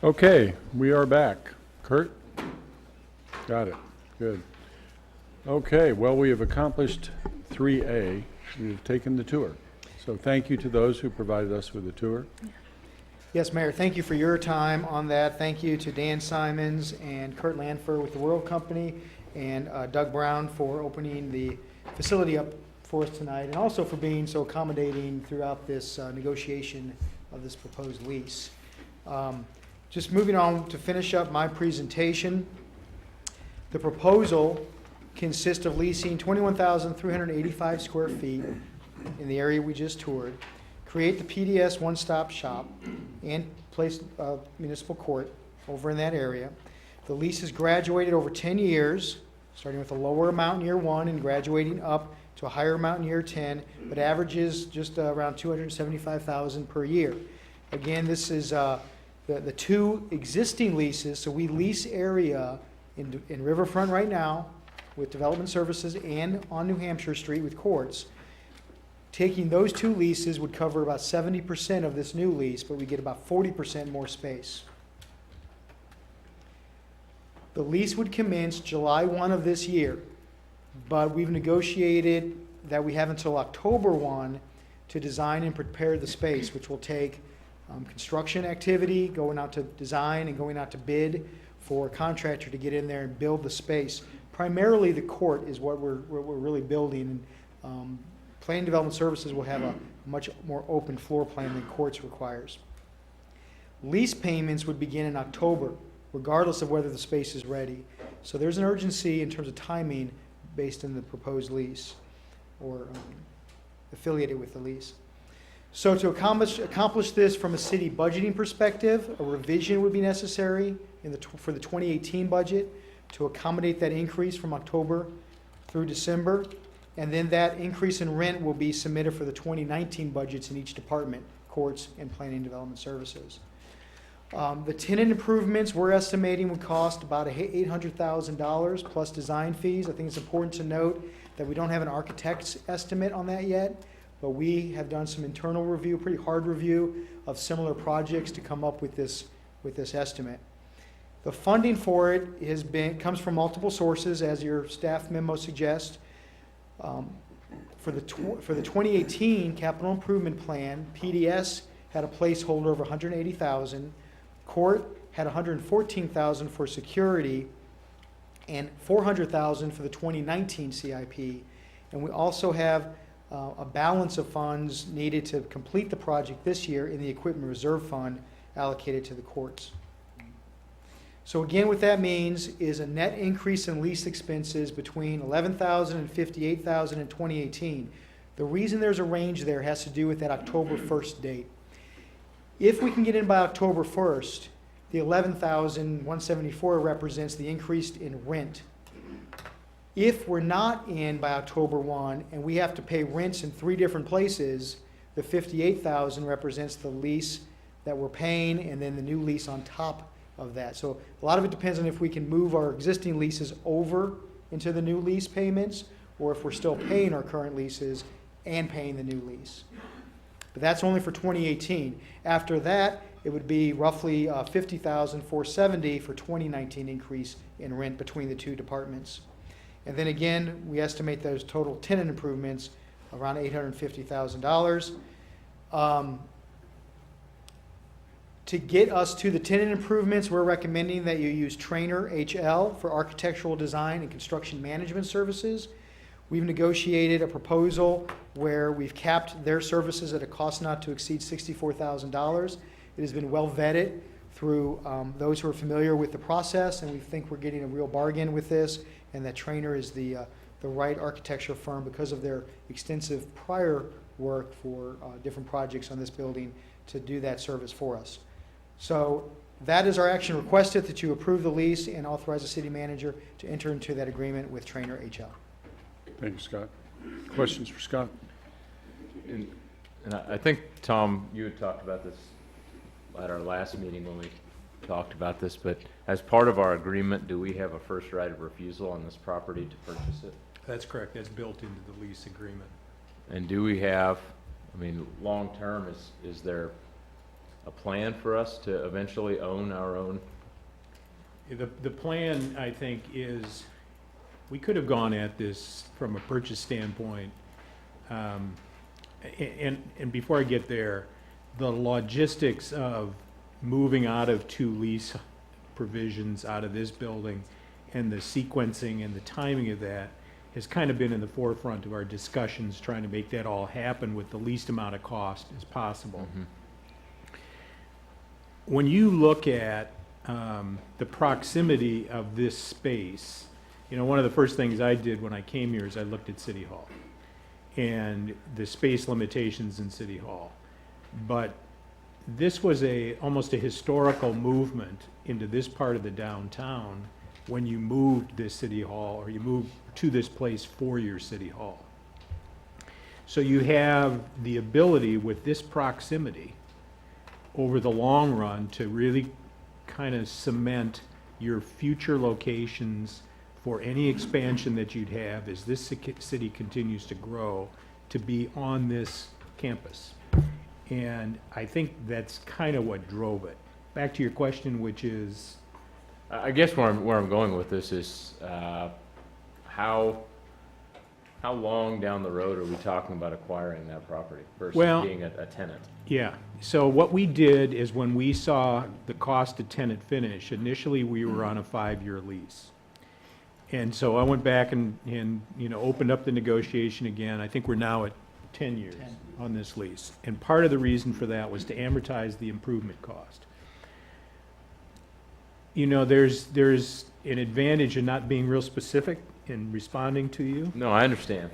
Okay, we are back. Kurt? Got it. Good. Okay, well, we have accomplished 3A. We've taken the tour. So thank you to those who provided us with the tour. Yes, Mayor, thank you for your time on that. Thank you to Dan Simons and Kurt Landfer with the World Company, and Doug Brown for opening the facility up for us tonight, and also for being so accommodating throughout this negotiation of this proposed lease. Just moving on to finish up my presentation, the proposal consists of leasing 21,385 square feet in the area we just toured, create the PDS one-stop shop, and place a municipal court over in that area. The lease is graduated over 10 years, starting with a lower amount in year 1 and graduating up to a higher amount in year 10, but averages just around $275,000 per year. Again, this is the 2 existing leases, so we lease area in Riverfront right now with Development Services and on New Hampshire Street with courts. Taking those 2 leases would cover about 70% of this new lease, but we get about 40% more space. The lease would commence July 1 of this year, but we've negotiated that we have until October 1 to design and prepare the space, which will take construction activity, going out to design and going out to bid for a contractor to get in there and build the space. Primarily the court is what we're really building. Planning Development Services will have a much more open floor plan than courts requires. Lease payments would begin in October, regardless of whether the space is ready. So there's an urgency in terms of timing based on the proposed lease or affiliated with the lease. So to accomplish this from a city budgeting perspective, a revision would be necessary for the 2018 budget to accommodate that increase from October through December. And then that increase in rent will be submitted for the 2019 budgets in each department, courts and Planning and Development Services. The tenant improvements we're estimating would cost about $800,000 plus design fees. I think it's important to note that we don't have an architect's estimate on that yet, but we have done some internal review, pretty hard review of similar projects to come up with this estimate. The funding for it comes from multiple sources, as your staff memo suggests. For the 2018 capital improvement plan, PDS had a placeholder of $180,000. Court had $114,000 for security and $400,000 for the 2019 CIP. And we also have a balance of funds needed to complete the project this year in the Equipment Reserve Fund allocated to the courts. So again, what that means is a net increase in lease expenses between $11,000 and $58,000 in 2018. The reason there's a range there has to do with that October 1st date. If we can get in by October 1st, the $11,174 represents the increase in rent. If we're not in by October 1 and we have to pay rents in 3 different places, the $58,000 represents the lease that we're paying and then the new lease on top of that. So a lot of it depends on if we can move our existing leases over into the new lease payments or if we're still paying our current leases and paying the new lease. But that's only for 2018. After that, it would be roughly $50,470 for 2019 increase in rent between the 2 departments. And then again, we estimate those total tenant improvements around $850,000. To get us to the tenant improvements, we're recommending that you use Trainer HL for architectural design and construction management services. We've negotiated a proposal where we've capped their services at a cost not to exceed $64,000. It has been well vetted through those who are familiar with the process, and we think we're getting a real bargain with this, and that Trainer is the right architecture firm because of their extensive prior work for different projects on this building to do that service for us. So that is our action requested, that you approve the lease and authorize the city manager to enter into that agreement with Trainer HL. Thank you, Scott. Questions for Scott? And I think, Tom, you had talked about this at our last meeting when we talked about this, but as part of our agreement, do we have a first right of refusal on this property to purchase it? That's correct. That's built into the lease agreement. And do we have, I mean, long-term, is there a plan for us to eventually own our own? The plan, I think, is, we could have gone at this from a purchase standpoint. And before I get there, the logistics of moving out of 2 lease provisions out of this building and the sequencing and the timing of that has kind of been in the forefront of our discussions, trying to make that all happen with the least amount of cost as possible. When you look at the proximity of this space, you know, one of the first things I did when I came here is I looked at City Hall and the space limitations in City Hall. But this was almost a historical movement into this part of the downtown when you moved this City Hall, or you moved to this place for your City Hall. So you have the ability with this proximity over the long run to really kind of cement your future locations for any expansion that you'd have as this city continues to grow, to be on this campus. And I think that's kind of what drove it. Back to your question, which is? I guess where I'm going with this is, how long down the road are we talking about acquiring that property versus being a tenant? Yeah, so what we did is when we saw the cost to tenant finish, initially we were on a 5-year lease. And so I went back and you know, opened up the negotiation again. I think we're now at 10 years on this lease. And part of the reason for that was to amortize the improvement cost. You know, there's an advantage in not being real specific in responding to you. No, I understand.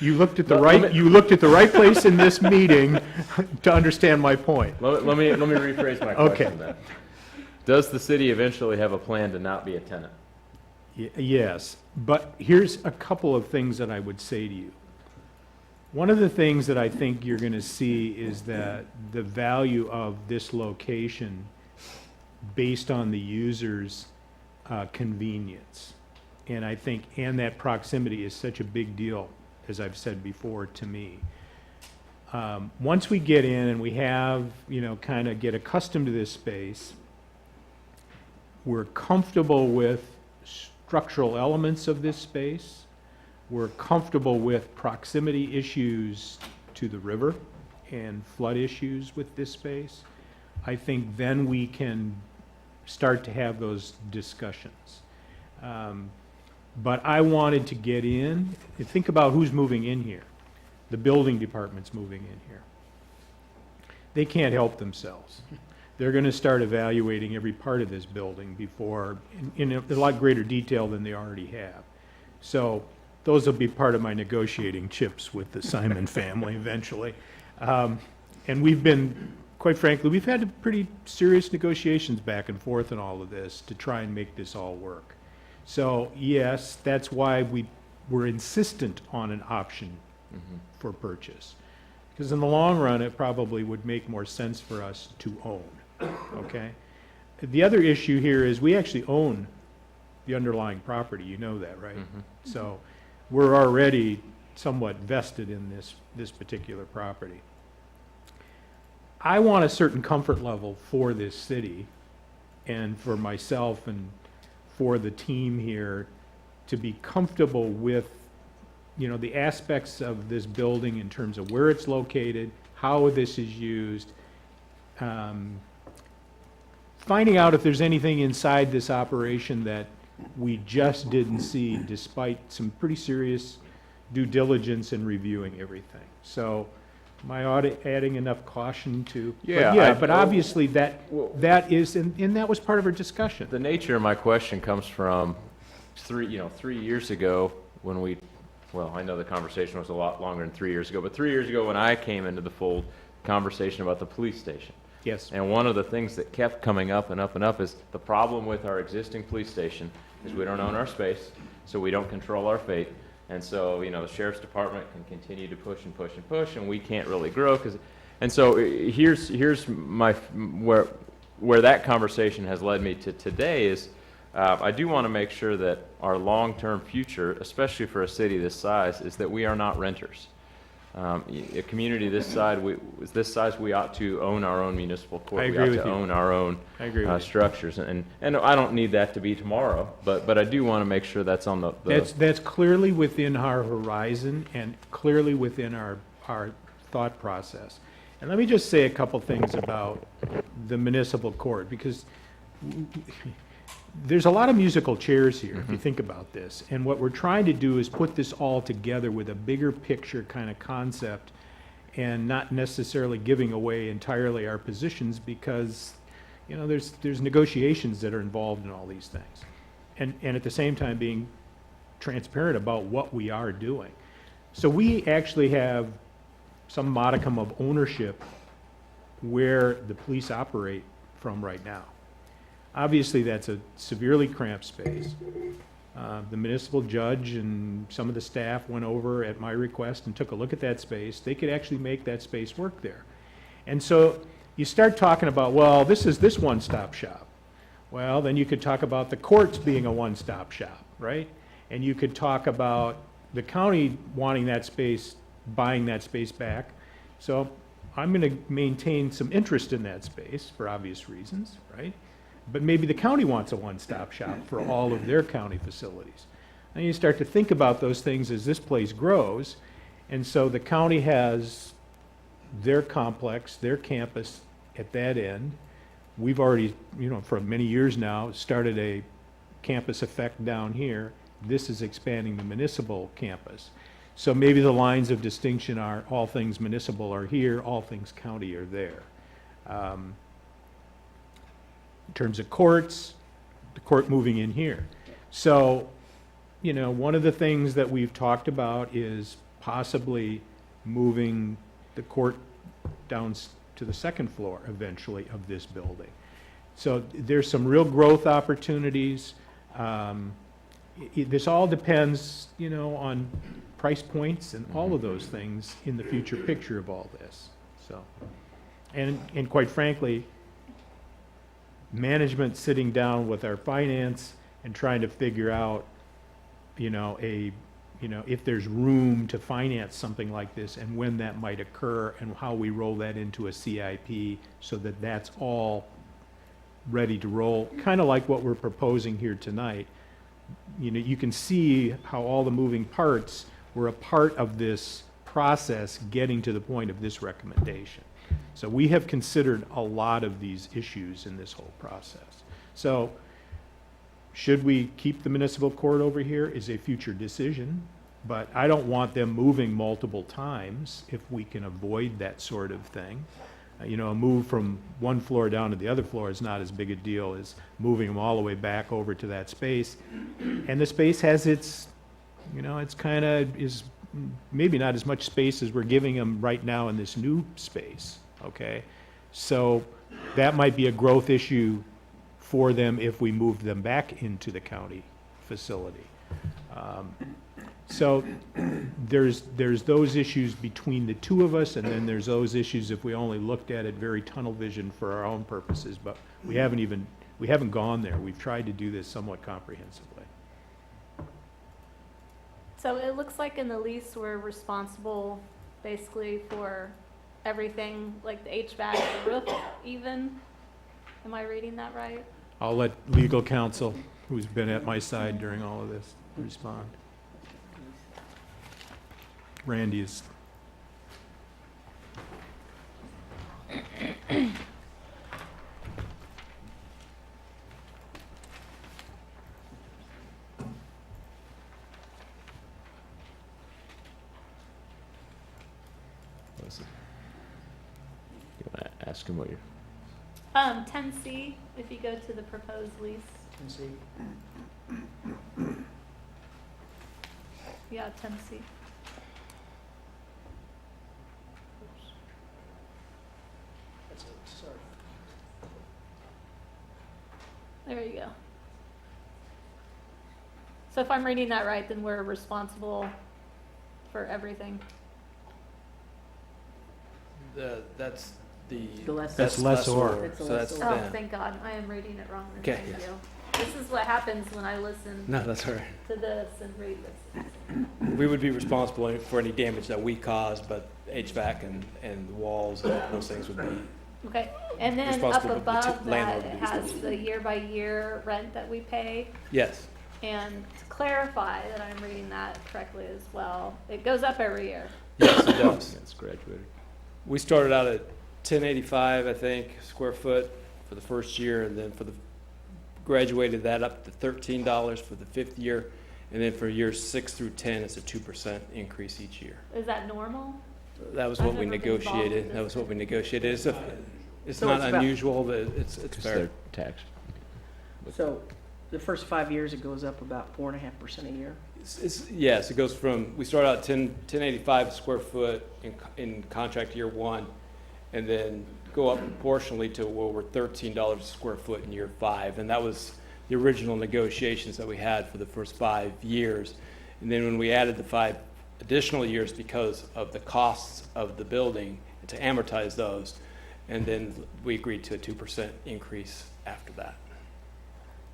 You looked at the right place in this meeting to understand my point. Let me rephrase my question Okay. then. Does the city eventually have a plan to not be a tenant? Yes, but here's a couple of things that I would say to you. One of the things that I think you're going to see is that the value of this location based on the user's convenience. And I think, and that proximity is such a big deal, as I've said before, to me. Once we get in and we have, you know, kind of get accustomed to this space, we're comfortable with structural elements of this space. We're comfortable with proximity issues to the river and flood issues with this space. I think then we can start to have those discussions. But I wanted to get in, think about who's moving in here. The building department's moving in here. They can't help themselves. They're going to start evaluating every part of this building before, in a lot greater detail than they already have. So those will be part of my negotiating chips with the Simon family eventually. And we've been, quite frankly, we've had pretty serious negotiations back and forth in all of this to try and make this all work. So yes, that's why we were insistent on an option for purchase. Because in the long run, it probably would make more sense for us to own, okay? The other issue here is we actually own the underlying property, you know that, right? So we're already somewhat vested in this particular property. I want a certain comfort level for this city and for myself and for the team here to be comfortable with, you know, the aspects of this building in terms of where it's located, how this is used, finding out if there's anything inside this operation that we just didn't see despite some pretty serious due diligence in reviewing everything. So am I adding enough caution to? But obviously that is, and that was part of our discussion. The nature of my question comes from 3 years ago when we, well, I know the conversation was a lot longer than 3 years ago, but 3 years ago when I came into the fold, conversation about the police station. Yes. And one of the things that kept coming up and up and up is the problem with our existing police station is we don't own our space, so we don't control our fate. And so, you know, the sheriff's department can continue to push and push and push, and we can't really grow. And so here's my where that conversation has led me to today is I do want to make sure that our long-term future, especially for a city this size, is that we are not renters. A community this size, we ought to own our own municipal court. I agree with We ought to you. own our own I agree with you. structures. And I don't need that to be tomorrow, but I do want to make sure that's on the. That's clearly within our horizon and clearly within our thought process. And let me just say a couple things about the municipal court, because there's a lot of musical chairs here, if you think about this. And what we're trying to do is put this all together with a bigger picture kind of concept and not necessarily giving away entirely our positions, because, you know, there's negotiations that are involved in all these things. And at the same time being transparent about what we are doing. So we actually have some modicum of ownership where the police operate from right now. Obviously, that's a severely cramped space. The municipal judge and some of the staff went over at my request and took a look at that space. They could actually make that space work there. And so you start talking about, well, this is this one-stop shop. Well, then you could talk about the courts being a one-stop shop, right? And you could talk about the county wanting that space, buying that space back. So I'm going to maintain some interest in that space for obvious reasons, right? But maybe the county wants a one-stop shop for all of their county facilities. And you start to think about those things as this place grows. And so the county has their complex, their campus at that end. We've already, you know, for many years now, started a campus effect down here. This is expanding the municipal campus. So maybe the lines of distinction are all things municipal are here, all things county are there. In terms of courts, the court moving in here. So, you know, one of the things that we've talked about is possibly moving the court down to the second floor eventually of this building. So there's some real growth opportunities. This all depends, you know, on price points and all of those things in the future picture of all this. So, and quite frankly, management sitting down with our finance and trying to figure out, you know, if there's room to finance something like this and when that might occur and how we roll that into a CIP so that that's all ready to roll, kind of like what we're proposing here tonight. You know, you can see how all the moving parts were a part of this process getting to the point of this recommendation. So we have considered a lot of these issues in this whole process. So should we keep the municipal court over here is a future decision, but I don't want them moving multiple times if we can avoid that sort of thing. You know, a move from one floor down to the other floor is not as big a deal as moving them all the way back over to that space. And the space has its, you know, it's kind of is maybe not as much space as we're giving them right now in this new space, okay? So that might be a growth issue for them if we move them back into the county facility. So there's those issues between the two of us, and then there's those issues if we only looked at it very tunnel vision for our own purposes, but we haven't gone there. We've tried to do this somewhat comprehensively. So it looks like in the lease, we're responsible basically for everything, like the HVAC, the roof even. Am I reading that right? I'll let legal counsel, who's been at my side during all of this, respond. Randy is. You want to ask him what you're... 10C, if you go to the proposed lease. 10C. Yeah, 10C. Sorry. There you go. So if I'm reading that right, then we're responsible for everything. That's the. The lessor. That's lessor. It's the So that's lessor. Oh, them. thank God, I am reading it wrong. Okay. Thank Yes. you. This is what happens when I listen No, that's all right. to this and read this. We would be responsible for any damage that we caused, but HVAC and the walls and those things would be. Okay, and then up Responsible, but the above that, landlord it would be has responsible. the year-by-year rent that we pay. Yes. And to clarify that I'm reading that correctly as well, it goes up every year. Yes, it does. It's graduated. We started out at 1085, I think, square foot for the first year, and then graduated that up to $13 for the 5th year, and then for years 6 through 10, it's a 2% increase each year. Is that normal? That was I've what we never been involved in negotiated. this That was what we negotiated. It's So not it's about- unusual, but it's fair. Tax. So the first 5 years, it goes up about 4.5% a year. Yes, it goes from, we start out 1085 square foot in contract year 1, and then go up proportionally to over $13 a square foot in year 5. And that was the original negotiations that we had for the first 5 years. And then when we added the 5 additional years because of the costs of the building, to amortize those, and then we agreed to a 2% increase after that.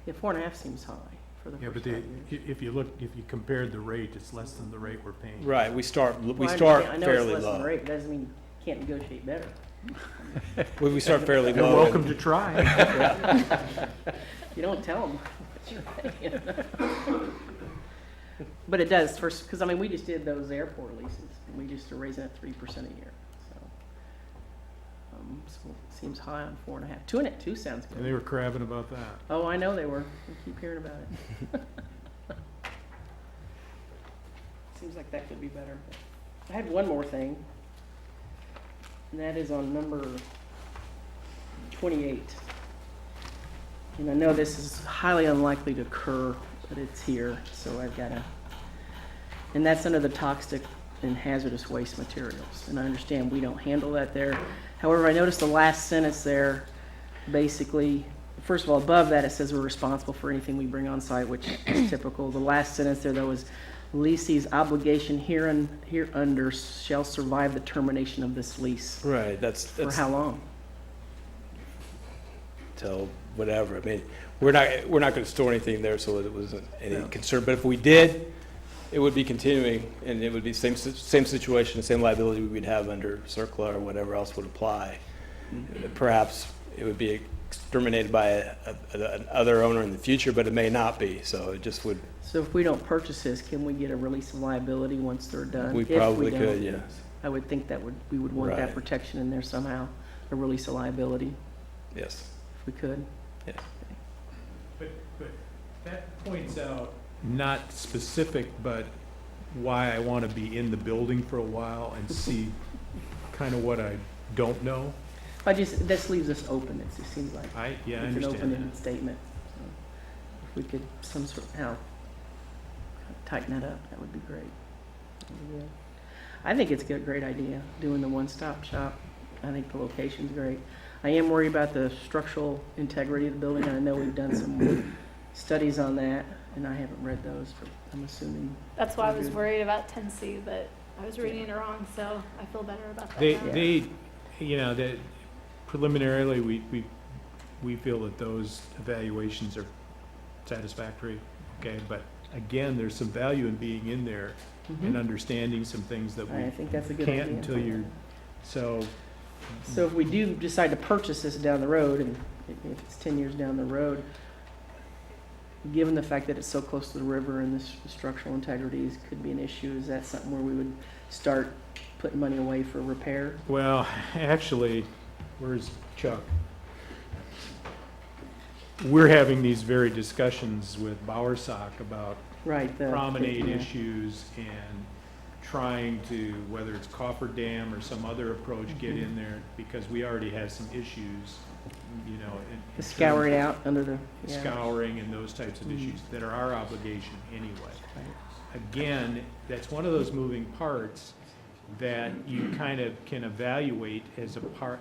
Yeah, 4.5 seems high for the Yeah, first but 5 years. if you compared the rate, it's less than the rate we're paying. Right, we start Well, I fairly understand. I know it's less than the low. rate, but doesn't mean you can't negotiate better. We start fairly You're low. welcome to try. You don't tell them what you're paying. But it does, first, because, I mean, we just did those airport leases, and we just are raising it 3% a year, so it seems high on 4.5. 2 sounds And they good. were crabbing about that. Oh, I know they were. We keep hearing about it. Seems like that could be better. I had one more thing, and that is on number 28. And I know this is highly unlikely to occur, but it's here, so I've got to, and that's under the toxic and hazardous waste materials. And I understand we don't handle that there. However, I noticed the last sentence there, basically, first of all, above that, it says we're responsible for anything we bring on site, which is typical. The last sentence there, though, is leasee's obligation hereunder shall survive the termination of this lease. Right, that's For how long? till whatever. I mean, we're not going to store anything there, so it wasn't any concern. But if we did, it would be continuing, and it would be same situation, the same liability we would have under CERCLA or whatever else would apply. Perhaps it would be exterminated by another owner in the future, but it may not be. So it just would. So if we don't purchase this, can we get a release of liability once they're done? We If probably don't, could, yes. I would think we would want that Right. protection in there somehow, a release of liability, Yes. if we could. Yes. But that points out, not specific, but why I want to be in the building for a while and see kind of what I don't know. This leaves us open, it just seems like. I It's an understand open-ended that. statement. So if we could somehow tighten that up, that would be great. That'd be good. I think it's a great idea, doing the one-stop shop. I think the location's great. I am worried about the structural integrity of the building. I know we've done some studies on that, and I haven't read those, but I'm assuming. That's why I they're was good. worried about 10C, but I was reading it wrong, so I feel better about that now. They, that preliminarily, we feel that those evaluations are satisfactory, okay? But again, there's some value in being in there and understanding some things that I we think that's a good can't idea. until you're, so. So if we do decide to purchase this down the road, and if it's 10 years down the road, given the fact that it's so close to the river and the structural integrities could be an issue, is that something where we would start putting money away for repair? Well, actually, where's Chuck? We're having these very discussions with Bowersock about Right, the- promenade yeah. issues and trying to, whether it's Cofferdam or some other approach, get in there, because we already have some issues, you know. in The scouring terms out of under the, yeah. Scouring and those types of Mhm. issues that are our obligation anyway. Again, that's one of those moving parts that you kind of can evaluate as a part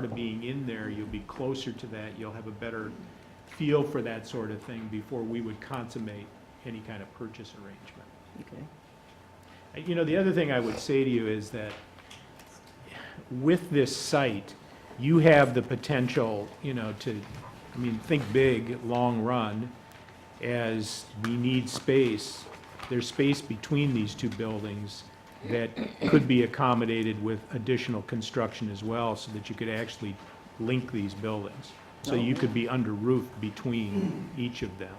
of being in there. You'll be closer to that, you'll have a better feel for that sort of thing before we would consummate any kind of purchase arrangement. Okay. You know, the other thing I would say to you is that with this site, you have the potential, you know, to, I mean, think big, long run, as we need space, there's space between these two buildings that could be accommodated with additional construction as well, so that you could actually link these buildings. So you could be under roof between each of them.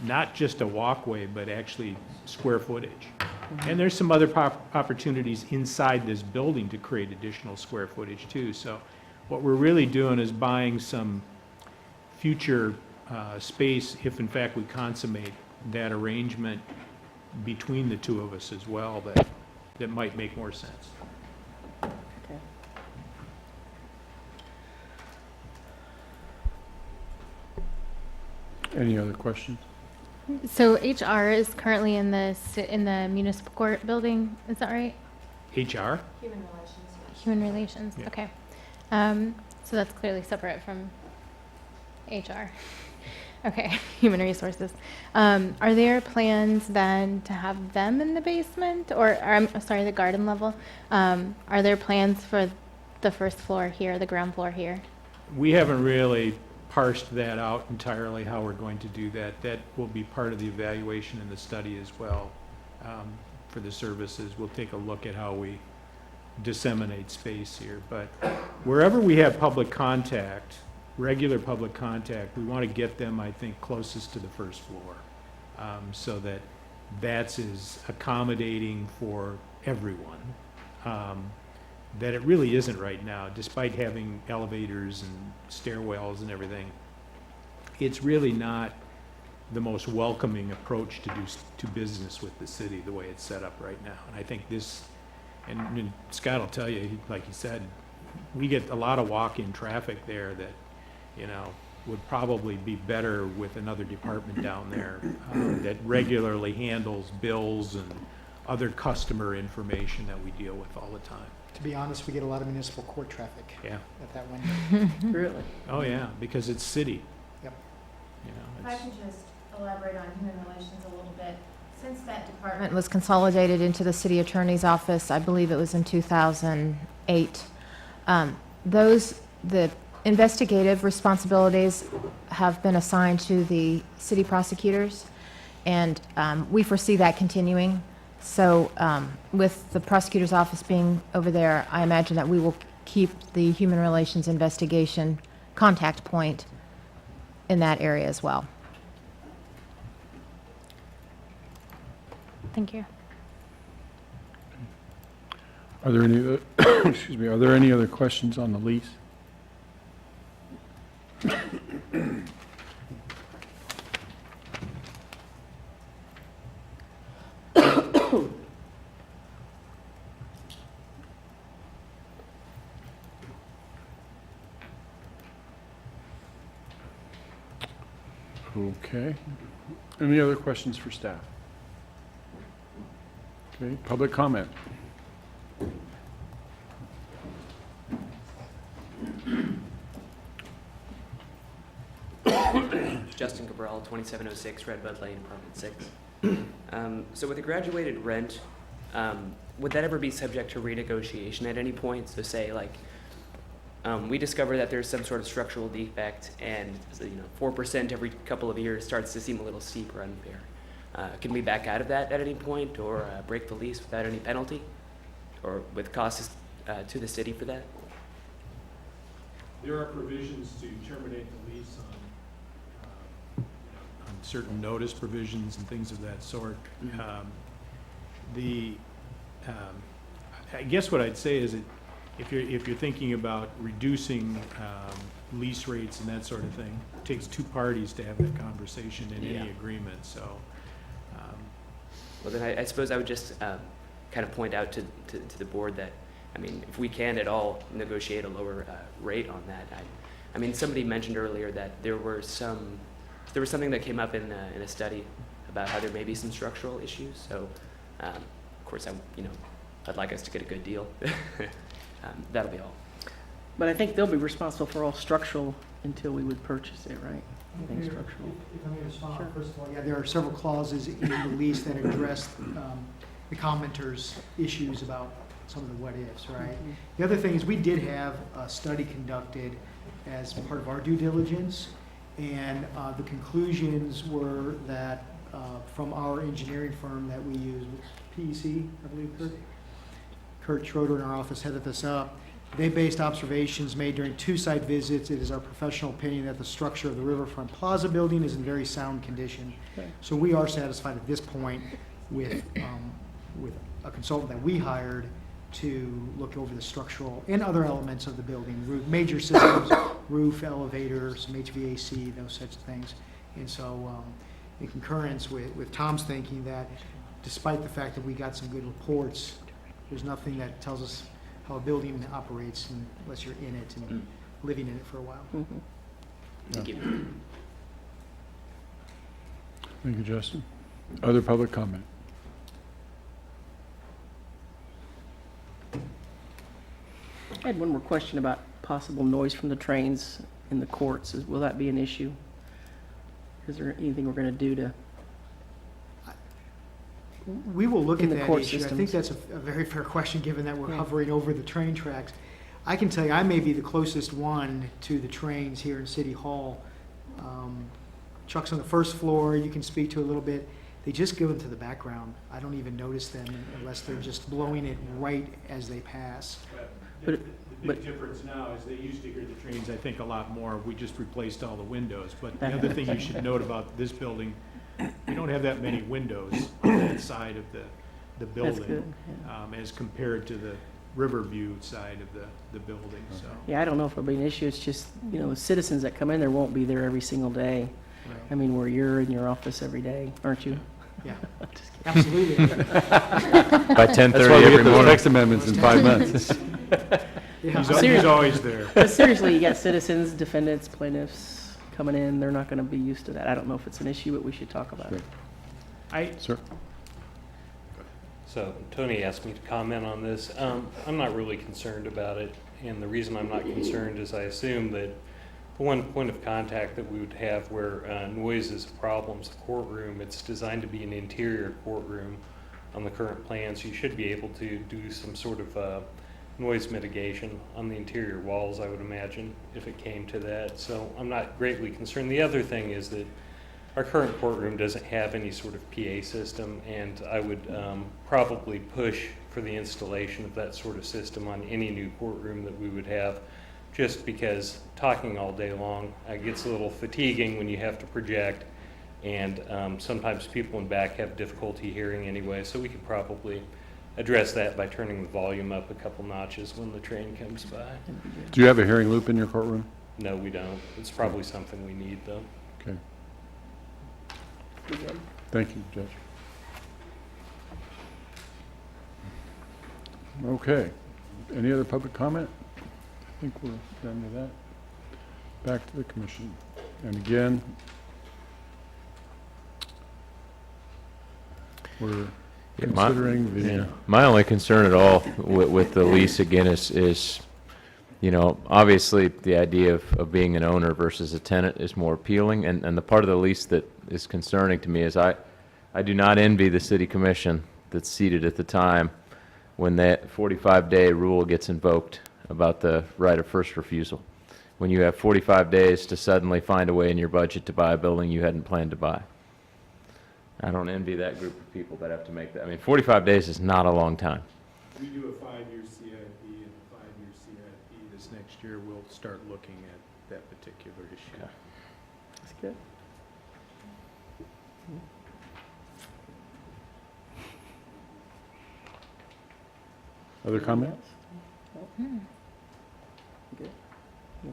Not just a walkway, but actually square footage. And there's some other opportunities inside this building to create additional square footage too. So what we're really doing is buying some future space if in fact we consummate that arrangement between the two of us as well, that might make more sense. Okay. Any other questions? So HR is currently in the municipal court building, is that right? HR? Human relations, Yeah. okay. So that's clearly separate from HR. Okay, human resources. Are there plans then to have them in the basement, or I'm sorry, the garden level? Are there plans for the first floor here, the ground floor here? We haven't really parsed that out entirely, how we're going to do that. That will be part of the evaluation and the study as well. For the services, we'll take a look at how we disseminate space here. But wherever we have public contact, regular public contact, we want to get them, I think, closest to the first floor, so that that's as accommodating for everyone. That it really isn't right now, despite having elevators and stairwells and everything. It's really not the most welcoming approach to business with the city, the way it's set up right now. And I think this, and Scott will tell you, like he said, we get a lot of walk-in traffic there that, you know, would probably be better with another department down there that regularly handles bills and other customer information that we deal with all the time. To be honest, we get a lot of municipal court traffic Yeah. at that window. Really? Oh, yeah, because it's city. Yep. You know, If I it's, can just elaborate on human relations a little bit. Since that department was consolidated into the city attorney's office, I believe it was in 2008, the investigative responsibilities have been assigned to the city prosecutors, and we foresee that continuing. So with the prosecutor's office being over there, I imagine that we will keep the human relations investigation contact point in that area as well. Thank you. Are there any, excuse me, are there any other questions on the lease? Okay. Any other questions for staff? Okay, public comment. Justin Cabral, 2706 Redbud Lane, Apartment 6. So with a graduated rent, would that ever be subject to renegotiation at any point? So say like, we discover that there's some sort of structural defect and 4% every couple of years starts to seem a little steep or unfair. Can we back out of that at any point or break the lease without any penalty? Or with costs to the city for that? there are provisions to terminate the lease on certain notice provisions and things of that sort. I guess what I'd say is that if you're thinking about reducing lease rates and that sort of thing, it takes two parties to have that conversation in any agreement, so. Well, then I suppose I would just kind of point out to the board that, I mean, if we can at all negotiate a lower rate on that. I mean, somebody mentioned earlier that there was something that came up in a study about how there may be some structural issues. So, of course, I'd like us to get a good deal. That'll be all. But I think they'll be responsible for all structural until we would purchase it, right? Anything structural. If I may respond, first of all, yeah, there are several clauses in the lease that address the commenters' issues about some of the what-ifs, right? The other thing is we did have a study conducted as part of our due diligence, And the conclusions were that from our engineering firm that we use, PEC, I believe, Kurt Schroeder in our office headed this up. They based observations made during 2 site visits. It is our professional opinion that the structure of the Riverfront Plaza building is in very sound condition. So we are satisfied at this point with a consultant that we hired to look over the structural and other elements of the building, major systems, roof, elevator, some HVAC, those such things. And so in concurrence with Tom's thinking that despite the fact that we got some good reports, there's nothing that tells us how a building operates unless you're in it and living in it for a while. Thank you. Thank you, Justin. Other public comment? I had one more question about possible noise from the trains in the courts. Will that be an issue? Is there anything we're going to do to? We will look In at the that court issue. I systems. think that's a very fair question, given that we're Yeah. hovering over the train tracks. I can tell you, I may be the closest one to the trains here in City Hall. Chuck's on the first floor, you can speak to a little bit. They just go into the background. I don't even notice them unless they're just blowing it right as they pass. The big difference now is they used to hear the trains, I think, a lot more. We just replaced all the windows. But the other thing you should note about this building, we don't have that many windows on that side of the building. good, as compared to the Riverview side of the building, so. Yeah, I don't know if it'll be an issue. It's just, the citizens that come in there won't be there every single day. I mean, where you're in your office every day, aren't you? Yeah, absolutely. By 10:30 That's why we every get those morning. text amendments in 5 minutes. He's always there. But seriously, you got citizens, defendants, plaintiffs coming in. They're not going to be used to that. I don't know if it's an issue, but we should talk about it. Sir? So Tony asked me to comment on this. I'm not really concerned about it, and the reason I'm not concerned is I assume that the one point of contact that we would have where noise is a problem is the courtroom. It's designed to be an interior courtroom on the current plan, so you should be able to do some sort of noise mitigation on the interior walls, I would imagine, if it came to that. So I'm not greatly concerned. The other thing is that our current courtroom doesn't have any sort of PA system, and I would probably push for the installation of that sort of system on any new courtroom that we would have, just because talking all day long gets a little fatiguing when you have to project, and sometimes people in back have difficulty hearing anyway, so we could probably address that by turning the volume up a couple notches when the train comes by. Do you have a hearing loop in your courtroom? No, we don't. It's probably something we need, though. Okay. Thank you, Judge. Okay. Any other public comment? I think we're done with that. Back to the commission. And again, we're considering the... My only concern at all with the lease, again, is, obviously, the idea of being an owner versus a tenant is more appealing, and the part of the lease that is concerning to me is I do not envy the city commission that's seated at the time when that 45-day rule gets invoked about the right of first refusal, when you have 45 days to suddenly find a way in your budget to buy a building you hadn't planned to buy. I don't envy that group of people that have to make that. I mean, 45 days is not a long time. We do a 5-year CIP and a 5-year CIP. This next year, we'll start looking at that particular issue. Okay. That's good. Other comments? Good. Do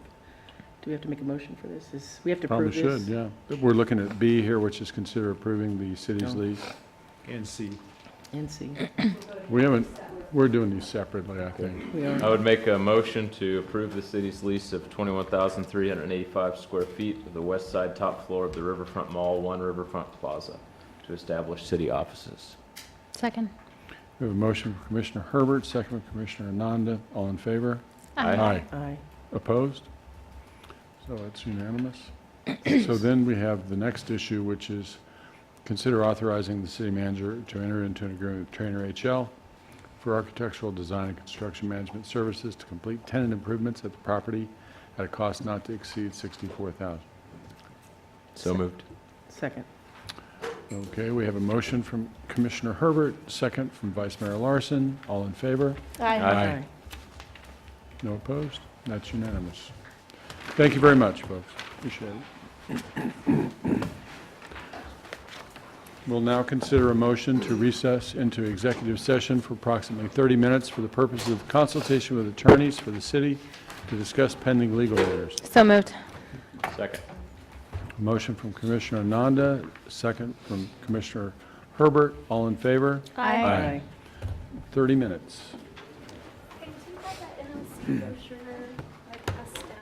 we have to make a motion for this? We have to Probably approve should, this? yeah. We're looking at B here, which is consider approving the city's Oh. lease. And C. And C. We haven't, we're doing these separately, I think. We are. I would make a motion to approve the city's lease of 21,385 square feet of the west side top floor of the Riverfront Mall, One Riverfront Plaza, to establish city offices. Second. We have a motion from Commissioner Herbert, second from Commissioner Ananda. All in favor? Aye. Aye. Opposed? So it's unanimous. So then we have the next issue, which is consider authorizing the city manager to enter into an agreement with Trainer HL for architectural design and construction management services to complete tenant improvements at the property at a cost not to exceed $64,000. So moved. Second. Okay, we have a motion from Commissioner Herbert, second from Vice Mayor Larson. All in favor? Aye. No opposed? That's unanimous. Thank you very much, folks. Appreciate it. We'll now consider a motion to recess into executive session for approximately 30 minutes for the purpose of consultation with attorneys for the city to discuss pending legal matters. So moved. Second. Motion from Commissioner Nanda, second from Commissioner Herbert. All in favor? Aye. 30 minutes. Hey, do you have that NLC brochure, like, passed down?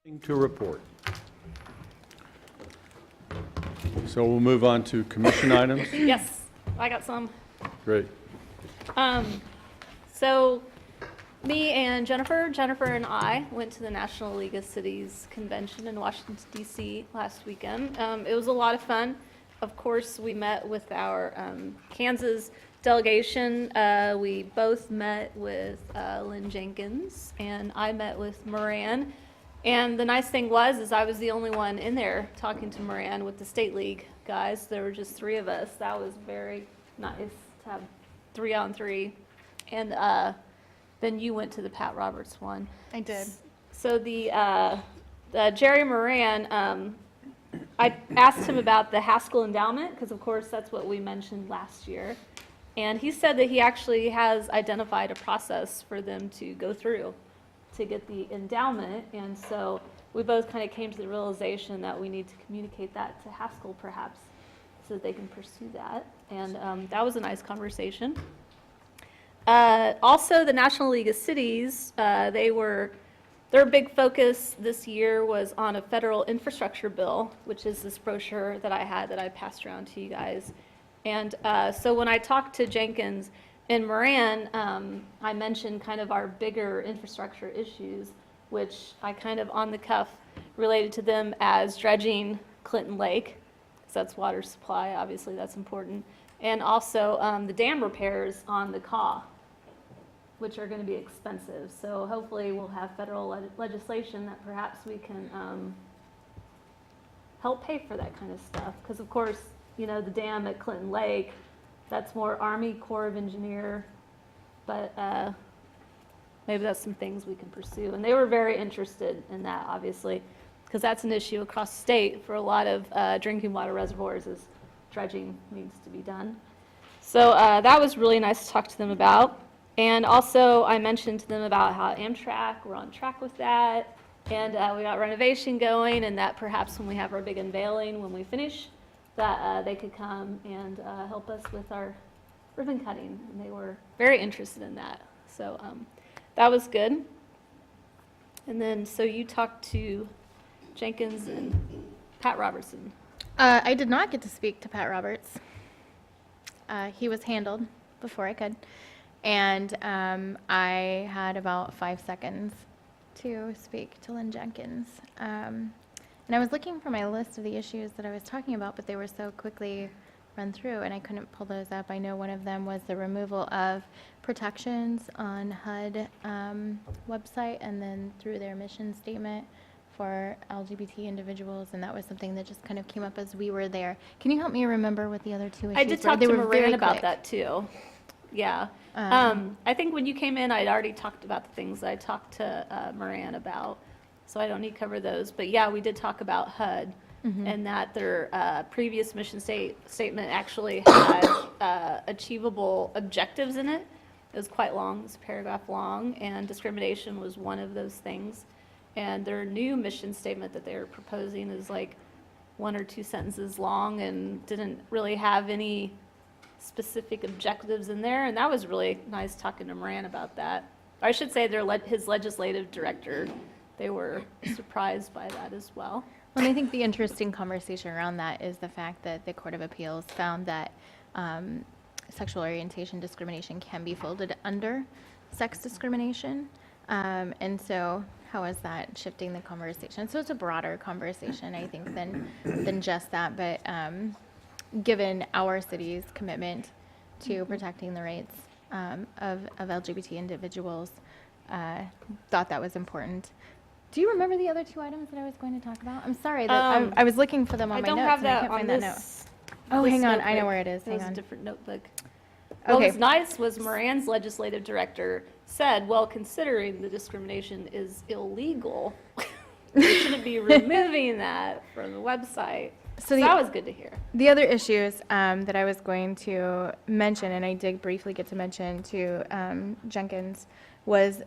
To report. So we'll move on to commission items. Yes, I got some. Great. So me and Jennifer and I went to the National League of Cities convention in Washington, D.C. last weekend. It was a lot of fun. Of course, we met with our Kansas delegation. We both met with Lynn Jenkins, and I met with Moran. And the nice thing is I was the only one in there talking to Moran with the State League guys. There were just 3 of us. That was very nice to have 3-on-3. And then you went to the Pat Roberts one. I did. So the Jerry Moran, I asked him about the Haskell Endowment, because of course that's what we mentioned last year. And he said that he actually has identified a process for them to go through to get the endowment. And so we both kind of came to the realization that we need to communicate that to Haskell perhaps so that they can pursue that. And that was a nice conversation. Also, the National League of Cities, their big focus this year was on a federal infrastructure bill, which is this brochure that I had that I passed around to you guys. And so when I talked to Jenkins and Moran, I mentioned kind of our bigger infrastructure issues, which I kind of on the cuff related to them as dredging Clinton Lake, because that's water supply, obviously that's important, and also the dam repairs on the Kaw, which are going to be expensive. So hopefully we'll have federal legislation that perhaps we can help pay for that kind of stuff. Because of course, you know, the dam at Clinton Lake, that's more Army Corps of Engineer, but maybe that's some things we can pursue. And they were very interested in that, obviously, because that's an issue across the state for a lot of drinking water reservoirs is dredging needs to be done. So that was really nice to talk to them about. And also I mentioned to them about how Amtrak, we're on track with that, and we got renovation going, and that perhaps when we have our big unveiling, when we finish, that they could come and help us with our ribbon cutting, and they were very interested in that. So that was good. And then, so you talked to Jenkins and Pat Robertson. I did not get to speak to Pat Roberts. He was handled before I could. And I had about 5 seconds to speak to Lynn Jenkins. And I was looking for my list of the issues that I was talking about, but they were so quickly run through, and I couldn't pull those up. I know one of them was the removal of protections on HUD website and then through their mission statement for LGBT individuals, and that was something that just kind of came up as we were there. Can you help me remember what the other 2 issues were? I did talk to They were very Moran about quick. that too. Yeah. I think when you came in, I'd already talked about the things I talked to Moran about, so I don't need to cover those. But yeah, we did talk about HUD and that their previous mission statement actually had achievable objectives in it. It was quite long, it was a paragraph long, and discrimination was one of those things. And their new mission statement that they're proposing is like 1 or 2 sentences long and didn't really have any specific objectives in there, and that was really nice talking to Moran about that. I should say his legislative director, they were surprised by that as well. Well, and I think the interesting conversation around that is the fact that the Court of Appeals found that sexual orientation discrimination can be folded under sex discrimination. And so how is that shifting the conversation? So it's a broader conversation, I think, than just that. But given our city's commitment to protecting the rights of LGBT individuals, thought that was important. Do you remember the other 2 items that I was going to talk about? I'm sorry, that I was looking for them on my notes. I don't have and I that can't on find that this. note. Oh, hang on, I know notebook. where it is. It Hang was on. a different notebook. What Okay. was nice was Moran's legislative director said, well, considering the discrimination is illegal, we shouldn't be removing that from the website. So that was good to hear. The other issues that I was going to mention, and I did briefly get to mention to Jenkins, was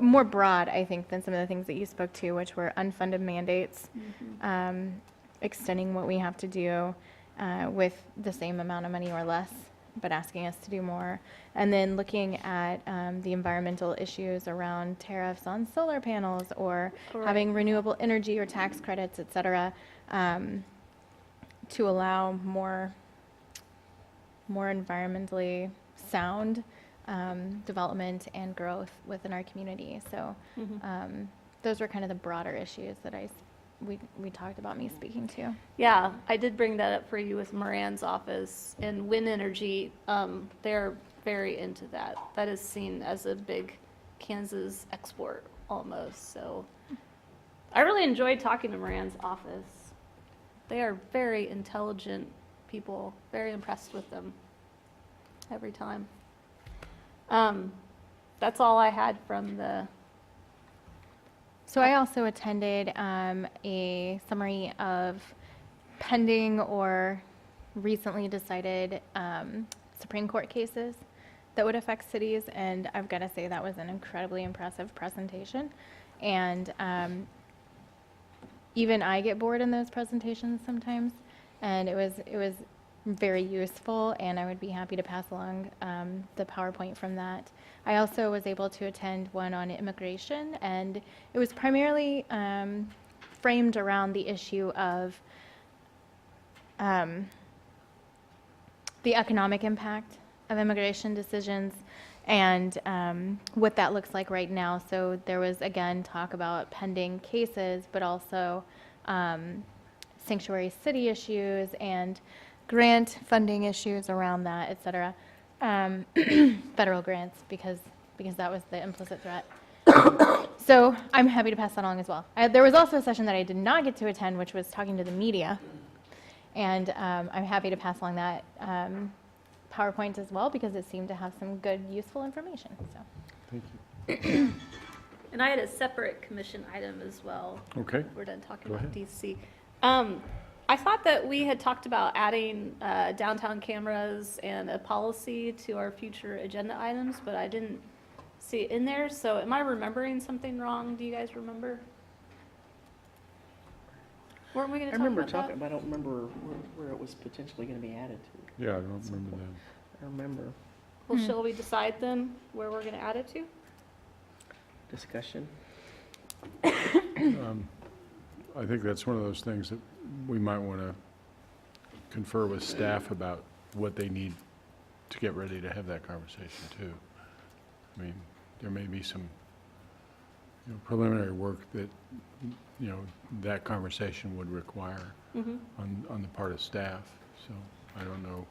more broad, I think, than some of the things that you spoke to, which were unfunded mandates, extending what we have to do with the same amount of money or less but asking us to do more. And then looking at the environmental issues around tariffs on solar panels or having renewable energy or tax credits, et cetera, to allow more environmentally sound development and growth within our community. So those were kind of the broader issues that we talked about me speaking to. Yeah, I did bring that up for you with Moran's office and wind energy. They're very into that. That is seen as a big Kansas export almost. So I really enjoyed talking to Moran's office. They are very intelligent people, very impressed with them every time. That's all I had from the. So I also attended a summary of pending or recently decided Supreme Court cases that would affect cities, and I've got to say that was an incredibly impressive presentation. And even I get bored in those presentations sometimes, and it was very useful, and I would be happy to pass along the PowerPoint from that. I also was able to attend one on immigration, and it was primarily framed around the issue of the economic impact of immigration decisions and what that looks like right now. So there was, again, talk about pending cases, but also sanctuary city issues and grant funding issues around that, et cetera. Federal grants, because that was the implicit threat. So I'm happy to pass that along as well. There was also a session that I did not get to attend, which was talking to the media. And I'm happy to pass along that PowerPoint as well, because it seemed to have some good, useful information. So. Thank you. And I had a separate commission item as well. Okay. We're done talking Go about ahead. DC. I thought that we had talked about adding downtown cameras and a policy to our future agenda items, but I didn't see it in there. So am I remembering something wrong? Do you guys remember? Weren't we going I to talk remember about talking, that? but I don't remember where it was potentially going to be added to. Yeah, I don't remember I remember Well, shall we decide then where we're going to add it to? discussion. that. I think that's one of those things that we might want to confer with staff about what they need to get ready to have that conversation too. I mean, there may be some preliminary work that, that conversation would require on the part of staff. So I don't know.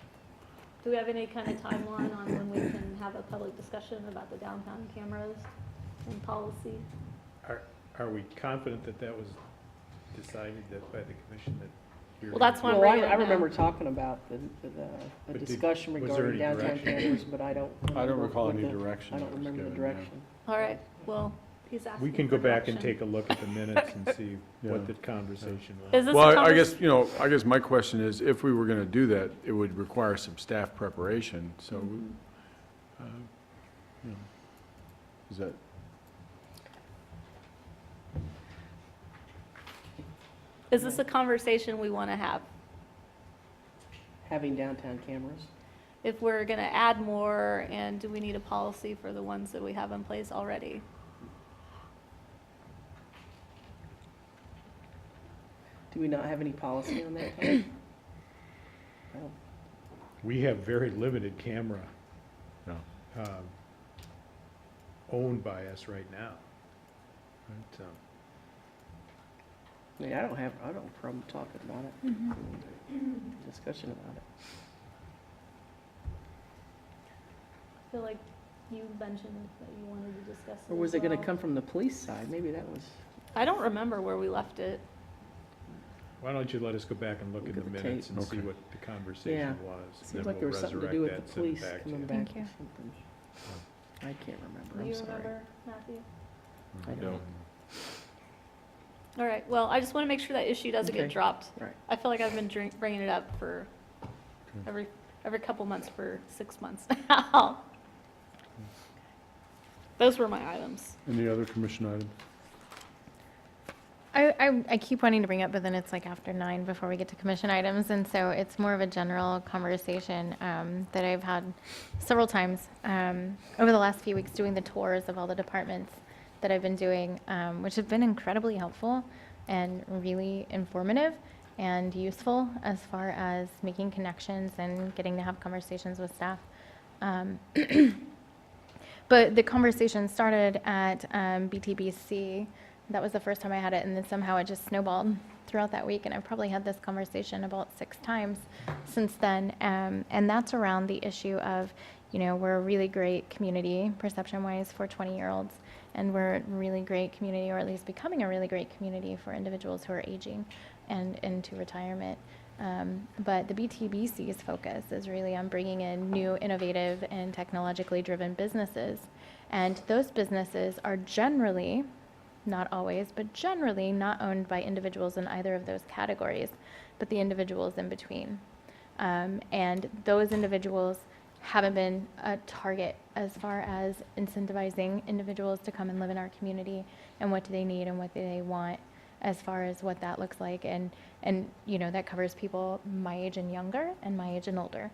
Do we have any kind of timeline on when we can have a public discussion about the downtown cameras and policy? Are we confident that that was decided that by the commission that you're? Well, that's why I'm Well, bringing it I up remember now. talking about the But discussion was there regarding any downtown direction? cameras, but I don't remember. I don't recall what any the- direction I that don't was remember the given, yeah. direction. All right, well, he's asking We can go for back and direction. take a look at the minutes and see Yeah. what the conversation was. Is this a Well, I convers- guess, I guess my question is, if we were going to do that, it would require some staff preparation, so, is that, Is this a conversation we want to have? Having downtown cameras. If we're going to add more, and do we need a policy for the ones that we have in place already? Do we not have any policy on that? Tom? I don't- We have very limited camera no. owned by us right now. But, I mean, I don't have a problem talking about it. Discussion about it. I feel like you mentioned that you wanted to discuss it Or was as it going to well. come from the police side? Maybe that was. I don't remember where we left it. why don't you let us go back and look at the at the minutes tape. and see Okay. what the conversation Yeah. was. Seems then like we'll there was something to resurrect do that with the and send it police back to coming you. back Thank you. with something. I can't remember, Do I'm you sorry. remember, Matthew? I don't. All right, well, I just want to make sure that issue doesn't get Okay. dropped. Right. I feel like I've been bringing it up for every couple months for 6 months now. Those were my items. Any other commission items? I keep wanting to bring up, but then it's like after 9 before we get to commission items, and so it's more of a general conversation that I've had several times over the last few weeks doing the tours of all the departments that I've been doing, which have been incredibly helpful and really informative and useful as far as making connections and getting to have conversations with staff. But the conversation started at BTBC. That was the first time I had it, and then somehow it just snowballed throughout that week, and I've probably had this conversation about 6 times since then, and that's around the issue of, you know, we're a really great community, perception-wise, for 20-year-olds, and we're a really great community, or at least becoming a really great community for individuals who are aging and into retirement. But the BTBC's focus is really on bringing in new, innovative, and technologically driven businesses, and those businesses are generally, not always, but generally not owned by individuals in either of those categories, but the individuals in between. And those individuals haven't been a target as far as incentivizing individuals to come and live in our community, and what do they need and what do they want as far as what that looks like. And you know, that covers people my age and younger and my age and older.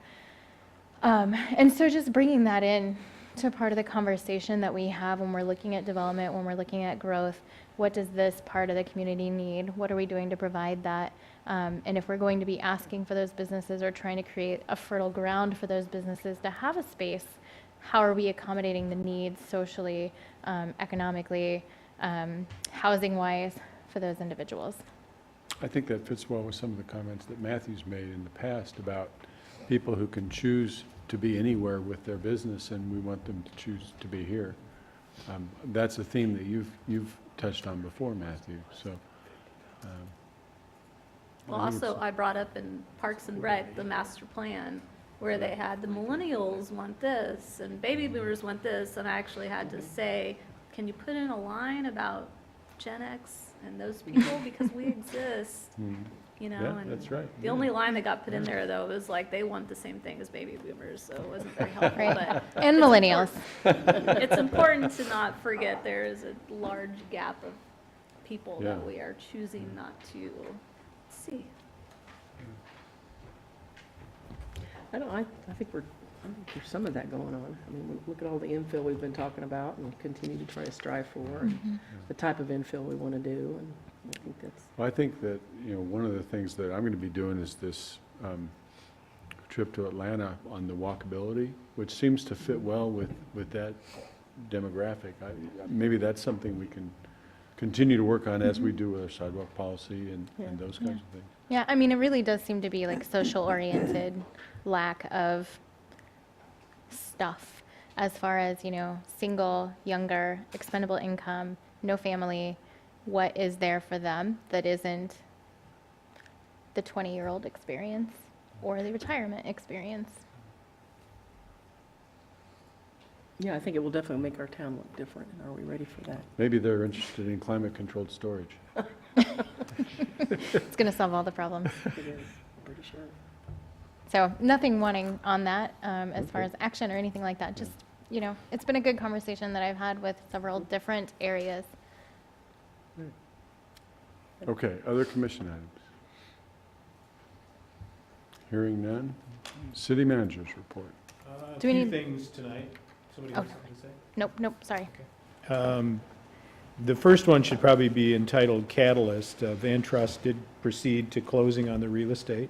And so just bringing that in to part of the conversation that we have when we're looking at development, when we're looking at growth, what does this part of the community need? What are we doing to provide that? And if we're going to be asking for those businesses or trying to create a fertile ground for those businesses to have a space, how are we accommodating the needs socially, economically, housing-wise for those individuals? I think that fits well with some of the comments that Matthew's made in the past about people who can choose to be anywhere with their business, and we want them to choose to be here. That's a theme that you've touched on before, Matthew. So, Well, also, I brought up in Parks and Rec, the master plan, where they had the millennials want this, and baby boomers want this, and I actually had to say, can you put in a line about Gen X and those people, because we exist, you know? Yeah, and that's right. The only line that got put in there, though, was like, they want the same thing as baby boomers, so it wasn't very helpful. Right. But And it's millennials. It's important to not forget there is a large gap of people that Yeah. we are choosing not to see. I think there's some of that going on. I mean, look at all the infill we've been talking about and continue to try to strive for, and the type of infill we want to do, and I think that's. Well, I think that, you know, one of the things that I'm going to be doing is this trip to Atlanta on the walkability, which seems to fit well with that demographic. Maybe that's something we can continue to work on as we do with our sidewalk policy and those kinds of things. Yeah, I mean, it really does seem to be like social-oriented lack of stuff as far as, you know, single, younger, expendable income, no family, what is there for them that isn't the 20-year-old experience or the retirement experience. Yeah, I think it will definitely make our town look different, and are we ready for that? Maybe they're interested in climate-controlled storage. It's going to solve all the problems. It is, pretty sure. So nothing wanting on that as far as action or anything like that. Just, you know, it's been a good conversation that I've had with several different areas. Okay, other commission items? Hearing none. City managers report. A Do we few need- things tonight. Somebody has something to say? Nope, sorry. The first one should probably be entitled Catalyst. Van Trust did proceed to closing on the real estate.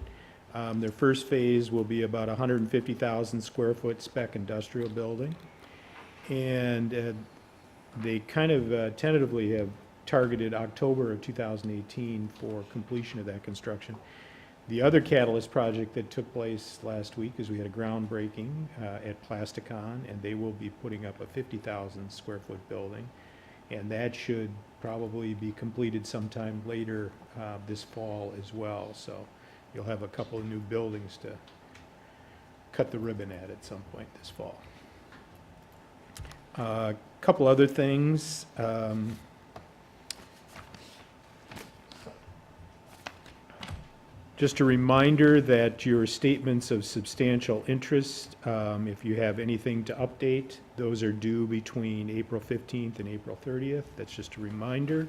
Their first phase will be about 150,000 square foot spec industrial building. And they kind of tentatively have targeted October of 2018 for completion of that construction. The other Catalyst project that took place last week is we had a groundbreaking at Plasticon, and they will be putting up a 50,000 square foot building. And that should probably be completed sometime later this fall as well. So you'll have a couple of new buildings to cut the ribbon at some point this fall. A couple other things. Just a reminder that your statements of substantial interest, if you have anything to update, those are due between April 15th and April 30th. That's just a reminder.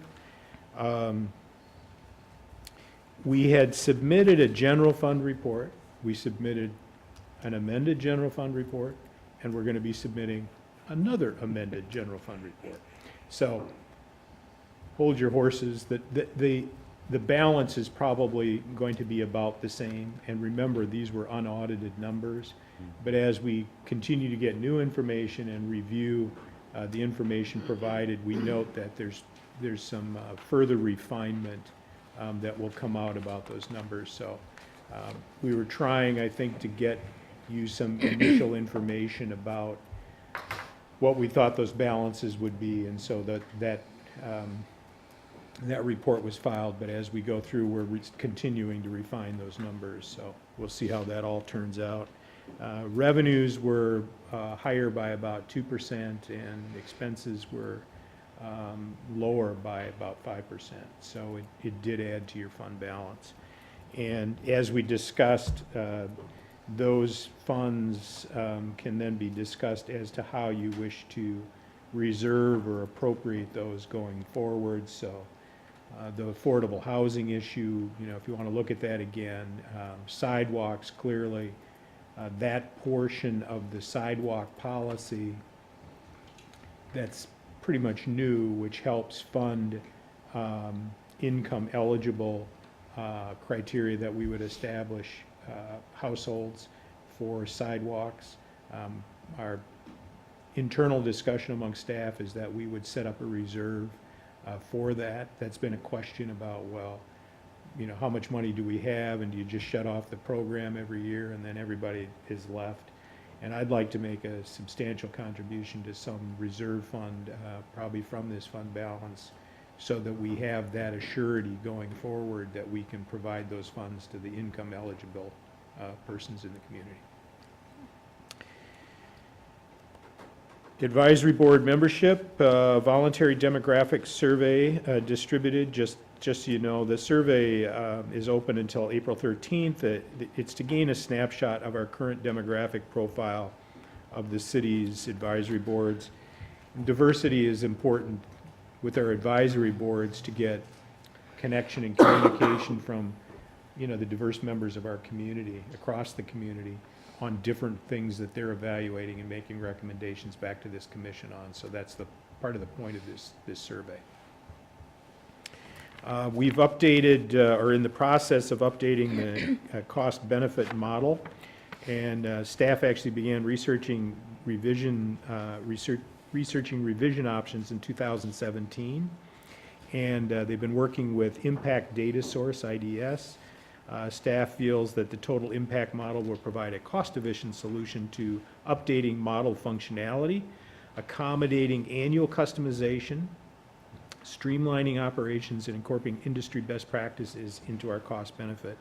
We had submitted a general fund report. We submitted an amended general fund report, and we're going to be submitting another amended general fund report. So hold your horses. The balance is probably going to be about the same. And remember, these were unaudited numbers. But as we continue to get new information and review the information provided, we note that there's some further refinement that will come out about those numbers. So we were trying, I think, to get you some initial information about what we thought those balances would be, and so that report was filed. But as we go through, we're continuing to refine those numbers. So we'll see how that all turns out. Revenues were higher by about 2%, and expenses were lower by about 5%. So it did add to your fund balance. And as we discussed, those funds can then be discussed as to how you wish to reserve or appropriate those going forward. So the affordable housing issue, if you want to look at that again, sidewalks, clearly, that portion of the sidewalk policy that's pretty much new, which helps fund income eligible criteria that we would establish households for sidewalks. Our internal discussion among staff is that we would set up a reserve for that. That's been a question about, well, how much money do we have, and do you just shut off the program every year and then everybody is left? And I'd like to make a substantial contribution to some reserve fund, probably from this fund balance, so that we have that assurity going forward that we can provide those funds to the income eligible persons in the community. Advisory board membership, voluntary demographic survey distributed. Just so you know, the survey is open until April 13th. It's to gain a snapshot of our current demographic profile of the city's advisory boards. Diversity is important with our advisory boards to get connection and communication from, the diverse members of our community, across the community, on different things that they're evaluating and making recommendations back to this commission on. So that's the part of the point of this survey. We've updated, or in the process of updating the cost-benefit model, and staff actually began researching revision options in 2017, and they've been working with Impact Data Source, IDS. Staff feels that the total impact model will provide a cost-efficient solution to updating model functionality, accommodating annual customization, streamlining operations, and incorporating industry best practices into our cost-benefit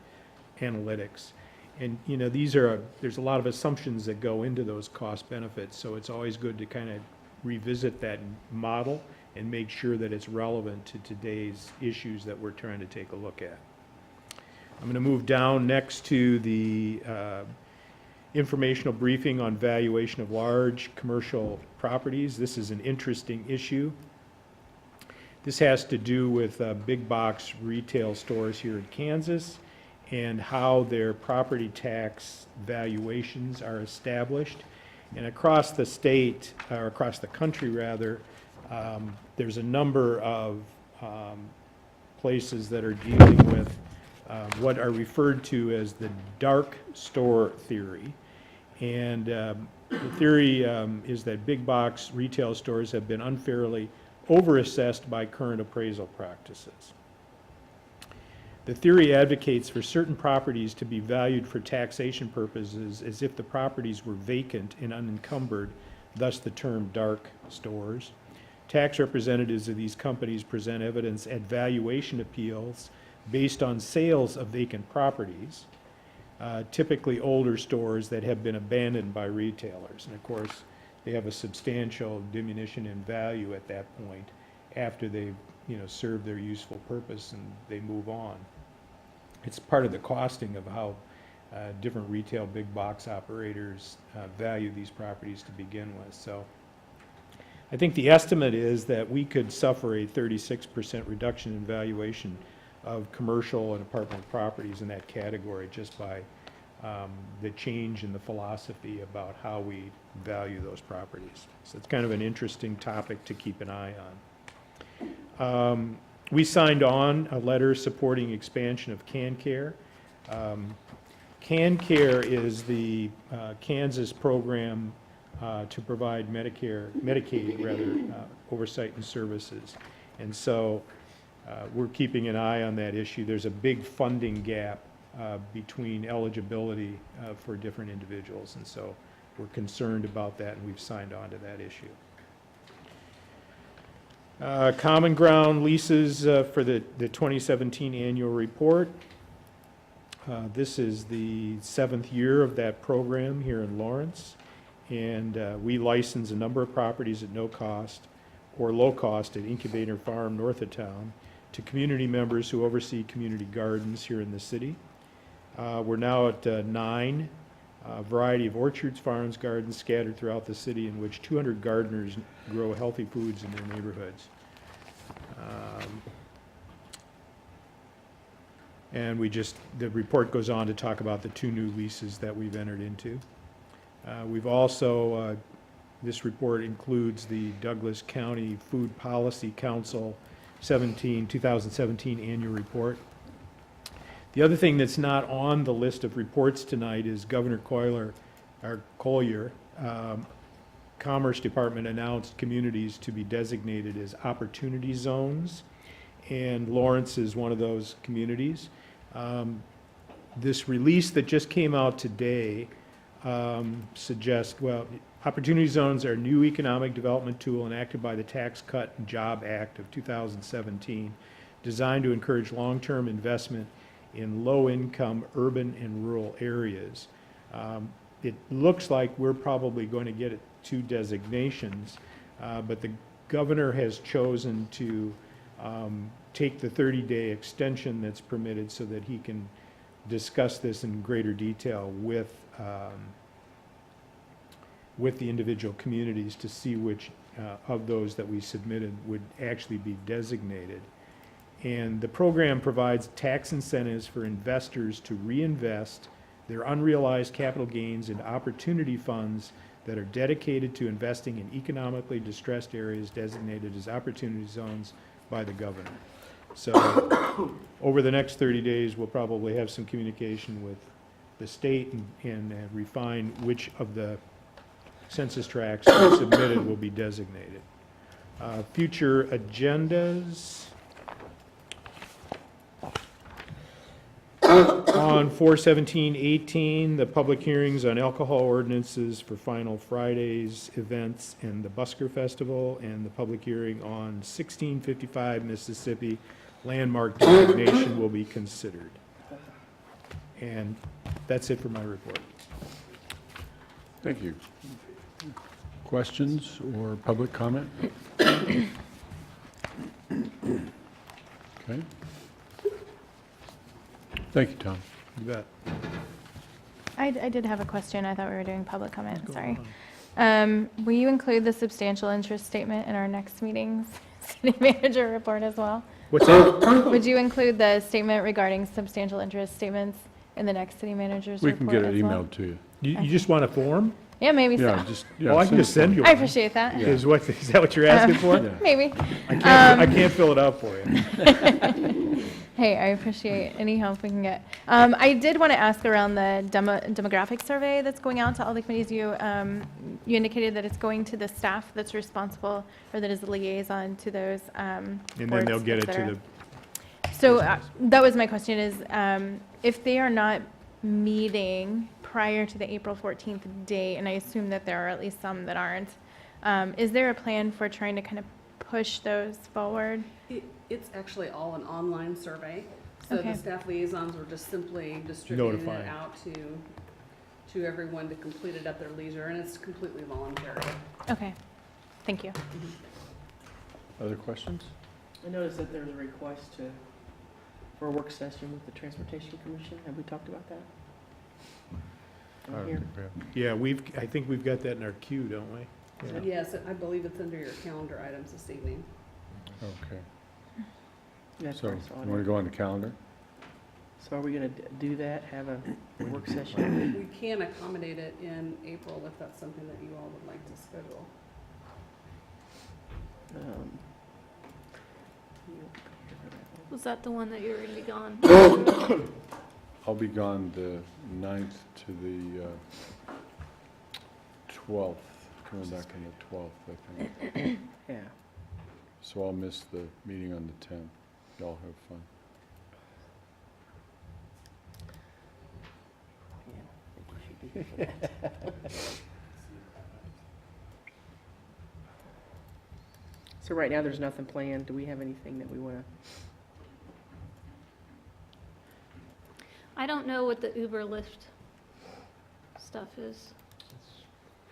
analytics. And there's a lot of assumptions that go into those cost benefits, so it's always good to kind of revisit that model and make sure that it's relevant to today's issues that we're trying to take a look at. I'm going to move down next to the informational briefing on valuation of large commercial properties. This is an interesting issue. This has to do with big box retail stores here in Kansas and how their property tax valuations are established. And across the state, or across the country rather, there's a number of places that are dealing with what are referred to as the dark store theory. And the theory is that big box retail stores have been unfairly overassessed by current appraisal practices. The theory advocates for certain properties to be valued for taxation purposes as if the properties were vacant and unencumbered, thus the term dark stores. Tax representatives of these companies present evidence at valuation appeals based on sales of vacant properties, typically older stores that have been abandoned by retailers. And of course, they have a substantial diminution in value at that point after they've served their useful purpose and they move on. It's part of the costing of how different retail big box operators value these properties to begin with. So I think the estimate is that we could suffer a 36% reduction in valuation of commercial and apartment properties in that category just by the change in the philosophy about how we value those properties. So it's kind of an interesting topic to keep an eye on. We signed on a letter supporting expansion of CanCare. CanCare is the Kansas program to provide Medicaid oversight and services. And so we're keeping an eye on that issue. There's a big funding gap between eligibility for different individuals. And so we're concerned about that, and we've signed on to that issue. Common Ground leases for the 2017 annual report. This is the 7th year of that program here in Lawrence, and we license a number of properties at no cost or low cost at Incubator Farm north of town to community members who oversee community gardens here in the city. We're now at 9, a variety of orchards, farms, gardens scattered throughout the city in which 200 gardeners grow healthy foods in their neighborhoods. And the report goes on to talk about the 2 new leases that we've entered into. We've also, this report includes the Douglas County Food Policy Council 2017 annual report. The other thing that's not on the list of reports tonight is Governor Collier, Commerce Department announced communities to be designated as opportunity zones, and Lawrence is one of those communities. This release that just came out today suggests, well, opportunity zones are a new economic development tool enacted by the Tax Cut and Job Act of 2017, designed to encourage long-term investment in low-income urban and rural areas. It looks like we're probably going to get 2 designations, but the governor has chosen to take the 30-day extension that's permitted so that he can discuss this in greater detail with the individual communities to see which of those that we submitted would actually be designated. And the program provides tax incentives for investors to reinvest their unrealized capital gains into opportunity funds that are dedicated to investing in economically distressed areas designated as opportunity zones by the governor. So over the next 30 days, we'll probably have some communication with the state and refine which of the census tracts submitted will be designated. Future agendas. On 4/17/18, the public hearings on alcohol ordinances for Final Fridays events and the Busker Festival, and the public hearing on 1655 Mississippi landmark designation will be considered. And that's it for my report. Thank you. Questions or public comment? Okay. Thank you, Tom. You bet. I did have a question. I thought we were doing public comment, sorry. Will you include the substantial interest statement in our next meeting's city manager report as well? What's that? Would you include the statement regarding substantial interest statements in the next city manager's We report can get it as well? emailed to you. You just want a form? Yeah, maybe so. Oh, I can just send you one. I appreciate that. Is that what you're asking for? Maybe. I can't fill it out for you. Hey, I appreciate any help we can get. I did want to ask around the demographic survey that's going out to all the committees. You indicated that it's going to the staff that's responsible, or that is the liaison to those And then they'll get it to the. So that was my question is, if they are not meeting prior to the April 14th date, and I assume that there are at least some that aren't, is there a plan for trying to kind of push those forward? It's actually all an online survey, so Okay. the staff liaisons were just simply distributing it Notifying. out to everyone to complete it at their leisure, and it's completely voluntary. Okay, thank you. Other questions? I noticed that there's a request for a work session with the Transportation Commission. Have we talked about that? On here? Yeah, I think we've got that in our queue, don't we? Yes, I believe it's under your calendar items this evening. Okay. That's So, what I saw you want to go on the calendar? So are we going to do that, have a work session? We can accommodate it in April if that's something that you all would like to schedule. Was that the one that you were gonna be gone? I'll be gone the 9th to the 12th, coming back on the 12th, I think. Yeah. So I'll miss the meeting on the 10th. Y'all have fun. So right now, there's nothing planned. Do we have anything that we want to? I don't know what the Uber Lyft stuff is.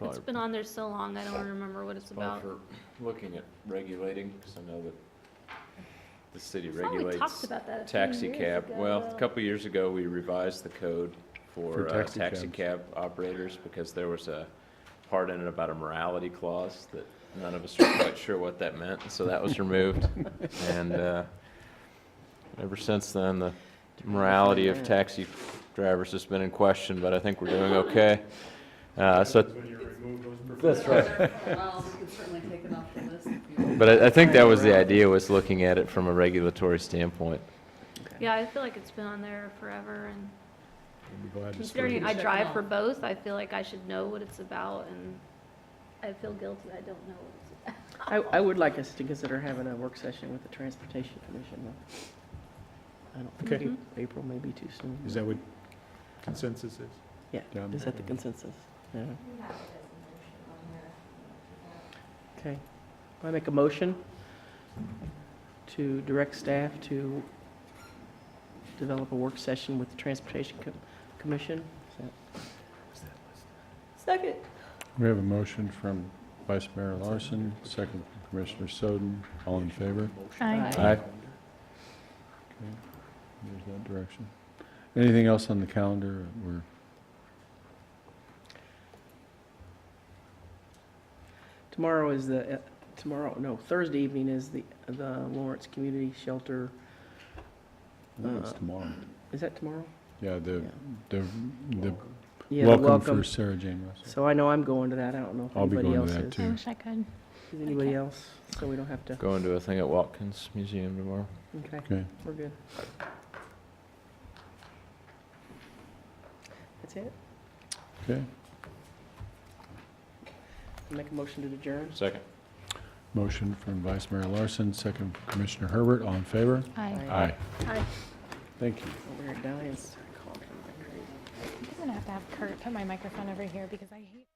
It's been on there so long, I don't remember what it's about. For looking at regulating, because I know that the city I thought we regulates talked about that a few taxi years cab. ago, Well, though. a couple years ago, we revised the code for taxi taxi cabs. cab operators because there was a part in it about a morality clause that none of us were quite sure what that meant, so that was removed. And ever since then, the morality of taxi drivers has been in question, but I think we're doing okay. So that's right. Well, we can certainly take it off the list if you. But I think that was the idea, was looking at it from a regulatory standpoint. Yeah, I feel like it's been on there forever, and I'll be glad to considering I Check it drive off. for both, I feel like I should know what it's about, and I feel guilty I don't know what it's about. I would like us to consider having a work session with the Transportation Commission, though. I don't think Okay. April may be too soon. Is that what consensus is? Yeah, Yeah. is that the consensus? Yeah. Okay. I make a motion to direct staff to develop a work session with the Transportation Commission. Is that- Second. We have a motion from Vice Mayor Larson, second from Commissioner Soden. All in favor? Aye. Aye. Okay, there's that direction. Anything else on the calendar? We're Tomorrow is the, Thursday evening is the Lawrence Community Shelter. I think it's tomorrow. Is that tomorrow? Yeah, the Yeah, the welcome for Sarah Jane Russell. So I know I'm going to that. I don't know if I'll be anybody going else to that is. too. I wish I could. Is anybody else? So we don't have to. Going to a thing at Watkins Museum tomorrow. Okay, Okay. we're good. That's it? Okay. Make a motion to adjourn? Second. Motion from Vice Mayor Larson, second from Commissioner Herbert. All in favor? Aye. Aye. Aye. Thank you. Over here, Diane's coughing like crazy. I'm gonna have to have Kurt put my microphone over here because I hate.